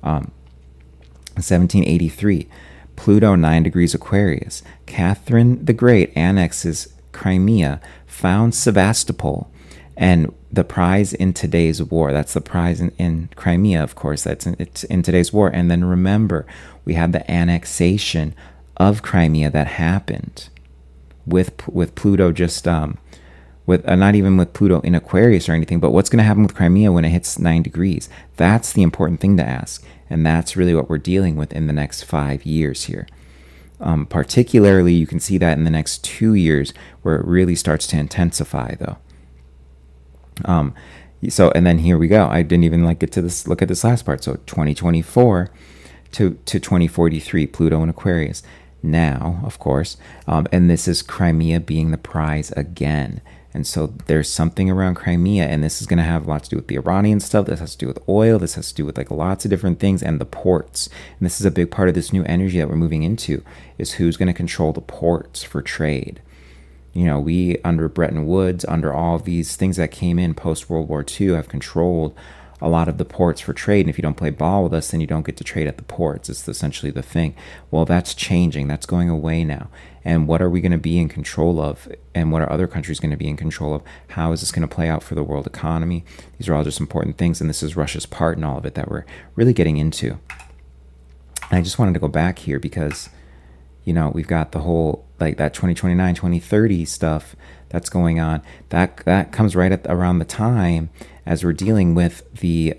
1783, Pluto 9 degrees Aquarius. Catherine the Great annexes Crimea, founds Sebastopol, and the prize in today's war. That's the prize in Crimea, of course. It's in today's war. And then remember, we had the annexation of Crimea that happened with Pluto just with not even with Pluto in Aquarius or anything, but what's going to happen with Crimea when it hits 9 degrees? That's the important thing to ask, and that's really what we're dealing with in the next 5 years here. Particularly, you can see that in the next 2 years where it really starts to intensify, though. So, and then here we go. I didn't even get to this. Look at this last part. So 2024 to 2043, Pluto in Aquarius. Now, of course, and this is Crimea being the prize again. And so there's something around Crimea, and this is going to have a lot to do with the Iranian stuff. This has to do with oil. This has to do with lots of different things, and the ports. And this is a big part of this new energy that we're moving into, is who's going to control the ports for trade. You know, we, under Bretton Woods, under all of these things that came in post-World War II, have controlled a lot of the ports for trade. And if you don't play ball with us, then you don't get to trade at the ports. It's essentially the thing. Well, that's changing. That's going away now. And what are we going to be in control of? And what are other countries going to be in control of? How is this going to play out for the world economy? These are all just important things. And this is Russia's part in all of it that we're really getting into. And I just wanted to go back here because, you know, we've got the whole, that 2029, 2030 stuff that's going on. That comes right at around the time as we're dealing with the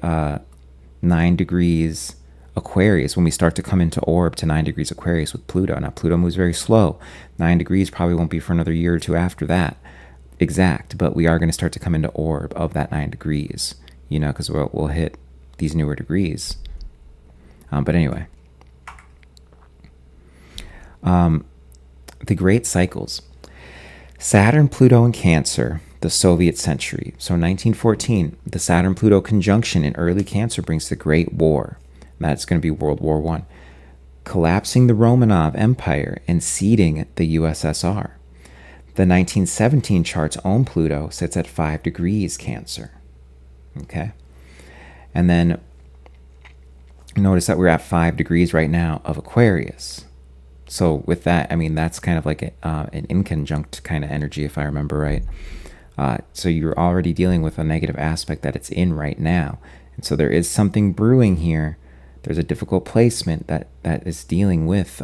9 degrees Aquarius, when we start to come into orb to 9 degrees Aquarius with Pluto. Now, Pluto moves very slow. 9 degrees probably won't be for another year or two after that exact, but we are going to start to come into orb of that 9 degrees, you know, because we'll hit these newer degrees. But anyway. The great cycles. Saturn, Pluto, and Cancer, the Soviet century. So 1914, the Saturn-Pluto conjunction in early Cancer brings the Great War. That's going to be World War I. Collapsing the Romanov Empire and seeding the USSR. The 1917 chart's own Pluto sits at 5 degrees Cancer. Okay? And then notice that we're at 5 degrees right now of Aquarius. So with that, I mean, that's kind of like an inconjunct kind of energy, if I remember right. So you're already dealing with a negative aspect that it's in right now. And so there is something brewing here. There's a difficult placement that is dealing with,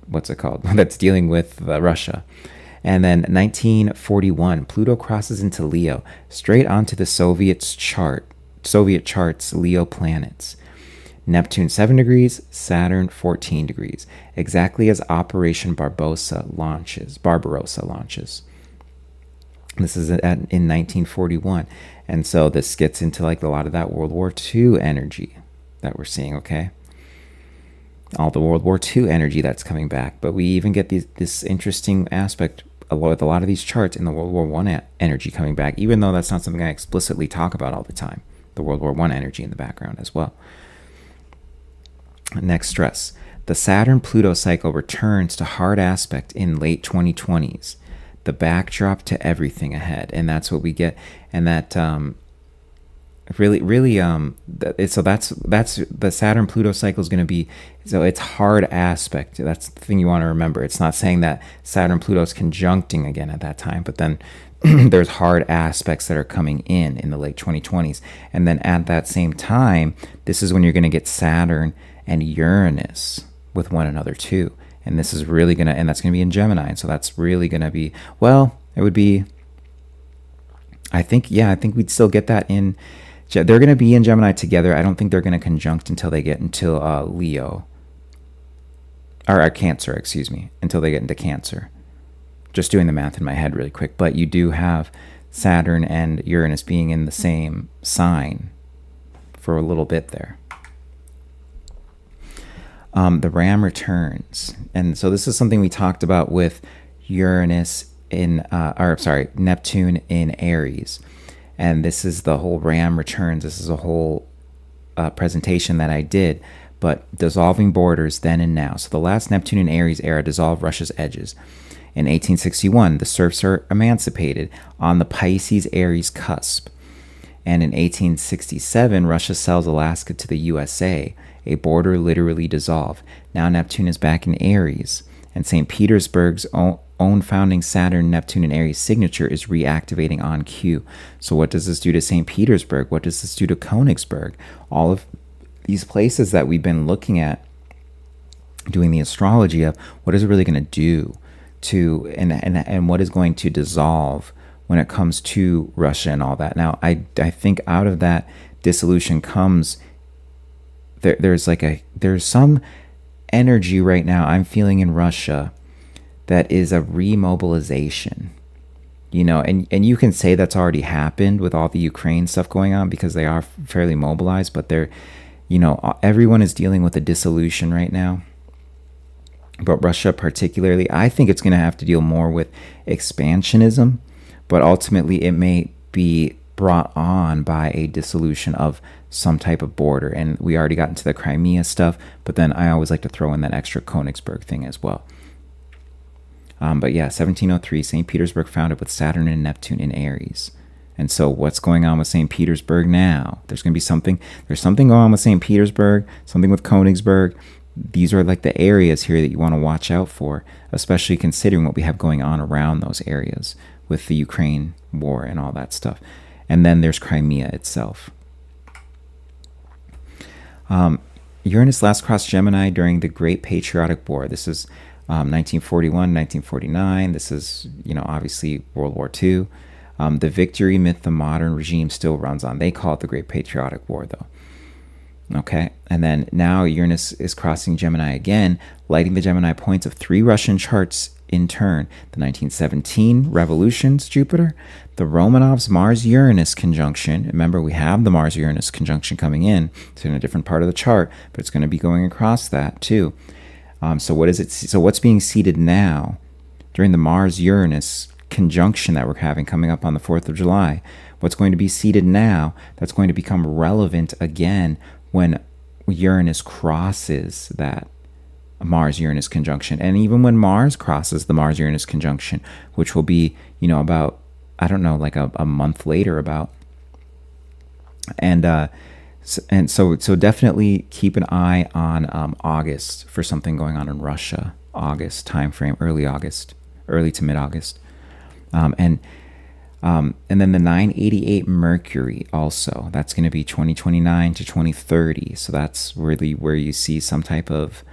what's it called? That's dealing with Russia. And then 1941, Pluto crosses into Leo, straight onto the Soviet chart's Leo planets. Neptune 7 degrees, Saturn 14 degrees, exactly as Operation Barbarossa launches. This is in 1941. And so this gets into a lot of that World War II energy that we're seeing, okay? All the World War II energy that's coming back. But we even get this interesting aspect with a lot of these charts in the World War I energy coming back, even though that's not something I explicitly talk about all the time. The World War I energy in the background as well. Next stress. The Saturn-Pluto cycle returns to hard aspect in late 2020s. The backdrop to everything ahead. And that's what we get. And that so that's the Saturn-Pluto cycle is going to be, so it's hard aspect. That's the thing you want to remember. It's not saying that Saturn-Pluto is conjuncting again at that time, but then there's hard aspects that are coming in the late 2020s. And then at that same time, this is when you're going to get Saturn and Uranus with one another too. And this is really going to, and that's going to be in Gemini. And so that's really going to be, well, it would be, I think we'd still get that in, they're going to be in Gemini together. I don't think they're going to conjunct until they get into Leo, or Cancer, excuse me, until they get into Cancer. Just doing the math in my head really quick. But you do have Saturn and Uranus being in the same sign for a little bit there. The Ram returns. And so this is something we talked about with Uranus Neptune in Aries. And this is the whole Ram returns. This is a whole presentation that I did, but dissolving borders then and now. So the last Neptune in Aries era dissolved Russia's edges. In 1861, the serfs are emancipated on the Pisces-Aries cusp. And in 1867, Russia sells Alaska to the USA. A border literally dissolved. Now Neptune is back in Aries, and St. Petersburg's own founding Saturn, Neptune, and Aries signature is reactivating on cue. So what does this do to St. Petersburg? What does this do to Königsberg? All of these places that we've been looking at doing the astrology of, what is it really going to do to, and what is going to dissolve when it comes to Russia and all that. Now, I think out of that dissolution comes, there's some energy right now I'm feeling in Russia that is a remobilization, and you can say that's already happened with all the Ukraine stuff going on because they are fairly mobilized, but they're, everyone is dealing with a dissolution right now. But Russia particularly, I think it's going to have to deal more with expansionism, but ultimately it may be brought on by a dissolution of some type of border. And we already got into the Crimea stuff, but then I always like to throw in that extra Königsberg thing as well. But yeah, 1703, St. Petersburg founded with Saturn and Neptune in Aries. And so what's going on with St. Petersburg now? There's something going on with St. Petersburg, something with Königsberg. These are like the areas here that you want to watch out for, especially considering what we have going on around those areas with the Ukraine war and all that stuff. And then there's Crimea itself. Uranus last crossed Gemini during the Great Patriotic War. This is 1941, 1949. This is, obviously World War II. The victory myth, the modern regime still runs on. They call it the Great Patriotic War, though. Okay, and then now Uranus is crossing Gemini again, lighting the Gemini points of 3 Russian charts in turn. The 1917 Revolution's Jupiter, the Romanov's Mars-Uranus conjunction. Remember, we have the Mars-Uranus conjunction coming in. It's in a different part of the chart, but it's going to be going across that too. So what's being seeded now during the Mars-Uranus conjunction that we're having coming up on the 4th of July? What's going to be seeded now that's going to become relevant again when Uranus crosses that Mars-Uranus conjunction. And even when Mars crosses the Mars-Uranus conjunction, which will be, about, I don't know, like a month later about. And so definitely keep an eye on August for something going on in Russia. August timeframe, early to mid-August. And then the 988 Mercury also, that's going to be 2029 to 2030. So that's really where you see some type of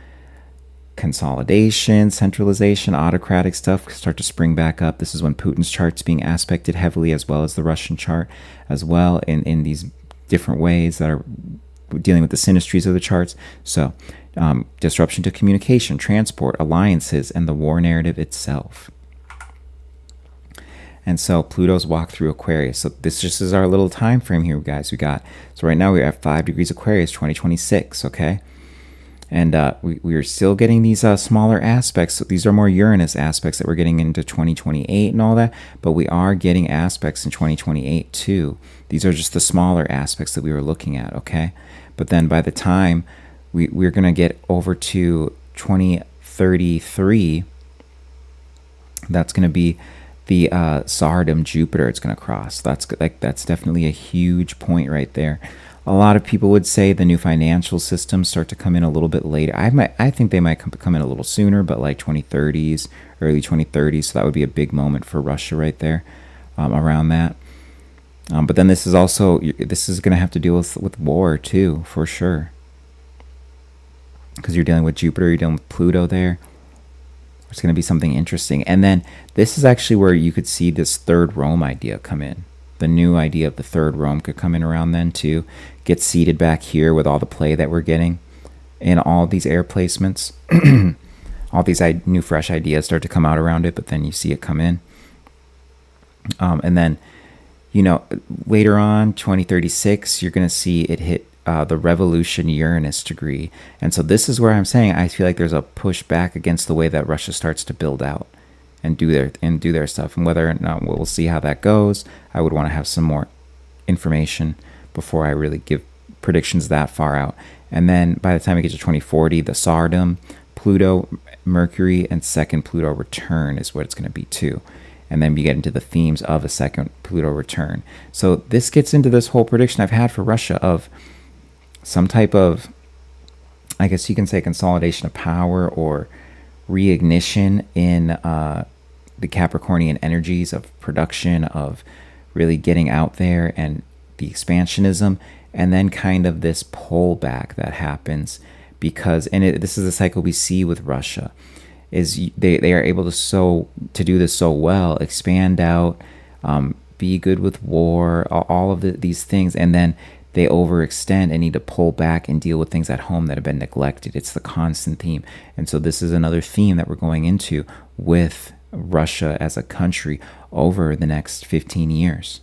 consolidation, centralization, autocratic stuff start to spring back up. This is when Putin's chart's being aspected heavily, as well as the Russian chart as well, in these different ways that are dealing with the synastries of the charts. So disruption to communication, transport, alliances, and the war narrative itself. And so Pluto's walk through Aquarius. So this just is our little time frame here, guys. So right now we're at 5 degrees Aquarius, 2026, okay? And we are still getting these smaller aspects. So these are more Uranus aspects that we're getting into 2028 and all that. But we are getting aspects in 2028 too. These are just the smaller aspects that we were looking at, okay? But then by the time we're going to get over to 2033, that's going to be the Tsardom Jupiter it's going to cross. That's definitely a huge point right there. A lot of people would say the new financial systems start to come in a little bit later. I think they might come in a little sooner, but like 2030s, early 2030s. So that would be a big moment for Russia right there, around that. But then this is going to have to deal with war too, for sure. Because you're dealing with Jupiter, you're dealing with Pluto there. It's going to be something interesting. And then this is actually where you could see this third Rome idea come in. The new idea of the third Rome could come in around then too. Get seated back here with all the play that we're getting in all these air placements. All these new fresh ideas start to come out around it, but then you see it come in. And then, later on, 2036, you're going to see it hit the revolution Uranus degree. And so this is where I'm saying I feel like there's a push back against the way that Russia starts to build out and do their stuff. And whether or not we'll see how that goes, I would want to have some more information before I really give predictions that far out. And then by the time we get to 2040, the Tsardom, Pluto, Mercury, and second Pluto return is what it's going to be too. And then we get into the themes of a second Pluto return. So this gets into this whole prediction I've had for Russia of some type of, I guess you can say, consolidation of power or reignition in the Capricornian energies of production, of really getting out there, and the expansionism, and then kind of this pullback that happens because, and this is the cycle we see with Russia, is they are able to do this so well, expand out, be good with war, all of these things, and then they overextend and need to pull back and deal with things at home that have been neglected. It's the constant theme. And so this is another theme that we're going into with Russia as a country over the next 15 years.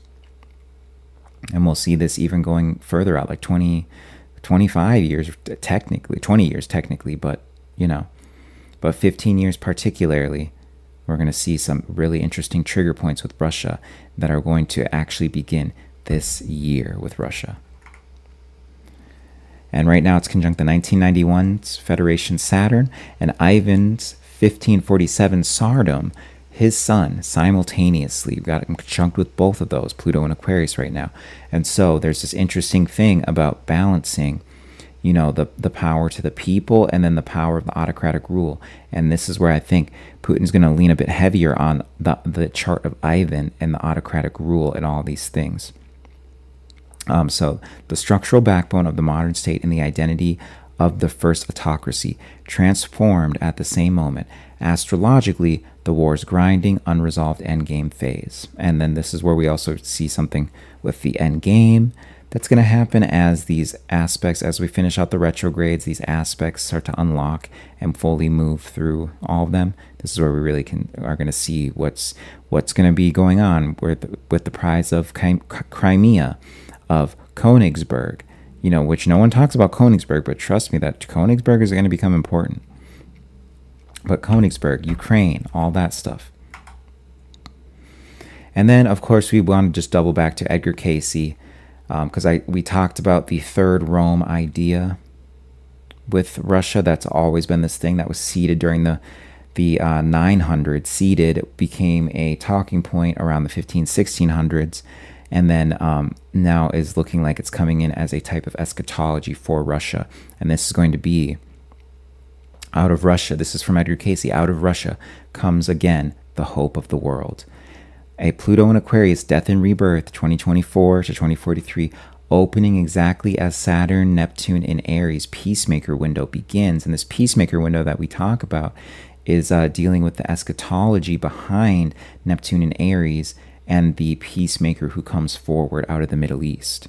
And we'll see this even going further out, like 25 years technically, 20 years technically, but 15 years particularly, we're going to see some really interesting trigger points with Russia that are going to actually begin this year with Russia. And right now it's conjunct the 1991 Federation Saturn and Ivan's 1547 Tsardom, his son, simultaneously. We've got him conjunct with both of those, Pluto and Aquarius right now. And so there's this interesting thing about balancing, the power to the people and then the power of the autocratic rule. And this is where I think Putin's going to lean a bit heavier on the chart of Ivan and the autocratic rule and all these things. So the structural backbone of the modern state and the identity of the first autocracy transformed at the same moment. Astrologically, the war's grinding, unresolved endgame phase. And then this is where we also see something with the endgame that's going to happen as these aspects, as we finish out the retrogrades, these aspects start to unlock and fully move through all of them. This is where we really are going to see what's going to be going on with the prize of Crimea, of Königsberg, which no one talks about Königsberg, but trust me that Königsberg is going to become important. But Königsberg, Ukraine, all that stuff. And then, of course, we want to just double back to Edgar Cayce, because we talked about the third Rome idea with Russia. That's always been this thing that was seeded during the 900s. Seeded became a talking point around the 1600s. And then now is looking like it's coming in as a type of eschatology for Russia. And this is going to be out of Russia. This is from Edgar Cayce. Out of Russia comes again the hope of the world. A Pluto and Aquarius death and rebirth 2024 to 2043, opening exactly as Saturn, Neptune in Aries peacemaker window begins. And this peacemaker window that we talk about is dealing with the eschatology behind Neptune in Aries and the peacemaker who comes forward out of the Middle East.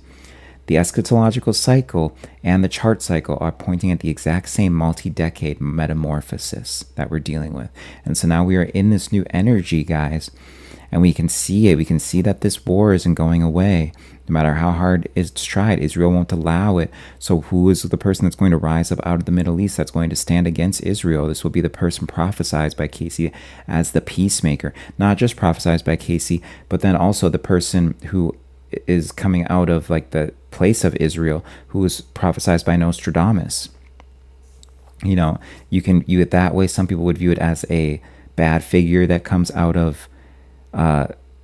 The eschatological cycle and the chart cycle are pointing at the exact same multi-decade metamorphosis that we're dealing with. And so now we are in this new energy, guys, and we can see it. We can see that this war isn't going away. No matter how hard it's tried, Israel won't allow it. So who is the person that's going to rise up out of the Middle East that's going to stand against Israel? This will be the person prophesied by Cayce as the peacemaker. Not just prophesied by Cayce, but then also the person who is coming out of like the place of Israel, who was prophesied by Nostradamus. You can view it that way. Some people would view it as a bad figure that comes out of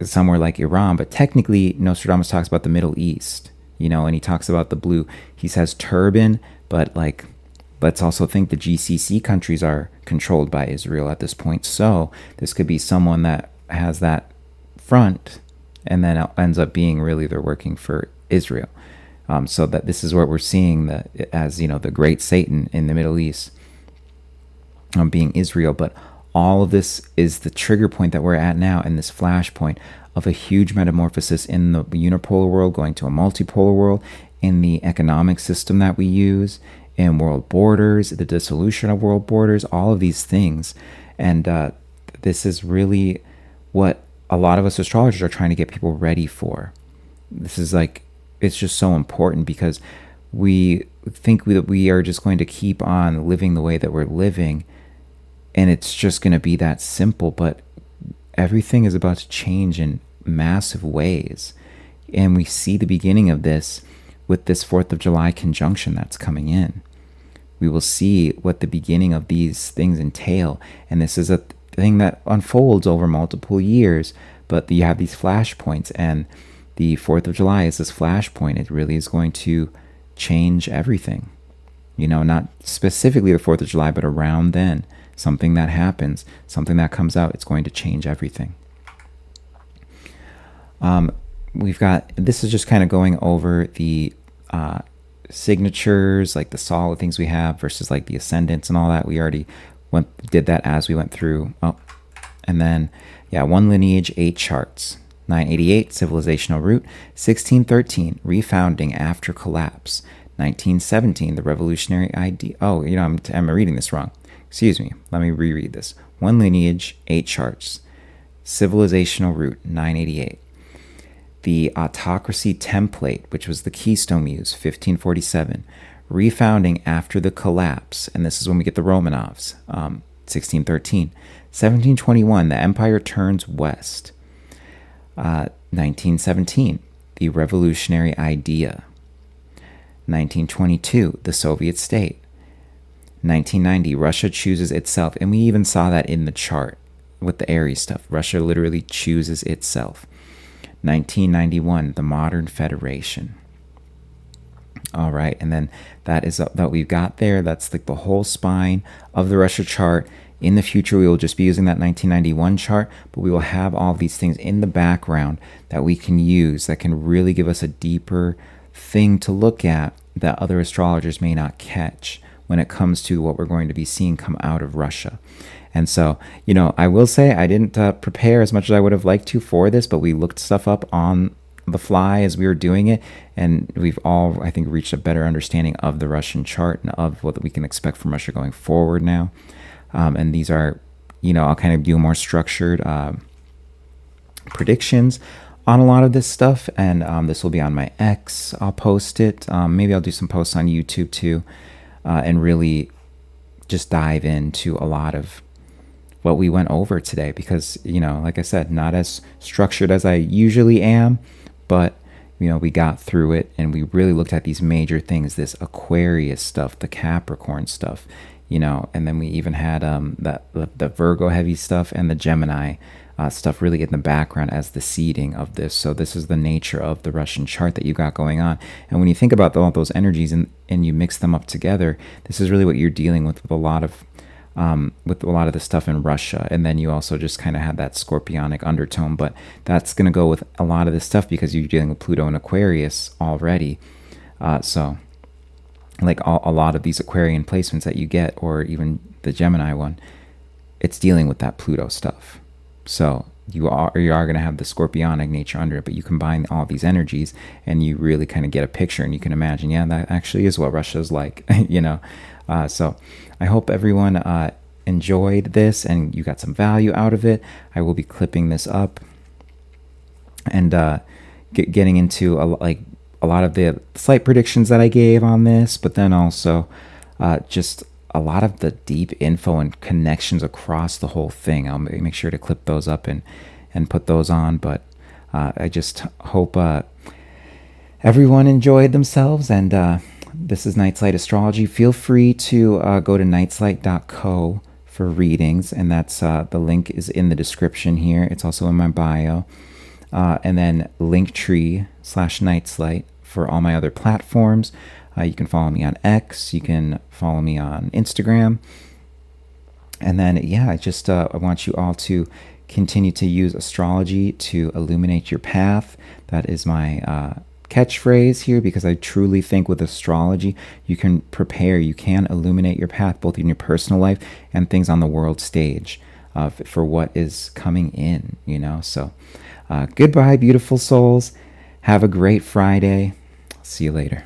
somewhere like Iran, but technically Nostradamus talks about the Middle East, and he talks about the blue. He says turban, but let's also think the GCC countries are controlled by Israel at this point. So this could be someone that has that front and then ends up being really they're working for Israel. So that this is what we're seeing as the great Satan in the Middle East being Israel. But all of this is the trigger point that we're at now, in this flashpoint of a huge metamorphosis in the unipolar world going to a multipolar world, in the economic system that we use, in world borders, the dissolution of world borders, all of these things. And this is really what a lot of us astrologers are trying to get people ready for. This is it's just so important because we think that we are just going to keep on living the way that we're living, and it's just going to be that simple. But everything is about to change in massive ways. And we see the beginning of this with this 4th of July conjunction that's coming in. We will see what the beginning of these things entail. And this is a thing that unfolds over multiple years, but you have these flashpoints, and the 4th of July is this flashpoint. It really is going to change everything. You know, not specifically the 4th of July, but around then, something that happens, something that comes out, it's going to change everything. We've got, this is just kind of going over the signatures, like the solid things we have versus like the ascendants and all that. We already did that as we went through. Oh, and then, yeah, 1 lineage, 8 charts. 988, civilizational root. 1613, refounding after collapse. 1917, the revolutionary idea. Oh, you know, I'm reading this wrong. Excuse me. Let me reread this. 1 lineage, 8 charts. Civilizational root, 988. The autocracy template, which was the Keystone Muse, 1547. Refounding after the collapse, and this is when we get the Romanovs, 1613. 1721, the empire turns west. 1917, the revolutionary idea. 1922, the Soviet state. 1990, Russia chooses itself, and we even saw that in the chart with the Aries stuff. Russia literally chooses itself. 1991, the modern federation. All right, and then that we've got there. That's like the whole spine of the Russia chart. In the future, we will just be using that 1991 chart, but we will have all these things in the background that we can use that can really give us a deeper thing to look at that other astrologers may not catch when it comes to what we're going to be seeing come out of Russia. And so, you know, I will say I didn't prepare as much as I would have liked to for this, but we looked stuff up on the fly as we were doing it, and we've all, I think, reached a better understanding of the Russian chart and of what we can expect from Russia going forward now. And these are, you know, I'll kind of do more structured predictions on a lot of this stuff, and this will be on my X. I'll post it. Maybe I'll do some posts on YouTube too, and really just dive into a lot of what we went over today, because, you know, like I said, not as structured as I usually am, but, you know, we got through it and we really looked at these major things, this Aquarius stuff, the Capricorn stuff, you know, and then we even had the Virgo heavy stuff and the Gemini stuff really in the background as the seeding of this. So this is the nature of the Russian chart that you got going on. And when you think about all those energies and you mix them up together, this is really what you're dealing with a lot of the stuff in Russia. And then you also just kind of had that scorpionic undertone, but that's going to go with a lot of this stuff because you're dealing with Pluto and Aquarius already. So like a lot of these Aquarian placements that you get, or even the Gemini one, it's dealing with that Pluto stuff. So you are going to have the scorpionic nature under it, but you combine all these energies and you really kind of get a picture, and you can imagine, yeah, that actually is what Russia is like, you know. So I hope everyone enjoyed this and you got some value out of it. I will be clipping this up and getting into a lot of the slight predictions that I gave on this, but then also just a lot of the deep info and connections across the whole thing. I'll make sure to clip those up and put those on, but I just hope everyone enjoyed themselves, and this is Night's Light Astrology. Feel free to go to nightslight.co for readings, and that's the link is in the description here. It's also in my bio. And then Linktree/nightslight for all my other platforms. You can follow me on X. You can follow me on Instagram. And then, yeah, I want you all to continue to use astrology to illuminate your path. That is my catchphrase here, because I truly think with astrology, you can prepare, you can illuminate your path, both in your personal life and things on the world stage for what is coming in, you know. So goodbye, beautiful souls. Have a great Friday. See you later.